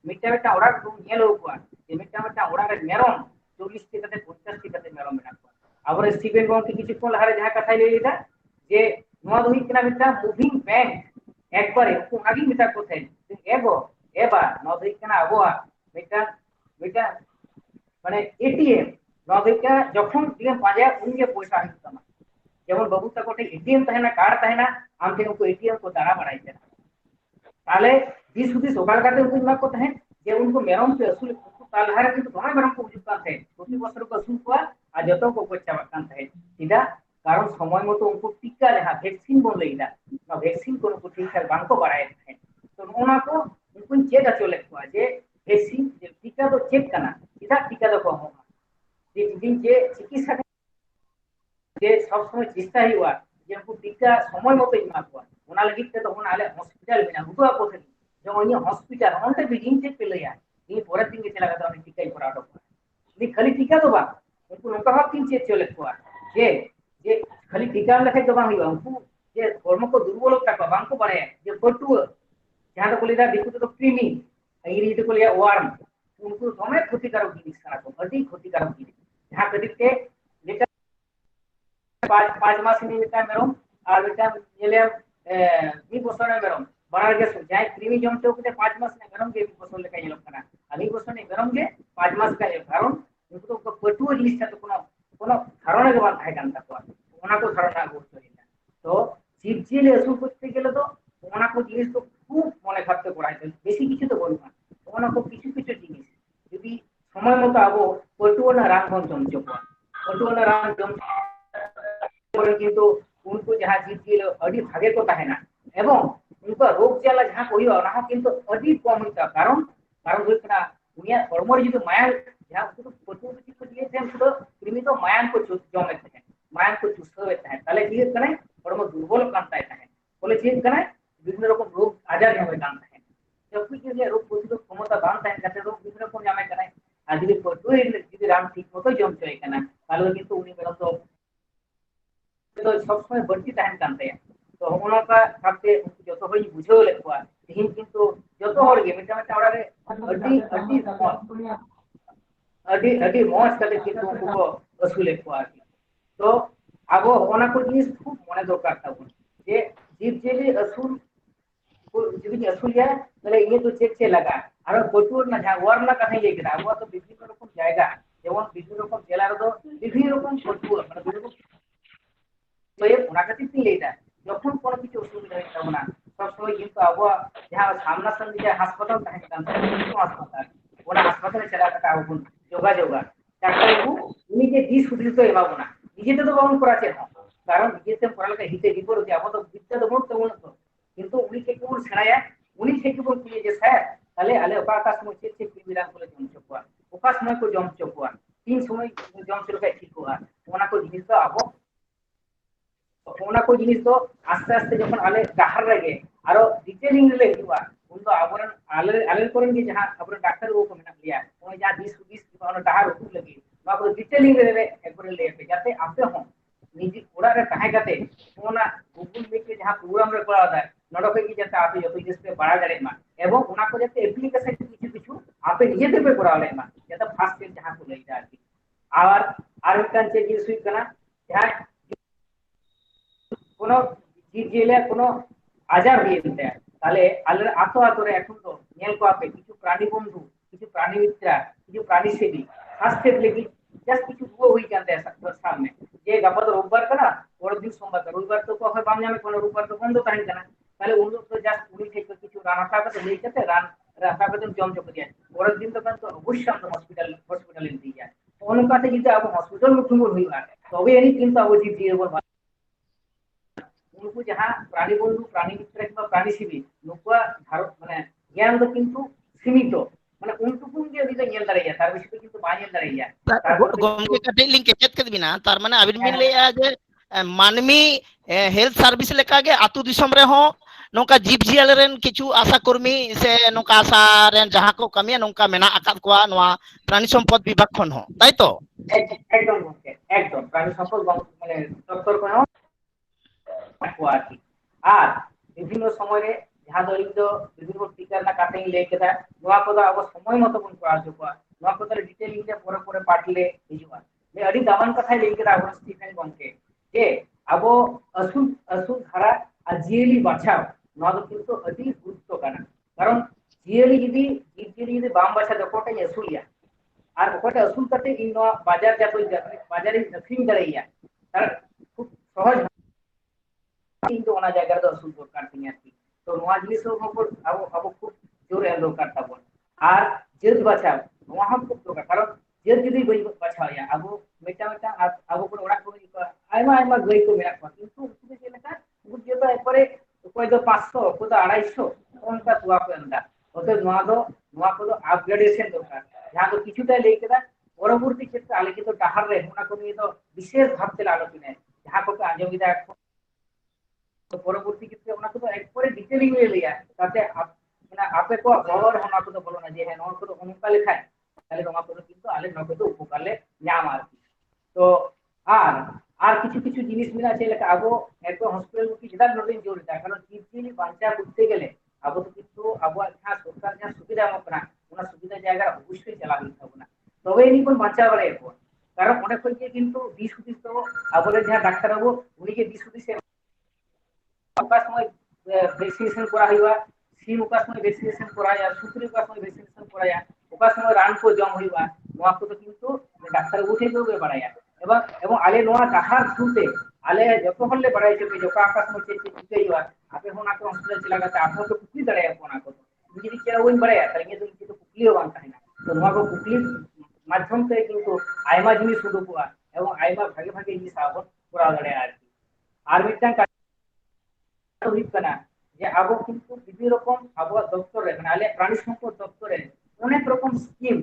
মিটা মিটা ওড়া তো নেলো को যে মিটা মিটা ওড়া রে মেরম 40 টাকাতে 50 টাকাতে মেরম মেনা को আবার স্টিভেন গঙ্কি কিছু কোন হারে যাহা কথা লইলিটা যে নোয়া দই কিনা মিটা মুভিং ব্যাংক একবারে আগে মিটা কোথায় এগো এবা নদই কিনা আবহাওয়া মিটা মিটা মানে এটিএম নদইটা যখন দিকে পাজা উনকে পয়সা আসতো না যেমন বাবু তাকোটে এটিএম তাহে না কার্ড তাহে না আমকে উनको এটিএম को दाना बढ़ाइते তাহলে 20 20 সকাল কাতে উनको না को তাহে যে उनको মেরম पे असुल তালহারে কিন্তু ধরা মেরম को বুঝতাম থাকে প্রতি বছর को असुल को আর যত को পয়সা বাকান থাকে সিধা কারণ সময় মতো उनको টিকা লেহা ভ্যাকসিন বলে ইলা না ভ্যাকসিন কোন को ঠিক ঠাক বাঙ্কো বাড়ায় থাকে তো ওনা को उनको चेक चले को যে ভ্যাকসিন যে টিকা তো চেক কানা সিধা টিকা তো কম হোগা যে চিকিৎসা যে সব সময় চেষ্টা হইবা যে उनको টিকা সময় মতো ইমা को ওনা লাগি তো তখন আলে হসপিটাল বিনা উদুয়া কোথে যখন এই হসপিটাল অনতে বিজিং চেক পেলয়া এই পরের দিন কে লাগা তো টিকাই করাটো নি খালি টিকা তো বা उनको नौका भाग तीन चेक चले को যে যে খালি টিকা লেখাই তো বাং হইবা उनको যে কর্ম को দুর্বলতা को বাং को বাড়ে যে ফটু जहां तो कोलिदा दिकु तो क्रीमी इंग्लिश तो कोलिया वार्म उनको दोमे क्षतिकारक जिनिस करा को अधिक क्षतिकारक जिनिस जहां कदिक के जेटा 5 मास में बेटा मेरम और बेटा येले 2 বছর মেরম বাড়ার গেছে যাই ক্রিমি জমতে ওকে 5 মাস ने मेरम के 2 বছর লেখা এলো কানা আর 2 বছর ने मेरम के 5 মাস का কারণ उनको तो पटु जिनिसটা তো কোনো ধারণা के बात है কানতা को ওনা को ধারণা করতে না তো জীবজিলে আসুল করতে গেলে তো ওনা को জিনিস তো খুব মনে থাকতে পড়াইতে বেশি কিছু তো বলবো না ওনা को কিছু কিছু জিনিস যদি সময় মতো আবো পটুনা রামগঞ্জ জমচো পটুনা রাম জম করে কিন্তু उनको जहां जीवजिले अडी भागे को ताहे ना एवं उनको रोग जाला जहां कोई ना किंतु अडी कम होता कारण कारण होइना दुनिया हॉर्मोन जो माया जहां तो पटु को दिए थे तो कृमि तो मायान को जमे थे मायान को चुसवे थे ताले दिए कने हॉर्मोन दुर्बल कांता है बोले चीज कने विभिन्न रकम रोग आजार जमे कांता है जब कि रोग प्रतिरोधक क्षमता बांधता है जाते रोग विभिन्न रकम जमे कने आज यदि पटु यदि राम ठीक मतो जम चले कने ताले किंतु उनी मेरा तो सब समय बढ़ती तहन कानते तो होना का सबसे जो होई बुझो लेखवा तीन किंतु जो तो हर गे मिटा मिटा ओड़ा रे अडी मौज कते किंतु उनको असुल लेखवा तो आगो होना को जिनिस खूब मने दरकार ताबो जे जीव जेली असुल को যদি असुलिया তাহলে ये तो चेक से लगा আর পটুর না যা ওয়ার না কথা ये কেদা वो तो বিভিন্ন রকম জায়গা যেমন বিভিন্ন मेला रो विभिन्न रकम पटुआ माने विभिन्न तो ओना खातिर ती लेदा যখন কোনো কিছু অসুবিধা হয় তখন সবসময় কিন্তু আবহাওয়া যাহা সামনাসামনি যে হাসপাতাল থাকে কিছু হাসপাতাল ওরা হাসপাতালে চলা কাটা আবু যোগাযোগা ডাক্তারবাবু উনি যে দিস সুবিধা তো এবাবো না নিজেতে তো বরং করাছে কারণ নিজেতে পড়ালেখা হিতে বিপরীতে আবো তো বিদ্যা তো বহুত উন্নত কিন্তু উনি কে কেবল ছাড়ায়া উনি থেকে বল দিয়ে যে স্যার তাহলে আলে ওকা আকাশ সময় চেক বিরান করে জম চকুয়া ওকা সময় কো জম চকুয়া তিন সময় জম চকুয়া ঠিক হওয়া ওনা কো জিনিস তো আবো ওনা কো জিনিস তো আস্তে আস্তে যখন আলে ডাহার লাগে আরো ডিটেইলিং লে হিবা উন তো আবরণ আলে আলে করেন কি যাহা আবরণ ডাক্তার को মেনা लिया ওই যা 20 ওনা ডাহার উঠু লাগি না को ডিটেইলিং লে একবার লে যাতে আপে হন निजी ओड़ा रे ताहे गाते ओना गूगल मीट के जहां प्रोग्राम रे करा दा नडके की जाते आपे जतो जिस पे बड़ा जारे मा एवं ओना को जाते एप्लीकेशन किछु किछु आपे निजे ते पे करा ले मा जाते फास्ट के जहां को लई जाती और मिटन चे जिस हुई कना जहां कोनो जीजेले कोनो आजार हुईते তাহলে আলে আতো আতো রে এখন তো নেল को आपे কিছু প্রাণী বন্ধু কিছু প্রাণী মিত্রা কিছু প্রাণী সেবী স্বাস্থ্যের লাগি জাস্ট কিছু वो हुई जानते हैं सामने যে গাপা তো রোববার করা পরের দিন সোমবার রবিবার তো হয় বাম জামে কোন রোববার তো বন্ধ তাই না তাহলে উন লোক তো জাস্ট উনি থেকে কিছু রানা টাকা তো লেই যেতে রাস্তা पे तुम जम चुके हैं পরের দিন তো কিন্তু অবশ্যই আমরা হসপিটালে দিয়ে যায় অনুপাতে যদি আবো হসপিটাল মুখুম হই না তবে এনি কিন্তু আবো জি দিয়ে বল उनको जहां प्राणी बंधु प्राणी मित्र किंवा प्राणी सेवी नुकुआ धारो माने ज्ञान तो किंतु सीमित माने उनटुकुन जे दिले ñel दाड़ाया तार बेसी किंतु बा ñel दाड़ाया गोमके कटे लिंक केचेत कद बिना तार माने अबिन बिन लेया जे मानमी हेल्थ सर्विस लेका गे आतु दिसम रे हो नोका जीव जियाल रेन किछु आशा कर्मी से नोका आशा रेन जहां को कमिया नोका मेना आकाद कोआ नोआ प्राणी सम्पद विभाग खन हो ताई तो एकदम प्राणी सम्पद माने डॉक्टर को आती আর বিভিন্ন সময়ে যাহা দরিদ্র বিভিন্ন টিকার না কাটিং লেকেদা নোয়া কোদা আবো সময় মতো কোন করা যোগা নোয়া কোদা ডিটেইলিং তে পরে পরে পাটলে হিজুয়া লে আদি দামান কথা লেকেদা আবো স্টিফেন বংকে যে আবো আসুন ধারা আর জিএলি বাছাও নোয়া তো কিন্তু অতি গুরুত্ব কানা কারণ জিএলি যদি বাম বাছা দকোটা আসুলিয়া আর ওটা আসুল কাতে ইন নোয়া বাজার যা কই বাজারে নথিং দাঁড়াইয়া তার খুব সহজ কিন্তু ওনা জায়গা রে আসুল দরকার তিনি আর কি তো নোয়া জিনিস উপর আবো খুব জোরে দরকার তাবো আর জেদ বাঁচাও নোয়া খুব দরকার কারণ জেদ যদি বই বাঁচাওয়া আবো মেটা আবো কোন ওড়া কোন আইমা আইমা গই কো মেরা কিন্তু উনি যে লেখা উনি যে তো একবারে কই দো 500 কই দো 250 কোনটা তুয়া পেন্দা ওতে নোয়া কো আপগ্রেডেশন দরকার যাহা তো কিছুটা লেকেদা পরবর্তী ক্ষেত্রে আলোকিত ডাহার রে ওনা কোন তো বিশেষ ভাবতে আলোচনা যাহা কো আজমিদা तो পরবর্তী ক্ষেত্রে ওনা তো একবারে ডিটেইলিং এ লিয়া তাতে মানে আপে কো খবর ওনা তো বলো না যে হ্যাঁ নোয়া তো অনুকা লেখায় তাহলে তোমার তো কিন্তু আলে নকে তো উপকালে নাম আর কি তো আর কিছু কিছু জিনিস মিলা আছে লেখা আবো একদম হসপিটাল কি যেটা নদিন জরুরি তার কারণ জীবজীবী বাঁচা করতে গেলে আবো তো কিন্তু আবো যা সরকার যা সুবিধা মতনা ওনা সুবিধা জায়গা অবশ্যই চালাতে হবে না তবে এনি কোন বাঁচা পারে এখন কারণ অনেক হইছে কিন্তু 20 তো আবলে যা ডাক্তার হবো উনি যে 20 ওকা সময় ভ্যাকসিনেশন করা হইবা সিম ওকা সময় ভ্যাকসিনেশন করায়া সুপুরি ওকা সময় ভ্যাকসিনেশন করায়া ওকা সময় রান কো জম হইবা নোয়া কো তো কিন্তু ডাক্তার উঠে দেবে বাড়ায়া এবং আলে নোয়া ডাহার থুতে আলে যত হলে বাড়াইছে যে ওকা আকাশ মে চেক দিতে হইবা আপে হোনা को हॉस्पिटल चला गया आपको तो कुछ दड़ाया कोना को যদি চেরা ওই বাড়ায়া তাহলে কিন্তু কুকলিও বান থাকে না তো নোয়া को কুকলি মাধ্যম থেকে কিন্তু আইমা জিনিস শুরু কোয়া এবং আইমা ভাগে ভাগে জিনিস আবো করা দড়ায়া আর মিটাং हुई कना যে আবো কিন্তু বিভিন্ন রকম আবহাওয়া দপ্তরে মানে আলে প্রাণী সম্পদ দপ্তরে অনেক রকম স্কিম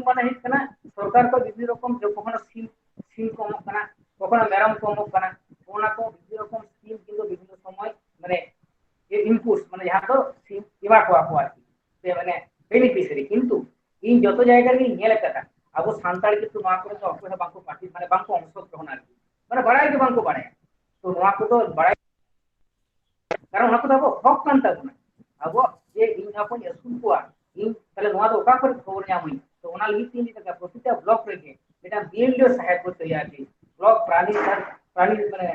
মানে হিত কনা সরকার তো বিভিন্ন রকম যে কখনো স্কিম কম কনা কখনো মেরাম কম কনা ওনা তো বিভিন্ন রকম স্কিম কিন্তু বিভিন্ন সময় মানে এই ইনপুট মানে যাহা তো স্কিম ইবা কোয়া আর কি মানে বেনিফিশিয়ারি কিন্তু ইন যত জায়গায় নিয়ে কথা আবো সান্তাল কিন্তু মা করে তো অপরে বাঙ্কো পার্টি মানে বাঙ্কো অংশগ্রহণ আর কি মানে বাড়াই তো বাঙ্কো বাড়ায় তো নোয়া কো তো বাড়াই কারণ ওনা তো আবো হক কান্তা না আবো যে ইন আপন আসুন কোয়া ইন তাহলে নোয়া তো ওকা করে খবর নিয়ামই তো ওনা লাগি তিন টাকা প্রতিটা ব্লক রেখে এটা বিএলডিও সহায়ক করতে আছে ব্লক প্রাণী মানে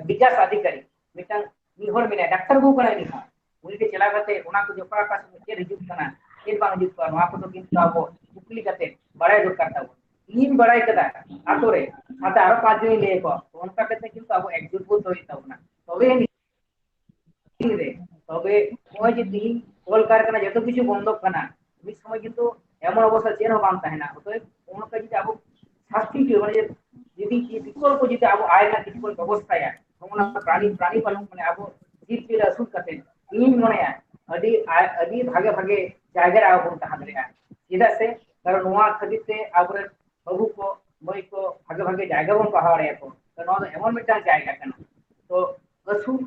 বিকাশ अधिकारी মিটাং নিহর মিনা ডাক্তার বউ করাই নিহা উনিকে চলা গতে ওনা को जो का से रिजुक कना एक बार रिजुक कर वहां को तो किंतु आबो कुकली गते बड़े दरकार था इन बड़ाई कदा आतो रे साथे आरो 5 जन ले को उनका कहते किंतु अब एकजुट बोध होई तबना तबे रे तबे ओय जे तीन कल कारखाना जतो किछु बंद करना मिद समय किंतु एमन अवस्था चेन हो बांग ताहेना तो उनका जे अब শাস্তি के মানে যদি কি বিকল্প যদি আবো আয়না কিছু কোন ব্যবস্থায় তোমরা প্রাণী প্রাণী পালন মানে আবো জীব জিলা আসুন কাতে ᱤᱧ ᱢᱚᱱᱮᱭᱟ ᱟᱹᱰᱤ ᱵᱷᱟᱜᱮ ᱵᱷᱟᱜᱮ ᱡᱟᱭᱜᱟ ᱨᱮ ᱟᱵᱚ ᱵᱚᱱ ᱛᱟᱦᱮᱸ ᱫᱟᱲᱮᱭᱟᱜᱼᱟ ᱪᱮᱫᱟᱜ ᱥᱮ ᱠᱟᱨᱚᱱ ᱱᱚᱣᱟ ᱠᱷᱟᱹᱛᱤᱨ ᱛᱮ ᱟᱵᱚᱨᱮᱱ ᱵᱟᱹᱵᱩ ᱠᱚ ᱢᱟᱹᱭ ᱠᱚ ᱵᱷᱟᱜᱮ ᱵᱷᱟᱜᱮ ᱡᱟᱭᱜᱟ ᱵᱚᱱ ᱯᱟᱲᱦᱟᱣ ᱫᱟᱲᱮᱭᱟᱠᱚ ᱱᱚᱣᱟ ᱫᱚ ᱮᱢᱚᱱ ᱢᱤᱫᱴᱟᱝ ᱡᱟᱭᱜᱟ ᱠᱟᱱᱟ ᱛᱚ ᱟᱹᱥᱩᱞ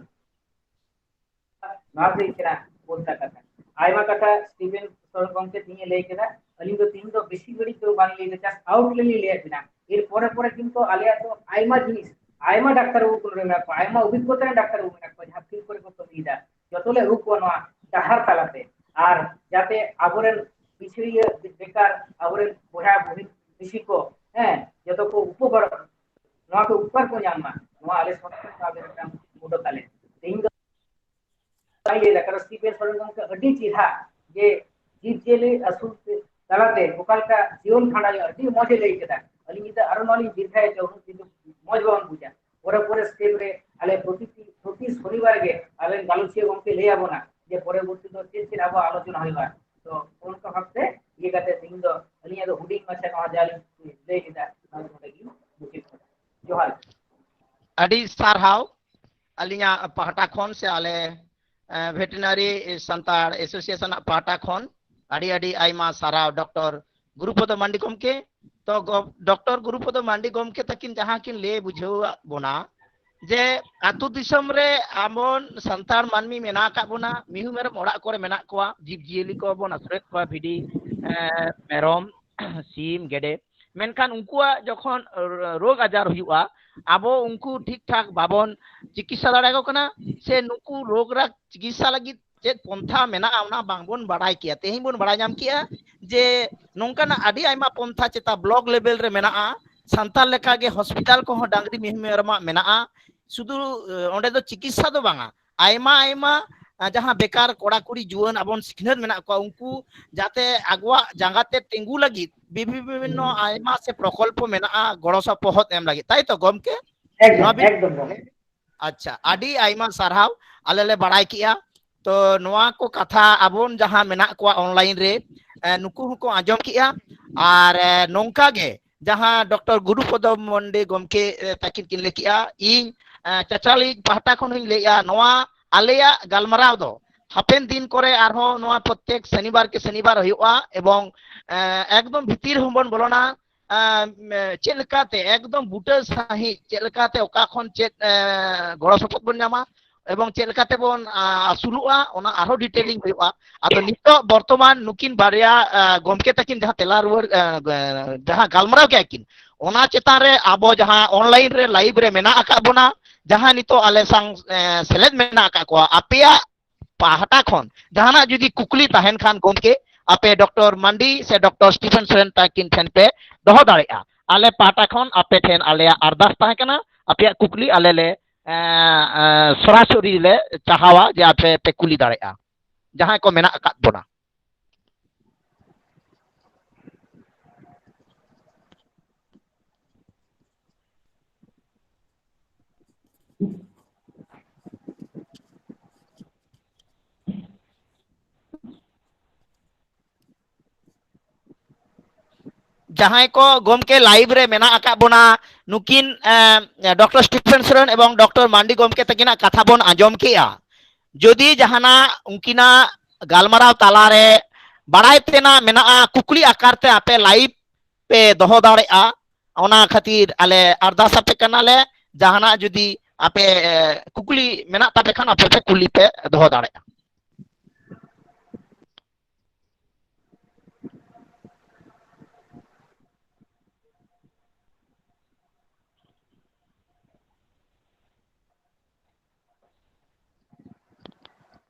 ᱱᱚᱣᱟ ᱫᱚ ᱠᱟᱱᱟ ᱵᱚᱞᱛᱟ ᱠᱟᱛᱷᱟ आयमा कथा स्टीफेन सर गंके तिनी लई केदा अली दो तीन दो बेसी गड़ी तो बांग लई जास आउट ले ले बिना एर परे परे किंतु आलिया तो आयमा जिनिस आयमा डाक्टर को कोन रेना को आयमा अभिज्ञता डाक्टर को मेना को जहां फिर करे को कमीदा जतले रूप नवा डाहार तालाते आर जाते आबरेन पिछड़िया बेकार आबरेन बोहा बोहिन बेसी को हैं जतो को उपकार नवा को उपकार को जामा नवा आले सरकार का बेटा मोटो ताले तीन ले कर स्टीफेन सर गंके अडी चिहा जे जीव जेले असुल तलाते ओकाल का जीवन खांडा अडी मजे लई केदा अली निता आरो नली दीर्घाय जो मज बावन बुझा परे परे स्टेप रे आले प्रति शनिवार गे आले गालुसिया गंके ले आबोना जे परवर्ती तो चेन आबो आलोचना होइबा तो उनका हफ्ते ये कहते दिन दो अली दो हुडिंग माछा नवा जाली ले केदा नोडगी मुकित जोहार अडी सारहाव अलिया पहाटा खन से आले वेटरनरी संतार एसोसिएशन पाटा खन अड़ी अड़ी आयमा साराव डॉक्टर गुरुपद मांडी गमके तो डॉक्टर गुरुपद मांडी गमके तकिन जहां किन ले बुझाव बोना जे आतु दिसम रे आमन संतार मानमी मेना का बोना मिहु मेरम ओड़ा करे मेना कोआ जीव जियली को बोन असरेत को भिडी मेरम सीम गेडे मेनखान उनकुआ जखन रोग आजार हुआ आबो उनको ठीक ठाक बाबन चिकित्सा दाड़ाको कना से नुकु रोग रा चिकित्सा लगी चेत पंथा मेना आउना बांगबन बाड़ाय किया तेहिं बन बाड़ाय नाम किया जे नोंकाना आडी आयमा पंथा चेता ब्लॉक लेवल रे मेना संताल लेका गे हॉस्पिटल को डांगरी मेहमेरमा मेना सुदु ओंडे दो चिकित्सा दो बांगा आयमा आयमा जहां बेकार कोड़ा कुड़ी जुआन आबन सिखनेत मेना को उनको जाते आगवा जांगाते टेंगु लगी विभिन्न आयमा से प्रकल्प मेना गड़ो सपोहत एम लगी ताई तो गमके एकदम अच्छा आडी आयमा सारहाव आले ले बाड़ाय किया तो नोआ को कथा आबन जहां मेना को ऑनलाइन रे नुकु को आजम किया और नोंका गे जहां डॉक्टर गुरुपद मंडी गमके ताकिन किन ले किया इन चचाली पाहटा खन हिं लेया नोआ आलेया गालमराव दो हापेन दिन करे आरो नोआ प्रत्येक शनिवार के शनिवार हुआ एवं एकदम भीतर हमबन बोलना चेलकाते एकदम बुटे साही चेलकाते ओका खन चेत गड़ो सपोर्ट बन नामा एवं चेलकाते बन आसुलुआ ओना आरो डिटेलिंग हुआ आदो नितो वर्तमान नुकिन बारिया गमके तकिन जहां तेला रुवर जहां गालमराव के किन ओना चेतान रे आबो जहां ऑनलाइन रे लाइव रे मेना आका बोना जहां नितो आले संग सेलेद मेना आका को आपेया पाहटा खन जहाना जुदी कुकली ताहेन खान गमके आपे डॉक्टर मंडी से डॉक्टर स्टीफन सोरेन ताकिन ठेन पे दोहो दाड़ेया आले पाहटा खन आपे ठेन आले अरदास ताहे कना आपे कुकली आले ले सरासरी ले चाहावा जे आपे पे कुली दाड़ेया जहां को मेना आका बोना जहां को गमके लाइव रे मेना आका बोना नुकिन डॉक्टर स्टीफन सोरेन एवं डॉक्टर मांडी गमके तकिना कथा बोन आजम किया जदि जहाना उनकिना गालमराव ताला रे बाड़ाय तेना मेना कुकली आकार ते आपे लाइव पे दोहो दाड़ेया ओना खातिर आले अरदास आपे कना ले जहाना जदि आपे कुकली मेना तापे खान आपे पे कुली पे दोहो दाड़ेया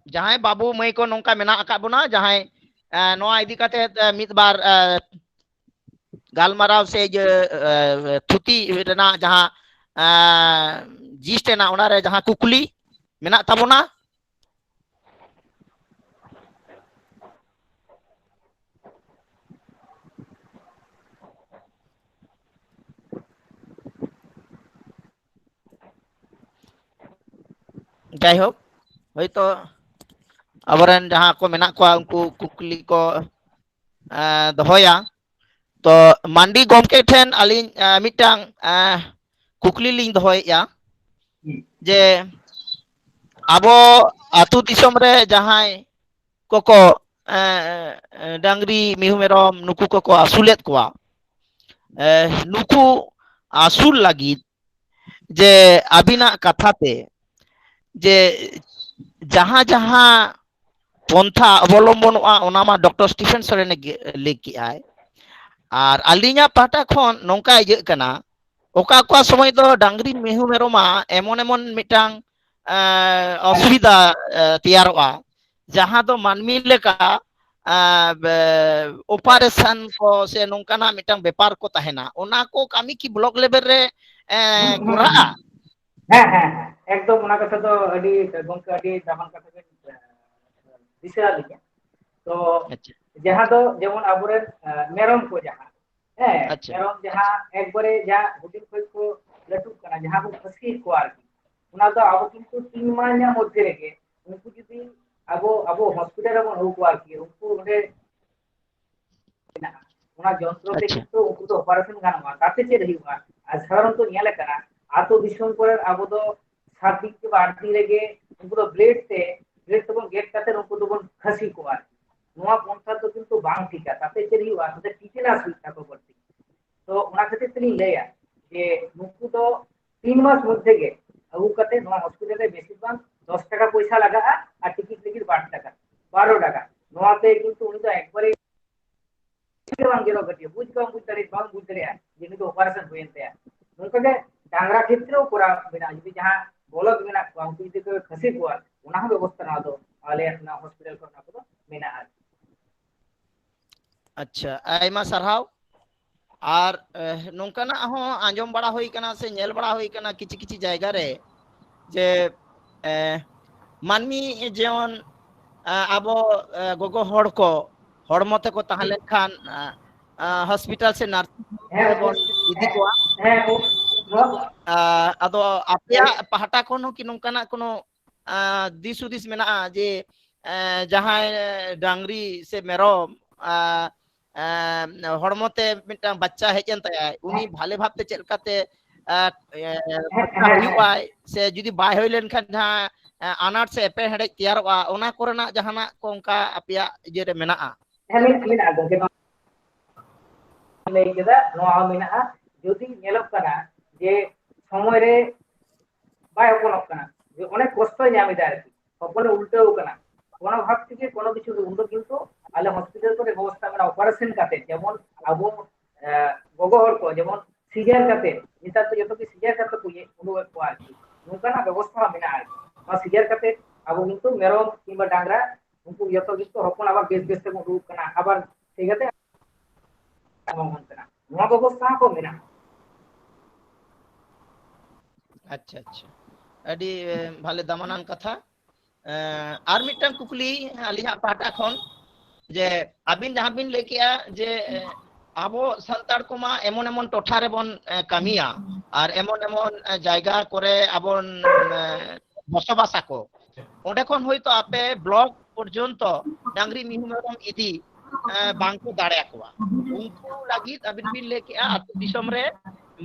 जहां बाबू मई को नौका मेना आका बोना जहां नोआ इदी काते मिद बार गालमराव से थुती रेना जहां जिस्ट ना ओना रे जहां कुकली मेना ताबोना jaihok hoito aboren jaha ko menak ko unku kukli ko dohoya to mandi gomke ten alin mitang kukli ling dohoya je abo atu disom re jahai koko dangri mihu merom nuku koko asulet kwa nuku asul lagi je abina kathate je jaha jaha ponथा अवलम्बनोआ ओनामा doctor Stephen Soren लेकी आय और अलिया पाटा खन नौका इजे कना ओका को समय दो डांगरी मेहू मेरोमा एमन एमन मिटांग असुविधा तैयारोआ जहां दो मानमी लेका ऑपरेशन को से नौकाना मिटांग व्यापार को तहेना ओना को कामी की ब्लॉक लेवल रे कोरा एकदम ओना कथा दो अडी गंका अडी दामान कथा के दिशा लिया तो जहां दो जेमन आबुरे मेरम को जहां मेरम जहां एक बारे जा हुडिंग को लटू कना जहां को फसी को आरकी ओना दो आबो किंतु 3 माह मध्य रेगे उनको जदी आबो हॉस्पिटल रे बन को आरकी उनको ओडे ओना जंत्र ते किंतु उनको तो ऑपरेशन गाना ताते चे रहीवा आज साधारण तो नेले कना आतो दिशम पर आबो दो 7 दिन के बाद रेगे उनको तो ब्लेड तबन गेट काते उनको दोबन खसी को आरकी नोआ पंथा तो किंतु बांग ठीका ताते चे रहीवा ताते टीटेनास हुइता को पड़ती तो ओना खातिर तनी लेया जे नुकु तो 3 मास मध्य गे अगु काते नोआ हॉस्पिटल रे बेसी बांग 10 टाका पैसा लगा आ टिकट लेकिन 8 टाका 12 टाका नोआ ते किंतु उनी तो एकबारे बांग गेलो गटियो बुझ तरे बांग बुझ तरे जेनि तो ऑपरेशन होयनते नोका के डांगरा क्षेत्र पूरा बिना जदी जहां बोलक बिना उनको जदी को खसी को ओना व्यवस्था ना दो आले अपना हॉस्पिटल को ना को मेना आ अच्छा आयमा सरहाव और नोंकाना हो आंजम बड़ा होई कना से नेल बड़ा होई कना किछि किछि जायगा रे जे मानमी जेवन आबो गोगो हड़ को हड़मते को ताहले खान हॉस्पिटल से नर्स बोन इदी को आदो आपया पहाटा कोनो कि नोंकाना कोनो दिस उदिस मेना जे जहां डांगरी से मेरम हड़मते मिटा बच्चा हेजन ताय उनी भाले भाबते चेलकाते से जुदी बाय होय लेन खान जहां अनाट से एपे हेडे तैयारवा ओना कोरना जहाना कोंका आपया जे रे मेना मेना गके ले केदा नोआ मेना जुदी नेलक कना जे समय रे बाय होनक कना जे अनेक कष्ट ᱧᱟᱢᱮᱫᱟ आरकी अपने उल्टो कना कोना भाग থেকে কোনো কিছু উন্নত কিন্তু আলে হসপিটাল করে ব্যবস্থা মানে অপারেশন কাতে যেমন আবো গগহর को যেমন সিজার কাতে নিতা তো যত কি সিজার কাতে কুয়ে উনো এক আরকি নৌকানা ব্যবস্থা মেনা আরকি আর সিজার কাতে আবো কিন্তু মেরম কিংবা ডাংরা উनको যত কিন্তু হপন আবার বেশ বেশ থেকে উড়ু কনা আবার সেগাতে আমন কনা নয়া ব্যবস্থা को মেনা अच्छा अच्छा अडी भाले दामानान कथा आर मिटन कुकली अलिया पाटा खन जे आबिन जहां बिन लेकिया जे आबो संतार कोमा एमन एमन टोठा रे बन कामिया और एमन एमन जायगा करे आबन बसबासा को ओंडे खन होयतो आपे ब्लॉक पर्यंत डांगरी मिहुमेरम इदी बांको दाड़े कोआ उनको लागित आबिन बिन लेकिया आतु दिसम रे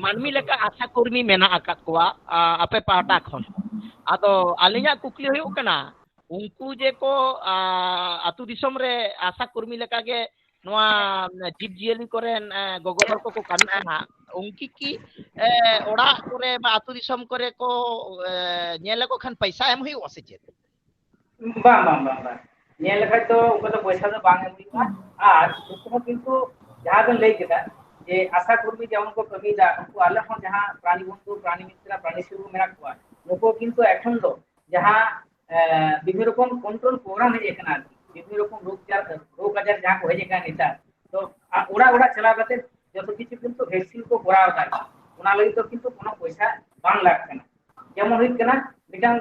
मानमी लेका आशा कर्मी मेना आकात कोआ आपे पाटा खन आदो आलिया कुकली हुयो कना उनको जे को आतु दिसम रे आशा कर्मी लेका के नोआ जीव जियली करेन गगोहर को कामी कना उनकी की ओड़ा करे बा आतु दिसम करे को नेले को खान पैसा एम हुयो से जे बा नेल खा तो उनको तो पैसा तो बांग एम हुयो आर उनको किंतु जहां बन ले केदा जे आशा कर्मी जेमन को कमीदा उनको आले हन जहां प्राणी बंधु प्राणी मित्र प्राणी सेवक मेना को उनको किंतु एखन दो जहां विभिन्न रकम कंट्रोल प्रोग्राम है एकना विभिन्न रकम रोग आजार जहां को है नेता तो ओड़ा ओड़ा चला गते जतो किछु किंतु वैक्सीन को कराव दा ओना लगी तो किंतु कोनो पैसा बांग लागकना जेमन हुई कना मिटांग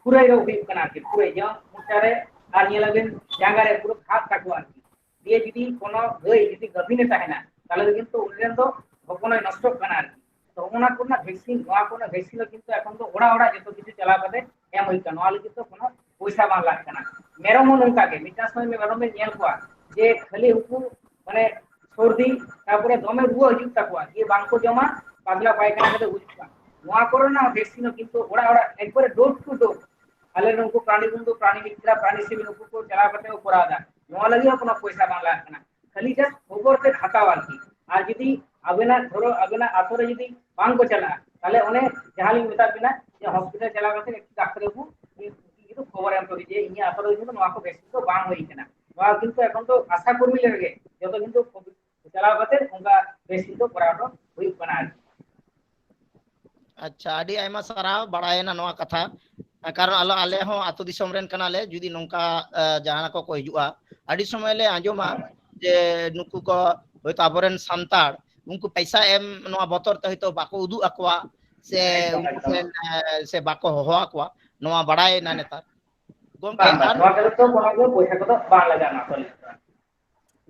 पुरै रो हुई कना कि पुरै जे मुटारे आर नेलाबेन जांगारे पुरो खात काटवा आरकी दिए जदी कोनो गई जदी गभिने ताहेना ताले किंतु उनरेन दो हपनय नष्ट कना आरकी तो ओना कोना वैक्सीन नोआ कोना वैक्सीन किंतु एखन तो ओड़ा ओड़ा जतो किछु चला कते एम होई का नोआ लगी तो कोनो पैसा बांग लाग कना मेरम नोंका के मिटा समय में मेरम में नेल कोआ जे खाली उनको माने सर्दी तारपरे दमे रुआ हिजुग ताकुआ ये बांग को जमा पागला पायखाना कते उजुका नोआ कोरोना वैक्सीन किंतु ओड़ा ओड़ा एकबारे डोज टू डोज आले नुको प्राणी बंधु प्राणी मित्र प्राणी सेवी नुको को चला कते कोरा दा नोआ लगी कोनो पैसा बांग लाग कना खाली जस्ट खबर ते हटावा की আর যদি আবেনা ধরো আবেনা আতরে যদি বাং को चला তাহলে অনে জাহালি মেতা বিনা যে হসপিটাল চলা গেছে একটু ডাক্তারবাবু কিন্তু খবর এম করি যে ইনি আতরে কিন্তু নোয়া को ভ্যাকসিন তো বাং হই কেনা নোয়া কিন্তু এখন তো আশা কর্মী লাগে যত কিন্তু চলা গেছে উনকা ভ্যাকসিন তো করানো হই কেনা अच्छा आदि आयमा साराव बड़ायना नोआ कथा कारण आलो आले हो आतो दिसम रेन कनाले जुदी नोंका जहाना को हिजुआ आदि समय ले आंजोमा जे नुकु को होयतो आबरेन सांतार उनको पैसा एम नोआ बतर ते होयतो बाको उदु अकवा से से बाको होहो अकवा नोआ बड़ाय ना नेतार गोमके नोआ करे तो कोनो को पैसा को तो बांग लगाना तो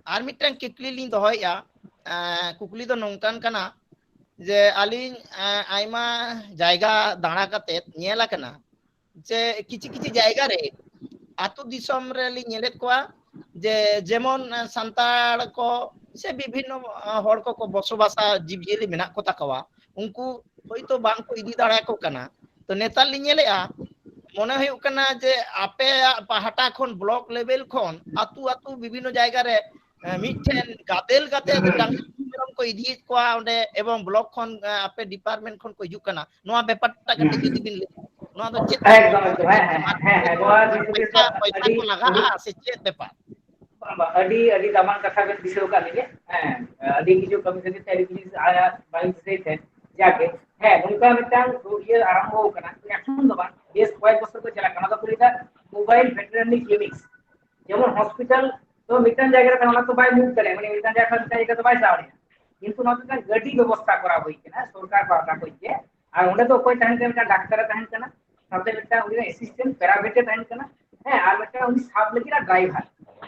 आर मिटन किकली लिंग दोहया कुकली दो नोंकान कना जे आलिन आइमा जायगा दाणा कते नेला कना जे किछि किछि जायगा रे आतो दिसम रे लि नेलेत कोआ जे जेमन संताड़ को से विभिन्न हड़ को बसबासा जीवजियली मेना को ताकवा उनको होयतो बांग को इदी दाड़ा को कना तो नेता लि नेलेआ मने हुयु कना जे आपे पाहाटा खन ब्लॉक लेवल खन आतु आतु विभिन्न जायगा रे मिठेन गादेल गाते डांगरम को इदी कोआ ओंडे एवं ब्लॉक खन आपे डिपार्टमेंट खन को हिजु कना नोआ बेपारटा कते जुदी बिन नोआ दो चेत एकदम है नोआ पैसा को लगा से चेत बेपार अडी अडी दामान कथा के दिसो का लिए अडी की जो कमी से तेरी की आया बाइक से थे जाके है उनका मिटांग तो ये आरंभ हो करना एक्शन दबान देश कोई बस्तर को चला करना तो पूरी था मोबाइल वेटरनरी क्लिनिक्स যেমন হসপিটাল তো মিটান জায়গাটা আমরা তো বাই মুভ করে মানে মিটান জায়গা তো বাই যাওয়া কিন্তু নতুন গাড়ি ব্যবস্থা করা হইছে না সরকার পাতা কইছে আর ওটা তো কই টাইম টাইম ডাক্তার তাহেন কেনা সাথে একটা উনি অ্যাসিস্ট্যান্ট প্যারামেডিক তাহেন কেনা হ্যাঁ আর একটা উনি সাব লেগিরা ড্রাইভার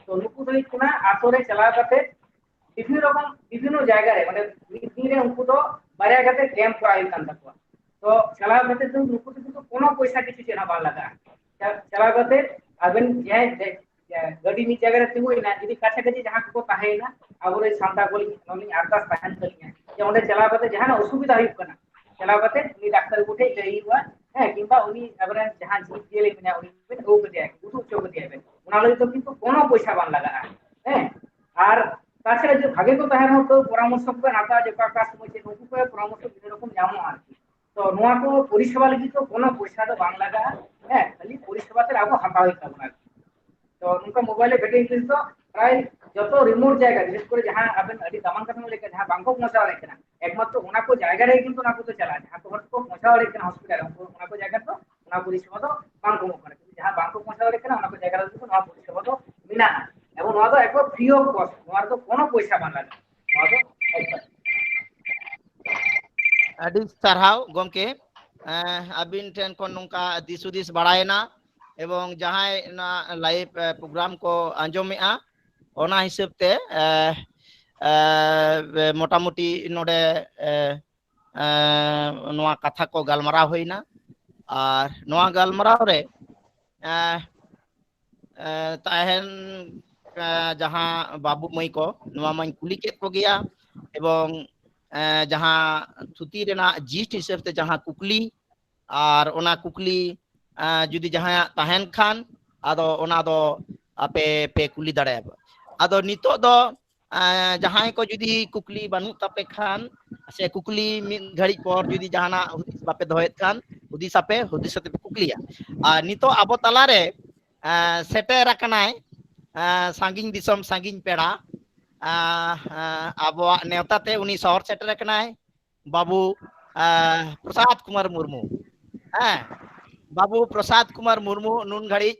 তো নুকু তো কোনা আতরে চালা কাতে বিভিন্ন জায়গা রে মানে মিটিরে উनको তো বারে কাতে ক্যাম্প করা হইতাম তাকো তো চালা কাতে তো নুকু তো কোনো পয়সা কিছু চেনা বা লাগা চালা কাতে আবেন যে गाड़ी नी जगह रहते हुए ना यदि काछा काछी जहां को ताहे ना अब रे सांता गोली नोनी आकाश ताहन कलिया जे ओंडे चला बते जहां ना असुविधा हुई कना चला बते उनी डॉक्टर उठे गई हुआ है किंबा उनी अबरे जहां जीव जेले में उनी में ओ बते उठो चो बते है उना लगे तो किंतु कोनो पैसा बान लगा है और ताछड़ा जो भागे को ताहे हो तो परामर्श को नाता जे काकास में जे नुकु को परामर्श बिन रकम जामो आर तो नोआ को परिसेवा लगी तो कोनो पैसा तो बान लगा है खाली परिसेवा ते आगो हटा होई तबना तो उनका मोबाइल बैटरी तो प्राय जो रिमोट जाएगा विशेष कर जहां अबन अडी दामान कथम लेके जहां बांको पहुंचा वाले केना एकमात्र उना को जायगा रे किंतु ना को तो चला जहां तो पहुंचा वाले केना हॉस्पिटल उना को जायगा तो उना परिसेवा तो बांको करे जहां बांको पहुंचा वाले केना उना को जायगा तो ना परिसेवा तो बिना एवं ना तो एक फ्री ऑफ कॉस्ट नोर तो कोनो पैसा बान लागा नोर तो अडी सरहाव गोमके अबिन टेन को नुका दिसुदिस बड़ायना एवं जहां ना लाइव प्रोग्राम को आंजोमेआ ओना हिसाब ते मोटामुटी नोडे नोआ कथा को गालमारा होइना और नोआ गालमाराव रे ताहेन जहां बाबू मई को नोआ माइन कुली के को गया एवं जहां थुती रेना जीस्ट हिसाब ते जहां कुकली और ओना कुकली जुदी जहां ताहेन खान आदो ओना दो आपे पे कुली दाड़ेबा आदो नितो दो जहां को जुदी कुकली बानु तापे खान से कुकली मिन घड़ी पर जुदी जहाना हुदिस बापे दोहेत खान हुदिस आपे हुदिस ते कुकलिया आ नितो आबो तलारे सेटेर कनाय सांगिन दिसम सांगिन पेड़ा आबो नेवता ते उनी शहर सेटेर कनाय बाबू प्रसाद कुमार मुर्मू बाबू प्रसाद कुमार मुर्मू नुन घड़ी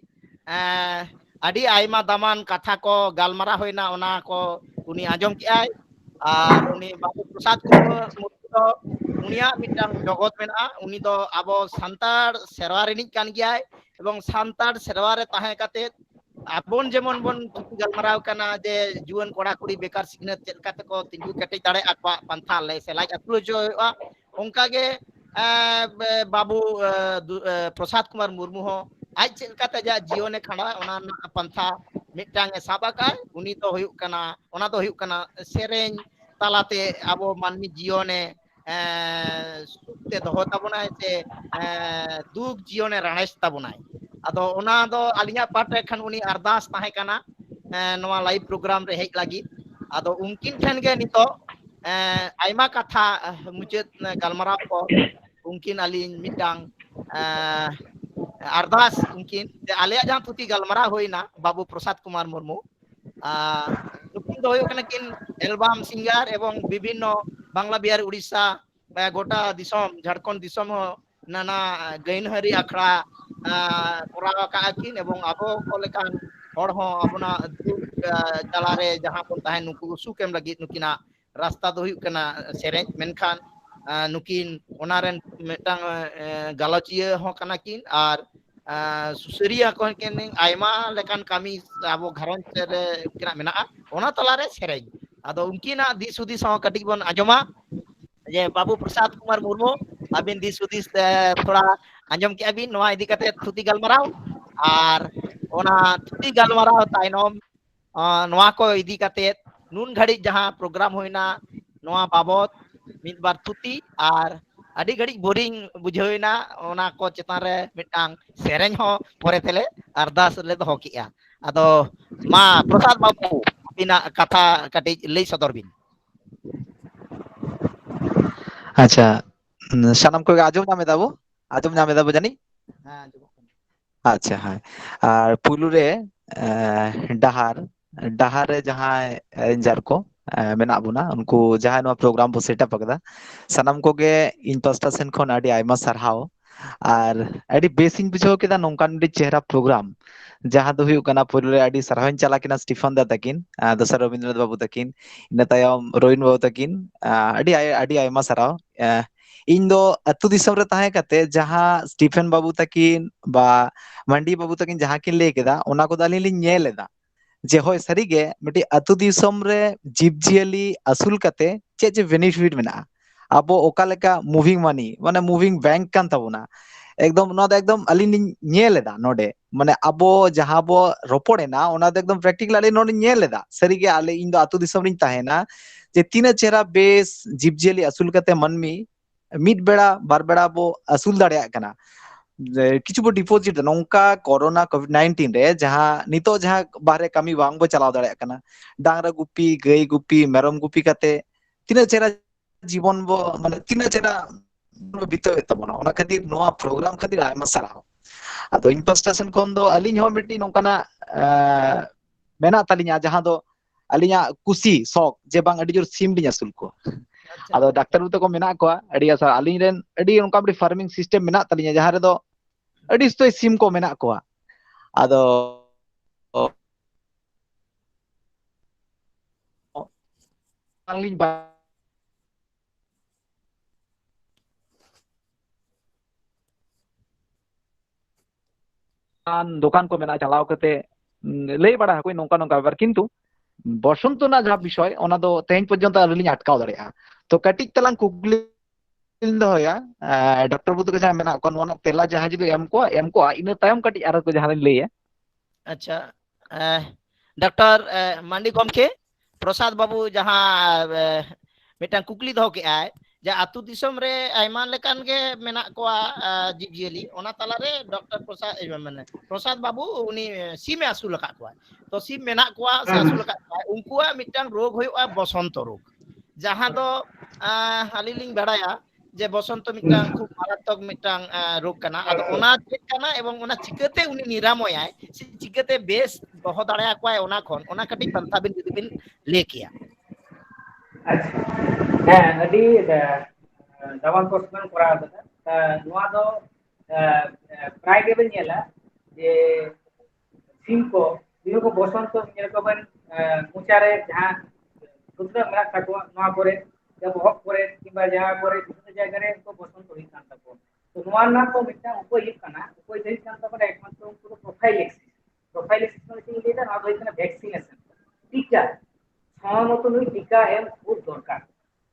आदि आयमा दामान कथा को गालमारा होइना ओना को उनी आजम के आय और उनी बाबू प्रसाद कुमार मुर्मू तो उनिया मिटांग जगत मेना उनी दो आबो सांतार सेरवा रिनिक कान गियाय एवं सांतार सेरवा रे ताहे काते आबोन जेमन बोन गालमाराव कना जे जुवन कोड़ा कुड़ी बेकार सिग्नेट चेल काते को तिंजू केटे ताड़े आकवा पंथा ले सेलाज अतुल जो ᱚᱱᱠᱟ ᱜᱮ ᱵᱟᱵᱩ ᱯᱨᱚᱥᱟᱫ ᱠᱩᱢᱟᱨ ᱢᱩᱨᱢᱩ ᱦᱚᱸ ᱟᱡ ᱪᱮᱫ ᱞᱮᱠᱟᱛᱮ ᱟᱡᱟᱜ ᱡᱤᱭᱚᱱᱮ ᱠᱷᱟᱸᱰᱟᱣᱟ ᱚᱱᱟ ᱨᱮᱱᱟᱜ ᱯᱟᱱᱛᱷᱟ ᱢᱤᱫᱴᱟᱝ ᱮ ᱥᱟᱵ ᱟᱠᱟᱫ ᱩᱱᱤ ᱫᱚ ᱦᱩᱭᱩᱜ ᱠᱟᱱᱟ ᱚᱱᱟ ᱫᱚ ᱦᱩᱭᱩᱜ ᱠᱟᱱᱟ ᱥᱮᱨᱮᱧ ᱛᱟᱞᱟᱛᱮ ᱟᱵᱚ ᱢᱟᱹᱱᱢᱤ ᱡᱤᱭᱚᱱᱮ ᱥᱩᱠᱛᱮ ᱫᱚᱦᱚ ᱛᱟᱵᱚᱱᱟᱭ ᱥᱮ ᱫᱩᱠ ᱡᱤᱭᱚᱱᱮ ᱨᱟᱲᱮᱥ ᱛᱟᱵᱚᱱᱟᱭ ᱟᱫᱚ ᱚᱱᱟ ᱫᱚ ᱟᱹᱞᱤᱧᱟᱜ ᱯᱟᱦᱴᱟ ᱠᱷᱟᱱ ᱩᱱᱤ ᱟᱨᱫᱟᱥ ᱛᱟᱦᱮᱸ ᱠᱟᱱᱟ ᱱᱚᱣᱟ ᱞᱟᱭᱤᱵᱷ ᱯᱨᱳᱜᱨᱟᱢ ᱨᱮ ᱦᱮᱡ ᱞᱟᱹᱜᱤᱫ ᱟᱫᱚ ᱩᱱᱠᱤᱱ ᱴᱷᱮᱱ ᱜᱮ ᱱᱤᱛᱚᱜ ᱟᱭᱢᱟ ᱠᱟᱛᱷᱟ ᱢᱩᱪᱟᱹᱫ ᱜᱟᱞᱢᱟᱨᱟᱣ ᱠᱚ उनकिन अलिन मिटांग अरदास उनकिन आले जहां थुती गलमरा होइना बाबू प्रसाद कुमार मुर्मू नुकिन दो किन एल्बम सिंगर एवं विभिन्न बांग्ला बिहार उड़ीसा गोटा दिसम झारखंड दिसम नाना गैनहरी अखड़ा कोराव काकिन एवं आबो को लेकान हर हो अपना दुख जलारे जहां बन ताहे नुकु सुख एम लगी नुकिना रास्ता दो हुयुक कना सेरेंज मेनखान नुकिन ओनारेन मिटांग गालोचिया हो कना किन आर सुसरिया को केन आयमा लेकान कामी आबो घरन रे उनकिना मेना ओना तलारे सेरेंज आदो उनकिना दिस हुदिस हो कटिक बन आजमा जे बाबू प्रसाद कुमार मुर्मू अबिन दिस हुदिस थोड़ा आंजम के अबिन नोआ इदी कते थुती गलमराव आर ओना थुती गलमराव ताइनोम नोआ को इदी कते नुन घड़ी जहां प्रोग्राम होइना नोआ बाबत मिद बार थुती आर अड़ी घड़ी बोरिंग बुझाइना ओना को चेतान रे मिटांग सेरेंज हो परे तेले अरदास ले दो किया आदो मा प्रसाद बाबू बिना कथा कटि लई सदर बिन अच्छा सानाम को आजम नामे दाबो जानी हां अच्छा हाँ और पुलू रे डहार डहार रे जहां रेंजर को मेना बुना उनको जहां नो प्रोग्राम बो सेटअप अकदा सानाम को गे इन पास्टा सेन खन आडी आयमा सरहाव और आडी बेसिंग बुझाव केदा नोंकान मिडी चेहरा प्रोग्राम जहां दो हुयुक कना पुलू रे आडी सरहावन चला किना स्टीफन दा तकिन दोसर रविंद्रनाथ बाबू तकिन इन तायम रोहिन बाबू तकिन आडी आडी आयमा सरहाव इन दो अतु दिसम रे ताहे कते जहां स्टीफन बाबू तकिन बा मंडी बाबू तकिन जहां किन ले केदा ओना को दाली लिन नेल एदा जे होय सरीगे मिटी अतु दिसम रे जीव जियली असुल कते चे बेनिफिट मेना अब ओका लेका मूविंग मनी माने मूविंग बैंक कान ताबोना एकदम नो एकदम अलिन नेल एदा नोडे माने अब जहां बो रोपड़ेना ओना एकदम प्रैक्टिकल अलिन नोडे नेल एदा सरीगे आले इन दो अतु दिसम रिन ताहेना जे तीना चेहरा बेस जीव जियली असुल कते मनमी मिड बेड़ा बार बेड़ा बो असुल दाड़िया कना किछु बो डिपोजिट नौका कोरोना कोविड 19 रे जहां नितो जहां बाहरे कमी बांग बो चलाव दाड़िया कना डांगरा गुपी गई गुपी मेरम गुपी कते तीना चेहरा जीवन बो माने तीना चेहरा बिताव तबोना ओना खातिर नोआ प्रोग्राम खातिर आयमा साराव आदो इन पास्टा सेन कोन दो अलिन हो मिटी नौकाना मेना तालिया जहां दो अलिया कुसी शौक जे बांग अडी जोर सिम लिया असूल को आदो डॉक्टर तो को मेना को अडी आसा अलिन रेन अडी उनका बड़ी फार्मिंग सिस्टम मेना तालिया जहां रे दो अडी स्तोय सिम को मेना को आदो आलिन बा दुकान को मेना चलाव कते लई बड़ा कोई नौका नौका ब्यापार किंतु बसंत ना जहां विषय ओना दो तेज पर्यंत अलिन अटकाव दाड़िया तो कटिक तलांग कुकली दोया डॉक्टर बुद्ध के जहां मेना को नोना तेला जहां जुदी एम को इन तायम कटिक आरो को जहां लई अच्छा डॉक्टर मांडी गमके प्रसाद बाबू जहां मिटांग कुकली दो के आय जे आतु दिसम रे आयमान लेकान के मेना को जीव जियली ओना तला रे डॉक्टर प्रसाद माने प्रसाद बाबू उनी सीम आसुल का को तो सीम मेना को से आसुल का उनकुआ मिटांग रोग होया बसंत रोग जहां दो हाली लिंग बड़ाया जे बसंत मिटांग खूब मारात्मक मिटांग रोग कना आदो ओना चेक कना एवं ओना चिकते उनी निरामयाय चिकते बेस दोहो दाड़या को ओना खन ओना कटी पंथा बिन जुदी बिन ले किया अच्छा हाँ अभी दवा कोर्स करा नुआ दो प्राय के बन नेला जे सिम को दिनो को बसंत नेल को बन मुचारे जहां सुंदर मेरा तको नुआ करे जब हक करे किबा जहां करे किसी जगह रे को बसंत होई कान तको तो नुआ ना को मिटा उको हित कना उको हित कान तको एकमात्र उनको प्रोफाइलिक्स মানে কি এটা না হইছে না ভ্যাকসিনেশন টিকা সময় মতো টিকা এম খুব দরকার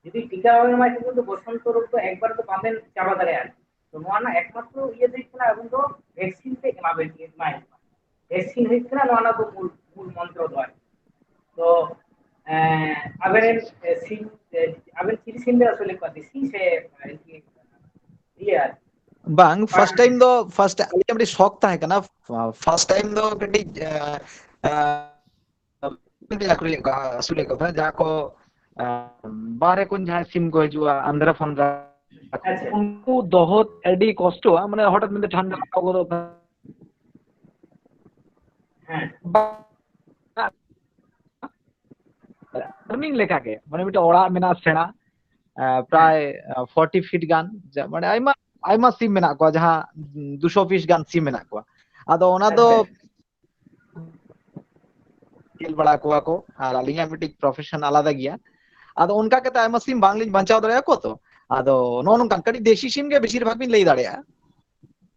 যদি টিকা বাবেন এমায় কিন্তু বসন্ত রোগ তো একবার তো বাবেন চাবা দাঁড়ায়। তো নোয়া না একমাত্র ইয়ে দেখছে না এবং তো ভ্যাকসিন তে এমাবেন এমায় ভ্যাকসিন হইছে না নোয়া না তো মূল মূল মন্ত্র দয়। তো আবেন সিন আবেন চিলি সিন দে আসলে কত সি সে ইয়ে আর bang first time do first ali amri shock tahe kana first time do kati asule ko ja ko bare kun jaha sim ko hijua andhra phone ra আচ্ছা unku dohot adi kosto mane hotat mide thanda lago হ্যাঁ farming lekha ke mane mite ora mena sena প্রায় 40 fit গান মানে আইমা আইমা সিম মেনা কো যাহা 200 piece গান সিম মেনা কো আদো ওনা দো খেল বড়া কোয়া কো আর আলিঙ্গা মিটিক প্রফেশন আলাদা গিয়া আদো উনকা কে আইমা সিম বাংলিশ বাঁচাও দাঁড়া কো তো আদো নন কান কাটি দেশি সিম গে বেশির ভাগ বিন লই দাঁড়া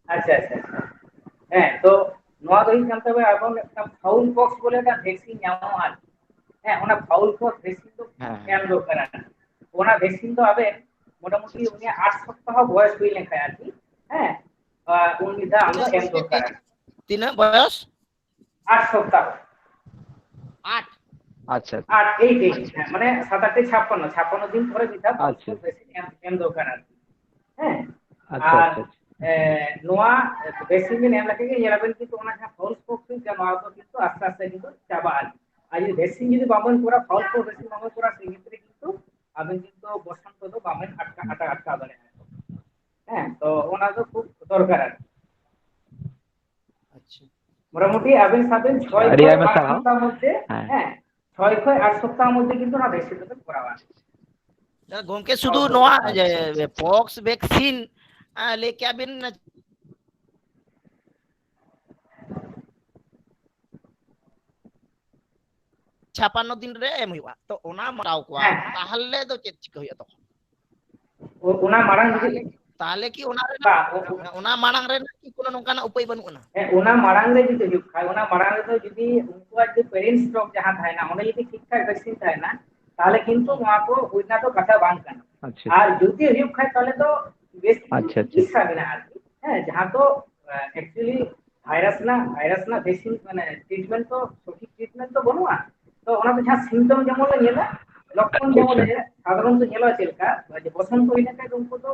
আচ্ছা আচ্ছা হ্যাঁ তো নোয়া দই জানতে হবে এবং একটা ফাউল বক্স বলে একটা ভ্যাকসিন নাও আর হ্যাঁ ওনা ফাউল বক্স ভ্যাকসিন তো এম দরকার না ওনা ভ্যাকসিন তো হবে মোটামুটি উনি 8 সপ্তাহ বয়স হই লেখায় আর কি হ্যাঁ উনি দা আমরা এম দরকার তিনা বয়স 8 সপ্তাহ 8 আচ্ছা আর এই মানে 57 দিন পরে দিতা আচ্ছা এম দরকার আর হ্যাঁ আচ্ছা আচ্ছা নোয়া ভ্যাকসিন এম লাগে ইয়ারাবেন কিন্তু ওনা যা ফাউল বক্স যা নোয়া তো কিন্তু আস্তে আস্তে কিন্তু চাবা আর যদি ভ্যাকসিন যদি বামন পুরা ফাউল বক্স ভ্যাকসিন বামন পুরা সেই ক্ষেত্রে কিন্তু আপনি কিন্তু বসন্ত তো বামন আটকা ধরে হ্যাঁ তো ওনা তো খুব দরকার আছে আচ্ছা মোটামুটি আপনি সাথে 6 সপ্তাহের মধ্যে হ্যাঁ 6 8 সপ্তাহের মধ্যে কিন্তু না ভ্যাকসিনেশন করাবা গমকে শুধু নোয়া পক্স ভ্যাকসিন লেকে আবেন 56 দিন রে এম হইবা তো ওনা মারাও কোয়া তাহলে তো চেক চিক হইয়া তো ওনা মারাং তাহলে কি ওনা মারাং রে কি কোনো নঙ্কানা উপায় বানুক না ওনা মারাং রে যদি হুক খায় ওনা মারাং রে তো যদি উনকুয়ার যে পেরেন্টস স্টক জাহাं থাকে না ওনা যদি ঠিকঠাক ভ্যাকসিন থাকে না তাহলে কিন্তু নোয়া তো ওইটা তো কথা বাং কানা আর যদি হুক খায় তাহলে তো বেশ চিকিৎসা বিনা আর হ্যাঁ জাহাं তো অ্যাকচুয়ালি ভাইরাস না ভ্যাকসিন মানে ট্রিটমেন্ট তো সঠিক ট্রিটমেন্ট তো বনুয়া তো ওনা তো জাহাं সিম্পটম যেমন নিলা লক্ষণ যেমন সাধারণত নিলা চেলকা যে বসন্ত হইলে কায় উनको তো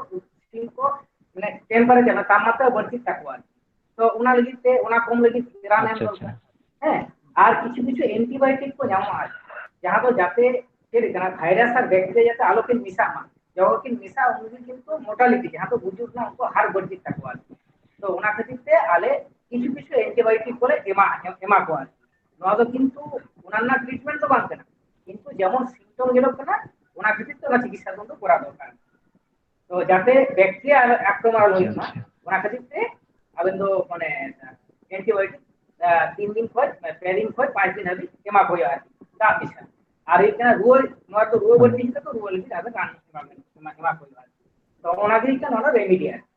को মানে টেম্পারেচার তাপমাত্রা বর্তি থাকবা তো ওনা লাগিতে ওনা কম লাগি রান এম দরকার হ্যাঁ আর কিছু কিছু অ্যান্টিবায়োটিক को জামা আছে যাহা তো যাতে কেনা ভাইরাস আর ব্যাকটেরিয়া যাতে আলোকে মিশা না যখন কি মিশা উনি কিন্তু মোর্টালিটি যাহা তো বুঝুক না উनको হার বর্তি থাকবা তো ওনা ক্ষেত্রে আলে কিছু কিছু অ্যান্টিবায়োটিক বলে এমা को আছে নয়তো কিন্তু ওনার না ট্রিটমেন্ট তো বানতে না কিন্তু যেমন সিম্পটম গেল না ওনা ক্ষেত্রে তো চিকিৎসা কিন্তু করা দরকার তো যাতে ব্যাকটেরিয়া আক্রমণ হইল না ওনা ক্ষেত্রে আবেন তো মানে অ্যান্টিবায়োটিক 3 দিন পর 4 দিন পর 5 দিন হবে এমা হইয়া আছে তা বিষয় আর এইখানে রোল নয় তো রোল বলতে তো রোল কি আবে কান এমা হইয়া আছে তো ওনা দিকে না রেমেডি আছে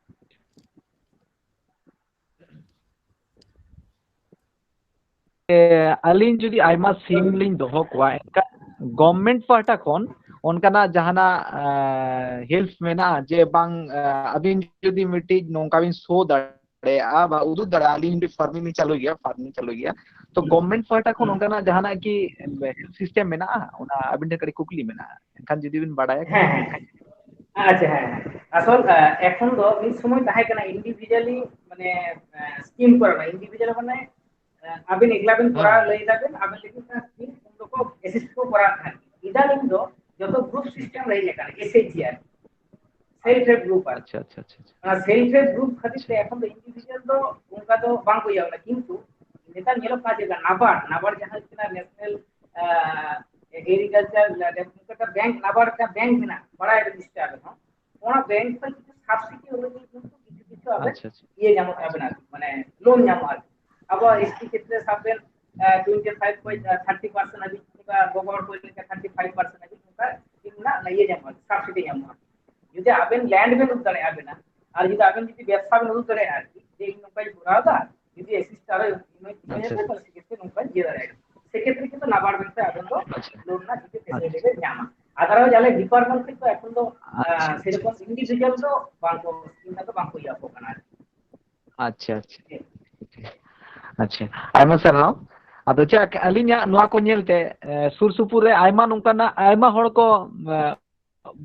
আলিন যদি আইমা সিম লিং দহ কোয়া এনকা গভর্নমেন্ট পাহটা খন অনকানা জাহানা হেল্প মেনা যে বাং আবিন যদি মিটিং নংকা বিন সো দাড়ে বা উদু দাড়ে আলিন যদি ফার্মিং চালু গিয়া তো গভর্নমেন্ট পাহটা খন অনকানা জাহানা কি হেল্প সিস্টেম মেনা ওনা আবিন ঢাকারি কুকলি মেনা এনখান যদি বিন বাড়ায় হ্যাঁ আচ্ছা হ্যাঁ আসল এখন তো এই সময় তাহে কেনা ইন্ডিভিজুয়ালি মানে স্কিম করা না ইন্ডিভিজুয়াল মানে আবিন এগলাবিন করা লই যাবেন আবিন লেকিন স্কিম উनको অ্যাসিস্ট को করা থাকে ইদানিং তো যত গ্রুপ সিস্টেম রই লেখানে এসএইচআর সেলফ হেল্প গ্রুপ আচ্ছা আচ্ছা আচ্ছা সেলফ হেল্প গ্রুপ খাতিতে এখন তো ইন্ডিভিজুয়াল তো উনকা তো বাং কইয়া না কিন্তু নেতা নিলো কাজে নাবার যাহা কিনা ন্যাশনাল एग्रीकल्चर डेवलपमेंट का बैंक नाबार्ड का बैंक है ना बड़ा रजिस्टर है ওনা बैंक पर কিছু সাবসিডি হলো কিন্তু কিছু হবে ইয়ে যেমন হবে না মানে লোন যেমন আছে আবার এসটি ক্ষেত্রে সাববেন 25.30% হবে কিংবা গভর্নমেন্ট করলে 35% হবে কিংবা না ইয়ে যেমন সাবসিডি যেমন যদি আবেন ল্যান্ড ভ্যালু ধরে হবে না আর যদি আবেন যদি ব্যবসা ভ্যালু ধরে আর কি যে নৌকাই ঘোরাদা যদি অ্যাসিস্ট করে তাহলে সেক্ষেত্রে নৌকাই দিয়ে দেয় সেক্ষেত্রে কিন্তু নাবার্ড ব্যাংকে আবেন তো লোন না দিতে ফেসিলিটি জামা আদারওয়াইজ আলে ডিপার্টমেন্ট থেকে এখন তো আচ্ছা সেরকম ইন্ডিভিজুয়াল তো বাংকো স্কিমটা তো বাংকো ইয়াকো কানা আচ্ছা আচ্ছা আচ্ছা আইমা সারাও আদো চা আলিᱧᱟ ᱱᱚᱣᱟ ᱠᱚ ᱧᱮᱞᱛᱮ ᱥᱩᱨ ᱥᱩᱯᱩᱨ ᱨᱮ ᱟᱭᱢᱟ ᱱᱚᱝᱠᱟᱱᱟᱜ ᱟᱭᱢᱟ ᱦᱚᱲ ᱠᱚ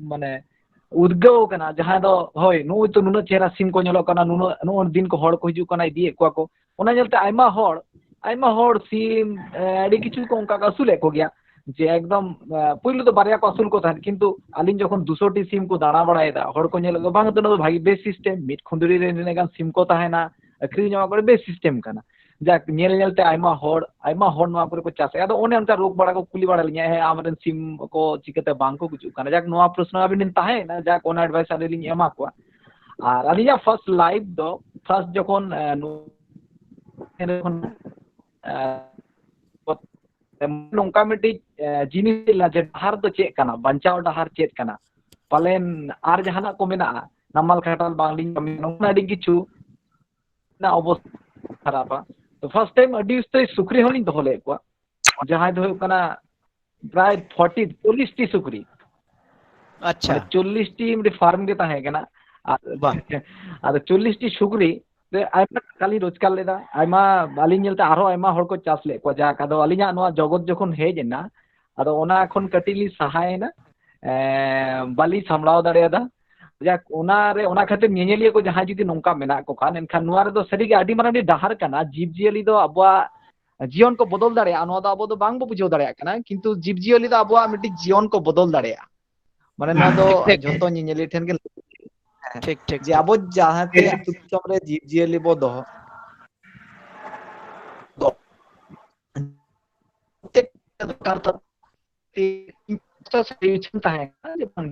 ᱢᱟᱱᱮ উদ্যোগ কানা যাহা ᱫᱚ ᱦᱳᱭ ᱱᱩᱭ ᱛᱚ ᱱᱩᱱᱟᱹᱜ ᱪᱮᱦᱨᱟ ᱥᱤᱢ ᱠᱚ ᱧᱮᱞᱚᱜ ᱠᱟᱱᱟ ᱱᱩᱱᱟᱹᱜ ᱫᱤᱱ ᱠᱚ ᱦᱚᱲ ᱠᱚ ᱦᱤᱡᱩᱜ ᱠᱟᱱᱟ ᱤᱫᱤᱭᱮᱫ ᱠᱚᱣᱟ ᱠᱚ ᱚᱱᱟ ᱧᱮᱞᱛᱮ ᱟᱭᱢᱟ ᱦᱚᱲ ᱥᱤᱢ ᱟᱹᱰᱤ ᱠᱤᱪᱷᱩ ᱠᱚ ᱚᱱᱠᱟ ᱠᱚ ᱟᱹᱥᱩᱞᱮᱫ ᱠᱚ ᱜᱮᱭᱟ ᱡᱮ ᱮᱠᱫᱚᱢ ᱯᱩᱭᱞᱩ ᱫᱚ ᱵᱟᱨᱭᱟ ᱠᱚ ᱟᱹᱥᱩᱞ ᱠᱚ ᱛᱟᱦᱮᱸᱫ ᱠᱤᱱᱛᱩ ᱟᱹᱞᱤᱧ ᱡᱚᱠᱷᱚᱱ 200 ᱴᱤ ᱥᱤᱢ ᱠᱚ ᱫᱟᱬᱟ ᱵᱟᱲᱟᱭᱮᱫᱟ ᱦᱚᱲ ᱠᱚ ᱧᱮᱞᱮᱫ ᱠᱚ ᱵᱟᱝ ᱛᱚ ᱱᱚᱣᱟ ᱫᱚ ᱵᱷᱟᱜᱤ ᱵᱮᱥ ᱥᱤᱥᱴᱮᱢ ᱢᱤᱫ ᱠᱷᱩᱸᱫᱽᱲᱤ ᱨᱮ ᱱᱤᱱᱟᱹᱜ ᱜᱟᱱ ᱥᱤᱢ ᱠᱚ ᱛᱟᱦᱮᱱᱟ ᱟᱹᱠᱷᱨᱤᱧᱚᱜᱼᱟ ᱠᱚ ᱵᱮᱥ ᱥᱤᱥᱴᱮᱢ ᱠᱟᱱᱟ ᱡᱟᱠ ᱧᱮᱞᱛᱮ ᱟᱭᱢᱟ ᱦᱚᱲ ᱱᱚᱣᱟ ᱠᱚᱨᱮ ᱠᱚ ᱪᱟᱥᱮᱫ ᱟᱫᱚ ᱚᱱᱮ ᱚᱱᱠᱟ ᱨᱳᱜᱽ ᱵᱟᱲᱟ ᱠᱚ ᱠᱩᱞᱤ ᱵᱟᱲᱟ ᱞᱤᱧᱟ ᱦᱮᱸ ᱟᱢᱨᱮᱱ ᱥᱤᱢ ᱠᱚ ᱪᱤᱠᱟᱹᱛᱮ ᱵᱟᱝ ᱠᱚ ᱜᱩᱡᱩᱜ ᱠᱟᱱᱟ ᱡᱟᱠ ᱱᱚᱣᱟ ᱯᱨᱚᱥᱱᱚ ᱟᱵᱤᱱ ᱵᱤᱱ ᱛᱟᱦᱮᱸᱭᱮᱱᱟ ᱡᱟᱠ ᱚᱱᱟ ᱮᱰভাইস ᱟᱹᱞᱤᱧ ᱞᱤᱧ ᱮᱢᱟ ᱠᱚᱣᱟ ᱟᱨ ᱟᱹᱞᱤᱧᱟᱜ ᱯᱷᱟর্স্ট লাইভ ᱫᱚ ᱯᱷᱟর্স্ট ᱡᱚᱠᱷᱚᱱ nongka miti jinis la je dahar do cek kana bancao dahar cek kana palen ar jahana ko mena namal khatal bangling kami nongna adi kichu na obos kharapa to first time adi ustai sukri holin dohole ko jahay do kana pray 40 ti sukri আচ্ছা মানে 40 টি এমনি farm গে তাহে কেনা বাহ আর 40 টি সুকরি আইমা কালি রোজগার লেদা আইমা আলিñ ñelte আরো আইমা হড় ko চাষ লে ko যা কাদো আলিña নোয়া জগৎ যখন হেজ না আদো ওনা এখন কাটিলি সাহায়না বালি সামলাও দাঁড়িয়াদা যাক ওনারে ওনা খাতে ñeñeliya ko jaha judi nongka mena ko kan enkan নোয়া রে do sari ge adi marani dahar kana জীব জিয়ালি do abwa Jibon ko bodol দাঁড়িয়া নোয়া do abo do bang bo বুঝাও দাঁড়িয়া kana কিন্তু জীব জিয়ালি do abwa মিটি জীবন ko bodol দাঁড়িয়া মানে নোয়া do ঠিক joto ñeñeli ঠেন ge ঠিক ঠিক যে abo jahate atu disom re জীব জিয়ালি bo do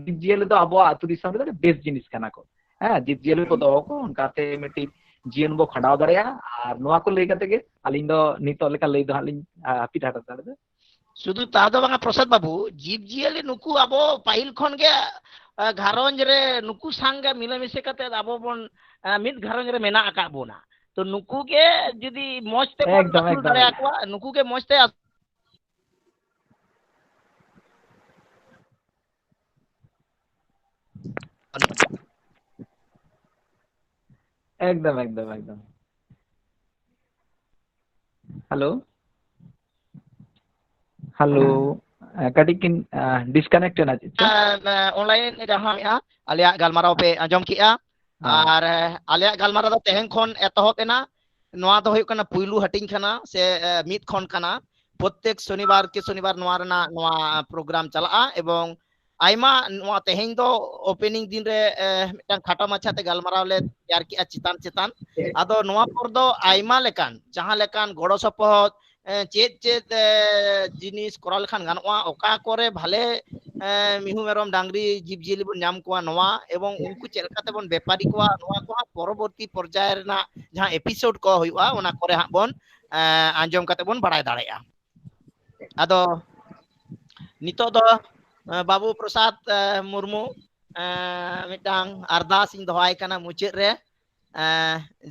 জীব জিয়ালি do abo atu disom re best jinis kana ko হ্যাঁ জীব জিয়ালি ko doho ko onkate miti জীবন bo khandao dareya আর নোয়া ko lei kate ge aling do nito leka lei do haling happy hata dare শুধু তা ᱫᱚ ᱵᱟᱝᱟ ᱯᱨᱚᱥᱟᱫ ᱵᱟᱵᱩ ᱡᱤᱵ ᱡᱤᱭᱟᱹᱞᱤ ᱱᱩᱠᱩ ᱟᱵᱚ ᱯᱟᱹᱦᱤᱞ ᱠᱷᱚᱱ ᱜᱮ ᱜᱷᱟᱨᱚᱸᱡᱽ ᱨᱮ ᱱᱩᱠᱩ ᱥᱟᱝᱜᱮ ᱢᱤᱞᱮᱢᱤᱥᱮ ᱠᱟᱛᱮ ᱟᱵᱚ ᱵᱚᱱ ᱢᱤᱫ ᱜᱷᱟᱨᱚᱸᱡᱽ ᱨᱮ ᱢᱮᱱᱟᱜ ᱟᱠᱟᱫ ᱵᱚᱱᱟ ᱛᱚ ᱱᱩᱠᱩ ᱜᱮ ᱡᱩᱫᱤ ᱢᱚᱸᱡᱽ ᱛᱮᱵᱚᱱ একদম ᱟᱹᱥᱩᱞ একদম ᱫᱟᱲᱮᱭᱟᱠᱚᱣᱟ ᱱᱩᱠᱩ ᱜᱮ ᱢᱚᱸᱡᱽ ᱛᱮ একদম একদম একদম hello hello kadi kin disconnect na chicha online ᱡᱟᱦᱟᱸ ᱢᱮᱱᱟᱜᱼᱟ ᱟᱞᱮᱭᱟᱜ ᱜᱟᱞᱢᱟᱨᱟᱣ ᱯᱮ ᱟᱸᱡᱚᱢ ᱠᱮᱜᱼᱟ ᱟᱨ ᱟᱞᱮᱭᱟᱜ ᱜᱟᱞᱢᱟᱨᱟᱣ ᱫᱚ ᱛᱮᱦᱮᱧ ᱠᱷᱚᱱ ᱮᱛᱚᱦᱚᱵ ᱮᱱᱟ ᱱᱚᱣᱟ ᱫᱚ ᱦᱩᱭᱩᱜ ᱠᱟᱱᱟ ᱯᱩᱭᱞᱩ ᱦᱟᱹᱴᱤᱧ ᱠᱟᱱᱟ ᱥᱮ ᱢᱤᱫ ᱠᱷᱚᱱ ᱠᱟᱱᱟ ᱯᱨᱚᱛᱮᱠ ᱥᱚᱱᱤᱵᱟᱨ ke ᱥᱚᱱᱤᱵᱟᱨ ᱱᱚᱣᱟ ᱨᱮᱱᱟᱜ ᱱᱚᱣᱟ ᱯᱨᱳᱜᱨᱟᱢ ᱪᱟᱞᱟᱜᱼᱟ ᱮᱵᱚᱝ ᱟᱭᱢᱟ ᱱᱚᱣᱟ ᱛᱮᱦᱮᱧ ᱫᱚ ᱳᱯᱮᱱᱤᱝ ᱫᱤᱱ ᱨᱮ ᱢᱤᱫᱴᱟᱝ ᱠᱷᱟᱴᱚ ᱢᱟᱪᱷᱟᱛᱮ ᱜᱟᱞᱢᱟᱨᱟᱣ ᱞᱮ ᱛᱮᱭᱟᱨ ᱠᱮᱜᱼᱟ ᱪᱮᱛᱟᱱ ᱟᱫᱚ ᱱᱚᱣᱟ ᱯᱚᱨ ᱫᱚ ᱟᱭᱢᱟ ᱞᱮᱠᱟᱱ ᱡᱟᱦᱟᱸ ᱞᱮᱠᱟᱱ ᱜᱚᱲᱚ ᱥᱚᱯᱚᱦᱚᱫ ᱪᱮᱫ জিনিস করা লেখান গানোয়া ওকা করে ভালে মিহু মেরম ডাংরি জীবজিয়ালি বন নাম কোয়া নোয়া এবং উনকু চেদ লেকাতে বন ব্যাপারী কোয়া নোয়া কো পরবর্তী পর্যায় রেনা যাহা এপিসোড কো হুইবা ওনা করে হা বন আঞ্জম কাতে বন বাড়াই দাঁড়ায়া আদো নিতো দ বাবু প্রসাদ মুর্মু মিটাং আরদাস ইন দোহাই কানা মুচাদ রে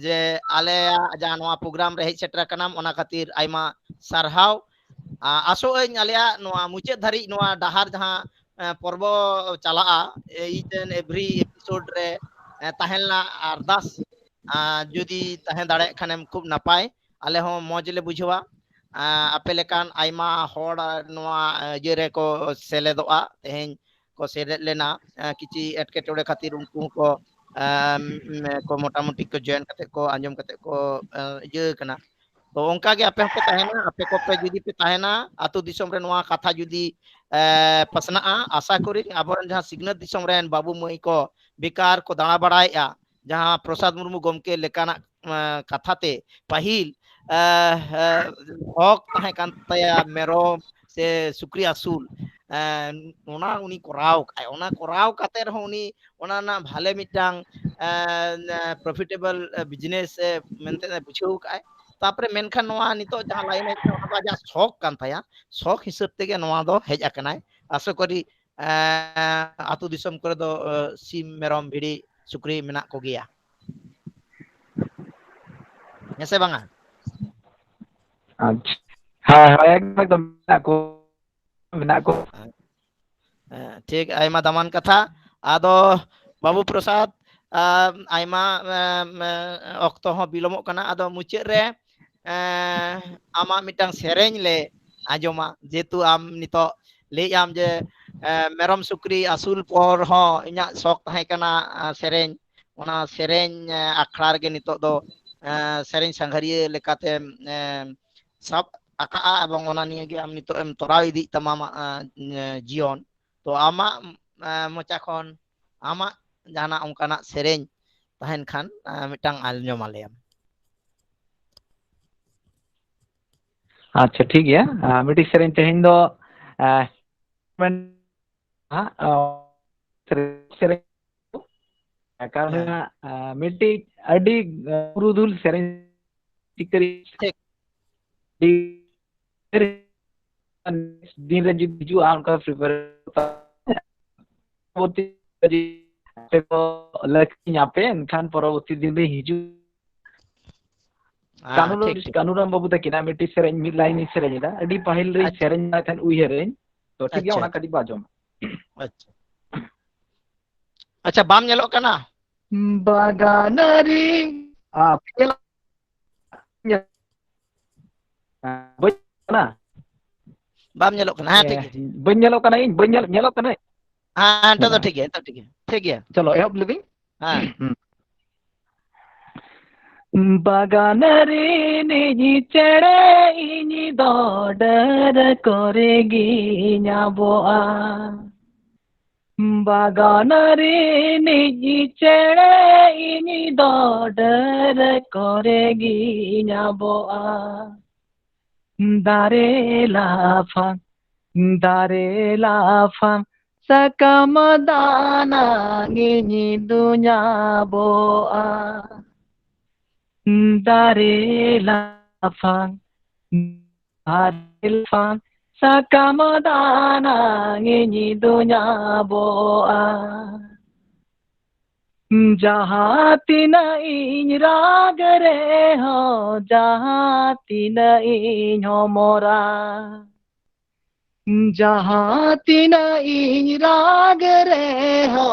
যে আলে যা নোয়া প্রোগ্রাম রে হেজ সেটরা কানাম ওনা খাতির আইমা সারহাও আসো আইন আলিয়া নোয়া মুচাদ ধারি নোয়া ডাহার যাহা পর্ব চালা'a each and every episode re tahenla ardas যদি তাহেন দাঁড়ায় খানেম খুব নাপায় আলে হো মজ লে বুঝবা আপে লেকান আইমা হড় নোয়া ইয়ে রে কো সেলেদো'a তেহেñ ko selet lena kichi etketore khatir unku ko motamuti ko join kate ko anjom kate ko iye kana तो उनका के आपे पे ताहेना आपे को पे जुदी पे ताहेना आतु दिसम रे नोआ कथा जुदी पसना आशा करी आबरन जहां सिग्नत दिसम रेन बाबू मई को बेकार को दाणा बड़ाया जहां प्रसाद मुर्मू गमके लेकाना कथाते पाहिल हक ताहे कान तया मेरम से सुक्री असूल ओना उनी कोराव काय ओना कोराव काते रह उनी ओना ना भाले मिटांग प्रॉफिटेबल बिजनेस मेनते बुझाव काय तापरे मेनखान नोआ नितो जहां लाइन है ओना बा जा शौक कान थाया शौक हिसाब तेगे नोआ दो हेज आकनाय आशा करी आतु दिसम करे दो सिम मेरम भिड़ी सुक्री मेना को गया ऐसे बांगा अच्छा हाँ हाँ एकदम मेना को ठीक आयमा दामान कथा आदो बाबू प्रसाद आयमा अक्तो हो बिलोमो कना आदो मुचाद रे आमा मिटांग सेरेंज ले आजोमा जेतु आम नितो ले आम जे मेरम सुक्री असूल पर हो इना शौक तहे कना सेरेंज ओना सेरेंज अखड़ा रे नितो दो सेरेंज संघरिया लेकाते सब आका एवं ओना निये गे आम नितो एम तोराव इदी तमाम जीवन तो आमा मोचा खन आमा जाना उनकाना सेरेंज तहन खान मिटांग आलजोम आलेम। अच्छा ठीक है मिट्टी सेरें तेहन दो सेरें कारण मिट्टी अडी पुरुदुल सेरें टिकरी ठीक दिन रे जुजु उनका प्रिपेयर लकी पे एनखान परवर्ती दिन रे हिजु कानूराम बाबू तकिना मिट्टी सेरें मिड लाइन सेरें दा अडी पहल रे सेरें थान उयहरें तो ठीक है ओना कदी बाजम। अच्छा अच्छा बाम नेलो कना बागानरी ना बाम नेलो कना हां ठीक है बन नेलो कना इन बन नेलो कना हां तो ठीक है ठीक है चलो एहब लेबी हां बागानरी निजी चेड़े इनी दौडर करेगी न्याबोआ बागानरी निजी चेड़े इनी दौडर करेगी न्याबोआ दारे लाफां sakam dana ngini dunya boa dare lafang sakam dana ngini dunya boa जहाँ तीन इन राग रे हो जहाँ तीन इन हो मोरा जहाँ तीन इन राग रे हो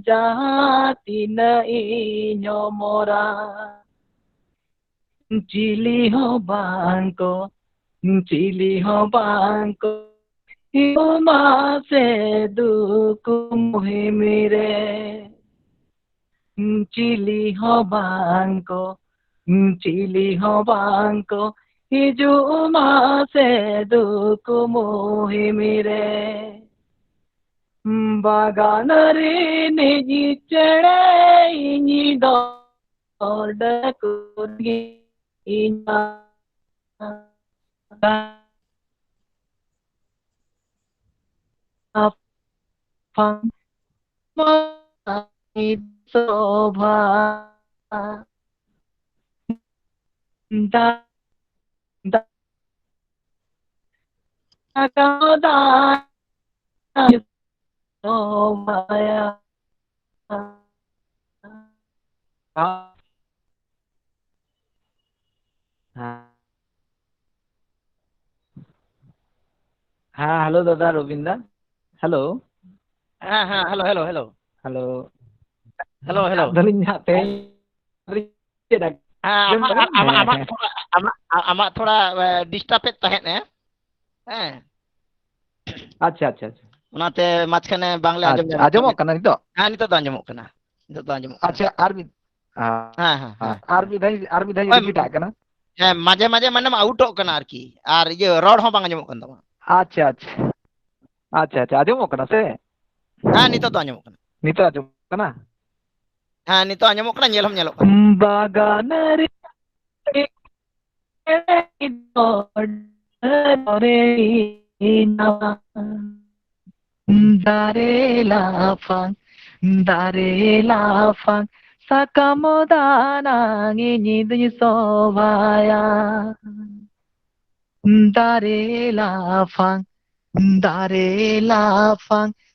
जहाँ तीन इन हो मोरा चिली हो बांको हिमा से दुख मुहे मेरे चिली हो बांको हिजुमा से दुख मोहे मेरे बागान रे निजी चढ़े इनी दौड़ कुदी इना शोभा हाँ हेलो दादा रविंद्र हेलो हाँ हाँ hello hello hello hello hello hello दलिन हाते आमा थोड़ा डिस्टर्ब तहन है अच्छा अच्छा अच्छा उनाते माछखाने बांग्ला आजमो कना नितो हां नितो आंजमो कना अच्छा आर भी रिपीट आकना माजे माजे माने आउटो कना आरकी आर ये रोड हो बांग आंजमो कन तमा अच्छा अच्छा अच्छा अच्छा आजमो कना से हां नितो आंजमो कना नितो आजमो कना हां नितो आंजमो कना नेल हम नेलो कना बागान रे Dare lafang sakamodana ngini dunya sobaya dare lafang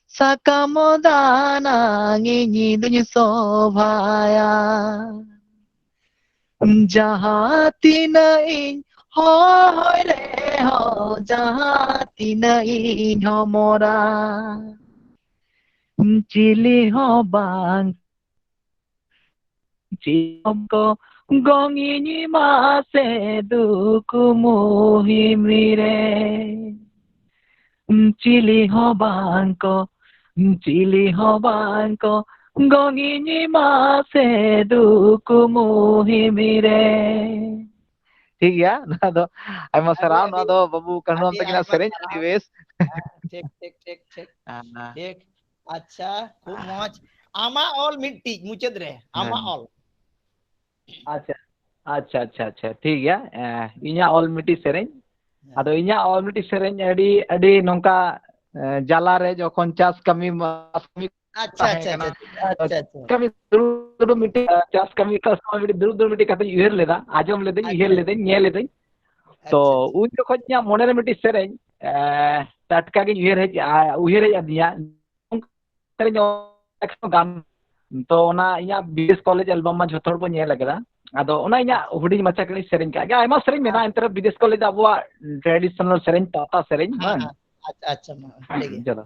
sakamodana ngini dunya sobaya जहाँ तीन इन हो रे हो जहाँ तीन इन हो मोरा चिली हो बांग Chico gongi mase duku muhimire chili ho bangko gongi mase duku muhimire ठीक गया ना दो आयमा सराव ना ᱟᱹᱰᱤ दो बाबू कन्नू ᱟᱹᱰᱤ तकिना ᱟᱭᱢᱟ सेरेंज ᱥᱟᱨᱦᱟᱣ। अति बेस ᱴᱷᱤᱠ ᱴᱷᱤक ᱴᱷᱤक ᱴᱷᱤक हाँ ᱴᱷᱤक ᱟᱪᱪᱷᱟ ᱠᱷᱩᱵ ᱢᱚᱡᱽ ᱟᱢᱟᱜ ᱚᱞ ᱢᱤᱫᱴᱤᱡ ᱢᱩᱪᱟᱹᱫ ᱨᱮ ᱟᱢᱟᱜ ᱚᱞ अच्छा अच्छा अच्छा अच्छा ठीक गया इnya all miti sereng ado inya all miti sereng adi nongka jala re jokon chas kami ᱟᱪᱪᱷᱟ tahe ᱟᱪᱪᱷᱟ kana ᱟᱪᱪᱷᱟ ᱟᱪᱪᱷᱟ kami dulu miti chas kami ka sama miti dulu miti kata uher leda ajom ledeng uher ᱟᱪᱪᱷᱟ ledeng nyel ledeng to ᱟᱪᱪᱷᱟ un jokon nya mone re miti sereng tatka gi uher hej adia sereng gan to ona inya BS college album ma jhotor bo nyel agada ado ona inya huding macha kali sereng ka ga ayma sereng mena entere BS college abwa traditional sereng tata sereng bang ᱟᱪᱪᱷᱟ ᱟᱪᱪᱷᱟ ᱢᱟ ᱴᱷᱤᱠ ᱜᱮᱭᱟ chalo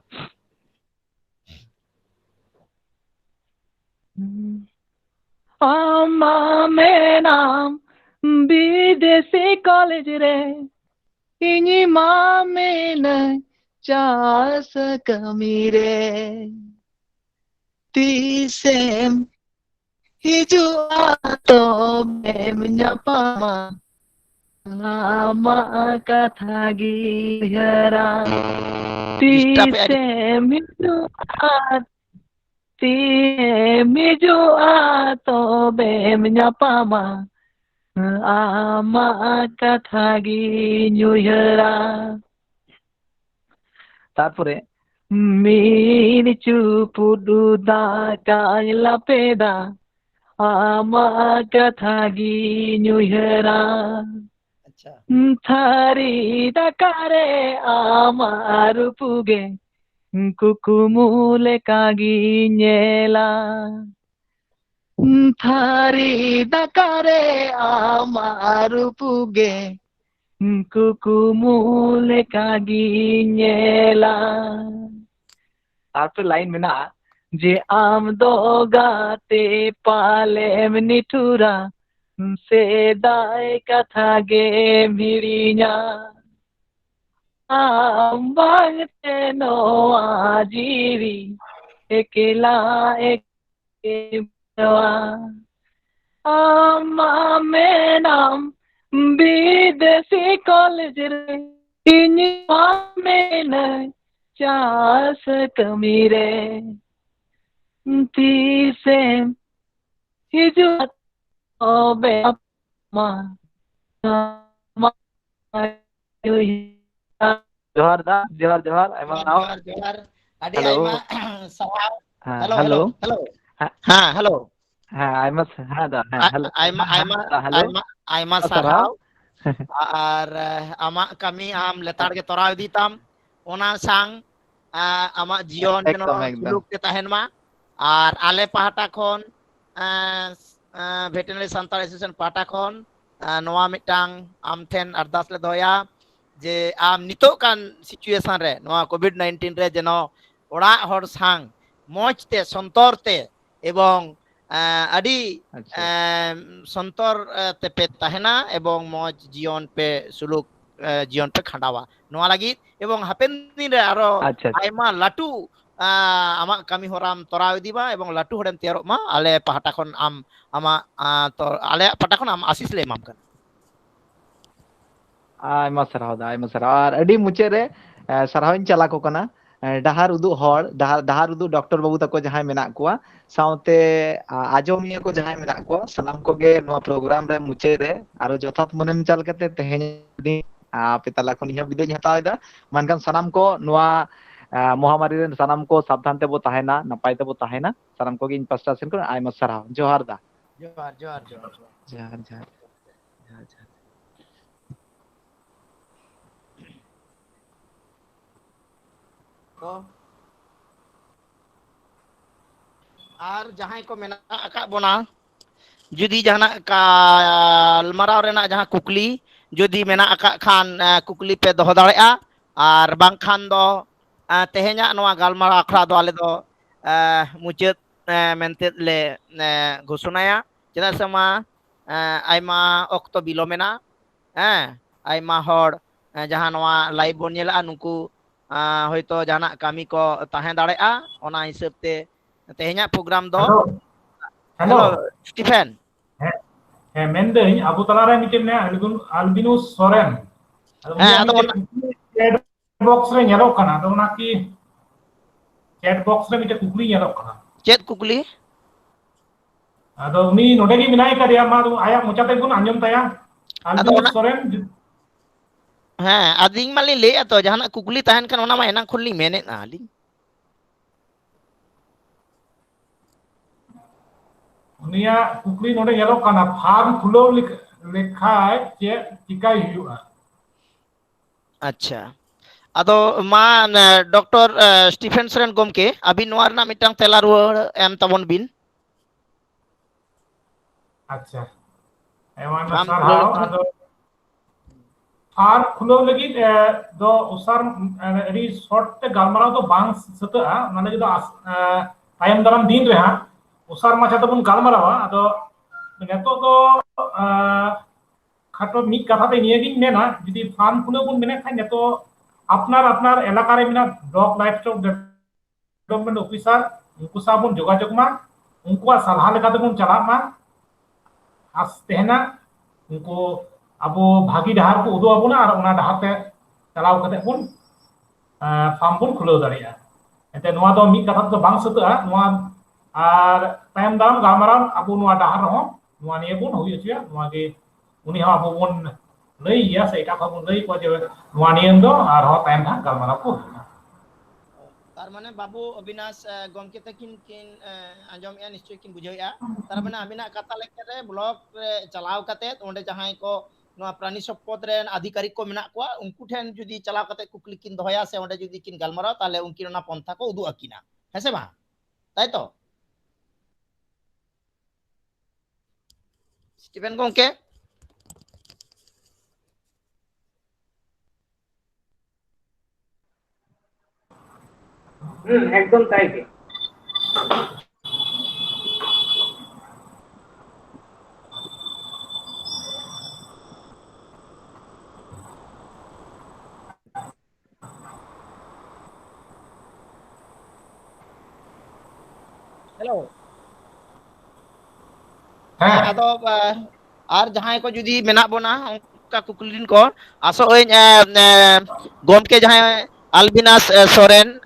amma menam bidesi college re ini mamena chas kamire tisem hijua to menyapa lama kata gihara tisem hijua to menyapa ama kata ginyuhara তারপরে mini চুপুডু দা কাইলা পেদা ama kathagi nyuhera আচ্ছা thari dakare amaru puge kukumule kagi nyela thari dakare amaru puge kukumule kagi nyela তারপরে line মেনা যে আম দো গাতে পালেম নিঠুরা সে দায় কথা গে ভিড়িনা আম ভাঙতে no আজিরি একলা একলা আমে নাম বিদেশি কলেজ রে ইনি আমে নাই চাষ কমিরে tisem hijau obe ma johar da johar emang now ᱡᱚᱦᱟᱨ ᱡᱚᱦᱟর ᱟᱹᱰᱤ hello ᱟᱭᱢᱟ ᱥᱟᱨᱦᱟᱣ ᱦᱮᱞᱳ hello ᱦᱮᱞᱳ ᱦᱮᱸ ᱦᱮᱞᱳ I'm da hello ᱟᱭᱢᱟ ᱟᱭᱢᱟ hello ᱟᱭᱢᱟ ᱟᱭᱢᱟ sarah ᱥᱟᱨᱦᱟᱣ ᱟᱨ ᱟᱢᱟᱜ ᱠᱟᱹᱢᱤ ᱟᱢ লেতাড় ᱜᱮ ᱛᱚᱨᱟᱣ ᱤᱫᱤ ᱛᱟᱢ ᱚᱱᱟ ᱥᱟᱝ ᱟᱢᱟᱜ ᱡᱤᱭᱚᱱ ᱡᱮᱱᱚ एकदम एकदम ᱥᱩᱞᱩᱠ ᱛᱮ ᱛᱟᱦᱮᱱ ᱢᱟ ᱟᱨ ᱟᱞᱮ ᱯᱟᱦᱴᱟ ᱠᱷᱚᱱ ᱵᱷᱮᱴᱮᱱᱟরি ᱥᱟᱱᱛᱟᱲ ᱮᱥᱳᱥᱤᱭᱮᱥᱚᱱ ᱯᱟᱦᱴᱟ ᱠᱷᱚᱱ ᱱᱚᱣᱟ ᱢᱤᱫᱴᱟᱝ ᱟᱢ ᱴᱷᱮᱱ ᱟᱨᱫᱟᱥ ᱞᱮ ᱫᱚᱦᱚᱭᱟ ᱡᱮ ᱟᱢ ᱱᱤᱛᱚᱜ ᱠᱟᱱ ᱥᱤᱪᱩᱭᱮᱥᱚᱱ ᱨᱮ ᱱᱚᱣᱟ COVID-19 ᱨᱮ ᱡᱮᱱᱚ ᱚᱲᱟᱜ ᱦᱚᱲ ᱥᱟᱝ ᱢᱚᱡᱽ তে সন্তর তে এবং আদি সন্তর তেপে তাহেনা এবং মজ জীবন পে সুলুক জীবন পে খাঁডাওয়া নোয়া লাগি এবং হাপেন দিন রে আরো আচ্ছা আইমা লাটু আমা কামি হরাম তরাও দিবা এবং লাটু হরেম তেয়ারক মা আলে পাহাটা খন আম আমা তো আলে পাহাটা খন আম আশিস লে এমাম কান ayma sarah ar adi muche re sarahin chala ko kana dahar udu hor dahar udu doctor babu tako jahay menak kuwa saute ajomiya ko jahay menak kuwa salam ko ge no program re muche re aro jothat monem chal kate teheny di pitala khon iha bidoy hataw da mankan sanam ko noa মহামারী রে sanam ko সাবধান তে বো তাহেনা নাপাই তে বো তাহেনা sanam ko ge in pasta sen ko ayma sarah johar da Johar Johar Johar johar johar johar তো আর যাহাই ko mena akak bona যদি জাহানা গালমারাও রেনা যাহা কুকলি যদি মেনা আকাক খান কুকলি পে দহ দাড়েয়া আর বাংখান দো তেহেᱧᱟ ᱱᱚᱣᱟ ᱜᱟᱞᱢᱟᱨᱟᱣ ᱟᱠᱷᱲᱟ ᱫᱚ ᱟᱞᱮ ᱫᱚ मुचाद मेंते ले घोषणाया चेदा से मा आयमा ऑक्तो बिलोमेना आयमा हॉड जहां नवा लाइव बोन नेला नुकु होयतो जाना कमी को ताहें दाड़ेआ ओना हिसाब ते तेहेኛ प्रोग्राम दो हेलो हेलो हेलो स्टीफेन ᱦᱮᱸ ᱢᱮᱱᱫᱟᱹᱧ ᱟᱵᱚ ᱛᱟᱞᱟᱨᱮ ᱢᱤᱫᱴᱮᱱ ᱢᱮᱱᱟᱜᱼᱟ ᱟᱞᱵᱤᱱᱩᱥ ᱥᱚᱨᱮᱱ ᱟᱫᱚ ᱩᱱᱤᱭᱟᱜ ᱟᱫᱚ ᱢᱤᱫᱴᱮᱱ ᱪᱮᱴ ᱵᱚᱠᱥ ᱨᱮ ᱧᱮᱞᱚᱜ ᱠᱟᱱᱟ ᱟᱫᱚ ᱚᱱᱟ ᱠᱤ ᱪᱮᱴ ᱵᱚᱠᱥ ᱨᱮ ᱢᱤᱫᱴᱮᱱ ᱠᱩᱠᱞᱤ ᱧᱮᱞᱚᱜ ᱠᱟᱱᱟ चेत कुकली ᱟᱫᱚ ᱩᱱᱤ ᱱᱚᱰᱮ ᱜᱮ ᱢᱮᱱᱟᱭ ᱠᱟᱫᱮᱭᱟ ᱢᱟ ᱟᱭᱟᱜ ᱢᱚᱪᱟᱛᱮ ᱵᱚᱱ ᱟᱸᱡᱚᱢ ᱛᱟᱭᱟ ᱟᱫᱚ ᱟᱞᱵᱤᱱᱩᱥ ᱚᱱᱟ ᱥᱚᱨᱮᱱ ᱦᱮᱸ ᱟᱫᱤᱧ ᱢᱟᱞᱤᱧ ᱞᱟᱹᱭᱮᱫᱼᱟ ᱛᱚ ᱡᱟᱦᱟᱱᱟᱜ ᱠᱩᱠᱞᱤ ᱛᱟᱦᱮᱱ ᱠᱷᱟᱱ ᱚᱱᱟ ᱢᱟ ᱮᱱᱟᱝ ᱠᱷᱚᱱ ᱞᱤᱧ ᱢᱮᱱᱮᱫᱼᱟ ᱟᱹᱞᱤᱧ ᱩᱱᱤᱭᱟᱜ ᱠᱩᱠᱞᱤ ᱱᱚᱰᱮ ᱧᱮᱞᱚᱜ ᱠᱟᱱᱟ ᱯᱷᱟᱨᱢ ᱠᱷᱩᱞᱟᱹᱣ ᱞᱮᱠᱷᱟᱡ ᱪᱮᱫ ᱪᱤᱠᱟᱭ ᱦᱩᱭᱩᱜᱼᱟ अच्छा अदो मा डॉक्टर स्टीफेन सरेन गोमके अबिन नोआ रना मिटांग तेला रुवाड़ एम तबन बिन अच्छा एमान फार्म खुले सारहाव लेखन आदो फार्म खुलाव लगी दो उसार अड़ी शॉर्ट ते गालमाराव दो बांग सतआ माने जो तायम दाराम दिन रे हा उसार माछा तो बन गालमारावा आदो नेतो तो खाटो मिट कथा ते निये गिन मेना जदि फार्म खुलाव बन मेने खाय नेतो अपनार अपनार एलाका रे मेना ब्लॉक लाइफस्टॉक डेवलपमेंट ऑफिसर उनको सा बन जोगाजोग मा उनको सलाह लेका ते बन चला मा आस तेहना उनको अब भागी डहार को उदो आबोना और उना डहार ते चलाव कते बन फार्म बन खुलाव दाड़िया एते नोआ दो मिट कथा तो बांग सतआ नोआ और तायम दाम गामराम अब नोआ डहार हो नोआ निये बन हुई अचिया नोआ के उनी हा अब बन लई या से एटा खबन लई को जे नोआ नियम दो और हो तायम धा गामराव को तार माने बाबू अविनाश गोमके तकिन किन आंजम या निश्चय किन बुझाइया तार माने अबिना कथा लेके रे ब्लॉक रे चलाव कते ओंडे जहां को नोआ प्राणी सम्पद रे अधिकारी को मेना को उनको ठेन जुदी चलाव कते कुकली किन दोहया से ओंडे जुदी किन गालमाराव ताले उनकिन ना पंथा को उदु अकिना हेसे बा ताई तो स्टीफेन गोमके एकदम ताई के हेलो है अदो आर जहां को जुदी मेना बोना उनका कुकलिन को आसो गोमके जहां अल्बिनास सोरेन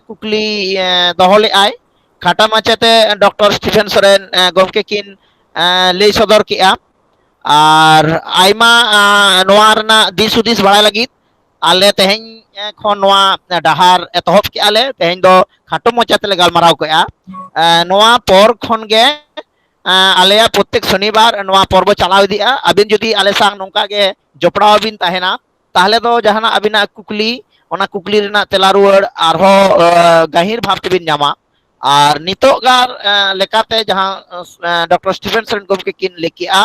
कुकली दोहले आय खाटा माचेते डॉक्टर स्टीफेन सोरेन गोमके किन लई सदर किया और आयमा नोआ रना दिस हुदिस बाड़ाय लगित आले तेहें खन नोआ डहार एतहब के आले तेहें दो खाटो मोचाते गालमाराव केआ नोआ पर खन गे आलेया प्रत्येक शनिवार नोआ पर्व चलाव इदिया अबिन जुदी आले सांग नोंका गे जपड़ाव बिन ताहेना ताहले दो जहाना अबिना कुकली ओना कुकली रेना तेला रुवाड़ आरहो गहिर भाव तेबिन ᱧᱟᱢᱟ और नितोगार लेकाते जहां डॉक्टर स्टीफेन सोरेन गोमके किन लेकिया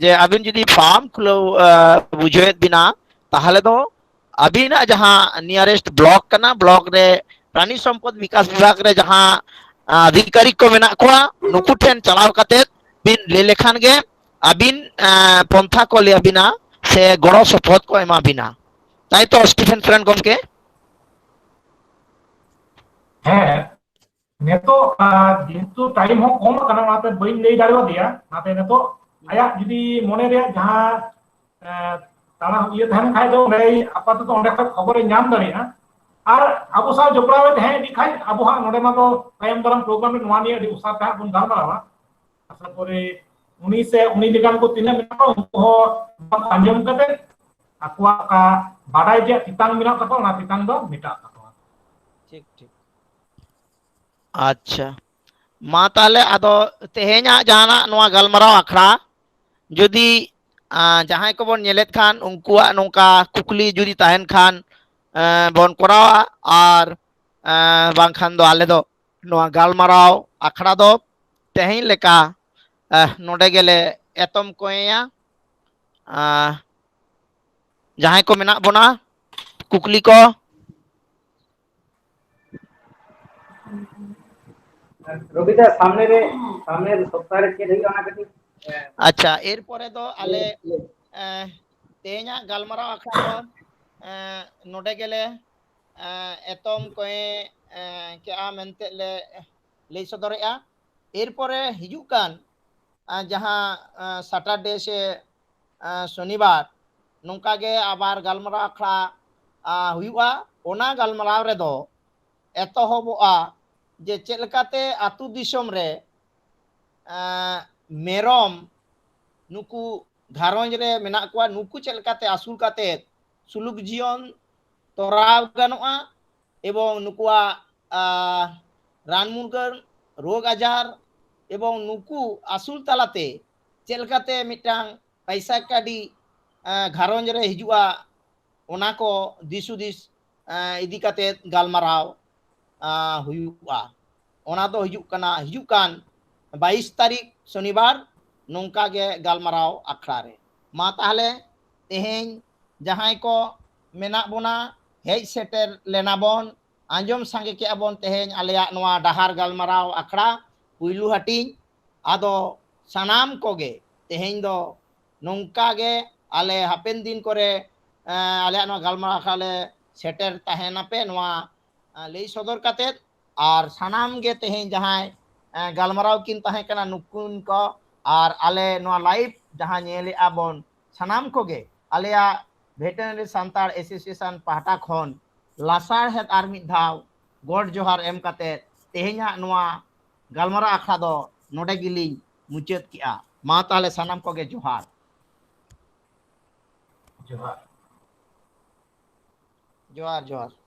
जे अबिन जुदी फार्म खुलाव बुझेत बिना ताहले दो अबिना जहां नियरेस्ट ब्लॉक कना ब्लॉक रे प्राणी संपद विकास विभाग रे जहां अधिकारी को मेना कोआ नुकु ठेन चलाव कते बिन ले लेखान गे अबिन पंथा को ले अबिना से गड़ो सपोर्ट को एमा बिना ताई तो स्टीफेन सोरेन गोमके है नेतो जेहेतु टाइम हो कम करना नाते बइन लई दाड़वा दिया नाते नेतो आया जुदी मोने रे जहां ताना ये धन खाय दो नै आपातत ओंडे खबर नाम दाड़िया और अब सा जपड़ावे तहे दी खाय अब हा नोडे मा तो तायम दाराम प्रोग्राम रे नोआ निये अडी उसा ता बन गालमारावा आशा करे उनी से उनी लेकान को तिना मेना उनको अंजम कते akwa ka badai je titang mina kato na titang do mita kato ठीक ठीक अच्छा मा ताले आदो तेहेኛ जाना नोआ गालमाराव आखड़ा जुदी जहां को बन नेलेत खान उनकुआ नोंका कुकली जुदी ताहेन खान बन करावा और बांखान दो आले दो नोआ गालमाराव आखड़ा दो तेहें लेका नोडे गेले एतम कोया जहां को मेना बोना कुकली को রবিদা সামনের সপ্তাহে ᱪᱮᱫ ᱦᱩᱭᱩᱜᱼᱟ ᱚᱱᱟ ᱠᱟᱹᱴᱤᱡ अच्छा एरपरे दो आले तेहना गलमाराव आखड़ा दो नोडे गेले एतम कोए क्या मेनते ले लई सदरेआ एरपरे हिजुक कान जहां सैटरडे से शनिवार नोंका गे आबार गलमाराव आखड़ा हुआ ओना गलमाराव रे दो एतहबोआ जे चेलकाते आतु दिसोम रे मेरम नुकु घारंज रे मेना कुआ नुकु चेलकाते आसुल काते सुलुक जीवन तोराव गानोआ एवं नुकुआ रान मुरगन रोग आजार एवं नुकु आसुल तालाते चेलकाते मिटांग पैसा काडी घारंज रे हिजुआ ओना को दिसुदिस इदी काते गालमाराव हुआ ओना दो हिजुक कान 22 तारीख शनिवार नौका गे गालमाराव आखड़ा रे मा ताहले तेहें जहां को मेना बोना हेज सेटर लेना बोन आंजम संगे के बोन तेहें आलेया नवा डहार गालमाराव आखड़ा पुइलु हटिंग आदो सनाम कोगे तेहें दो नौका गे आले हापेन दिन करे आलेया नवा गालमाराव आखड़ा ले सेटर तहेना पे नवा लई सदर काते और सनाम गे तेहें जहां गालमाराव किन तहे कना नुकुन को और आले नवा लाइव जहां नेले आबन सनाम कोगे आलेया वेटरनरी सांतार एसोसिएशन पाहटा खन लासार हेद आर मिद धाव गॉड जोहार एम काते तेहेंया नवा गालमाराव आखड़ा दो नोडे गिली मुचाद किया मा ताले सनाम कोगे जोहार जोहार जोहार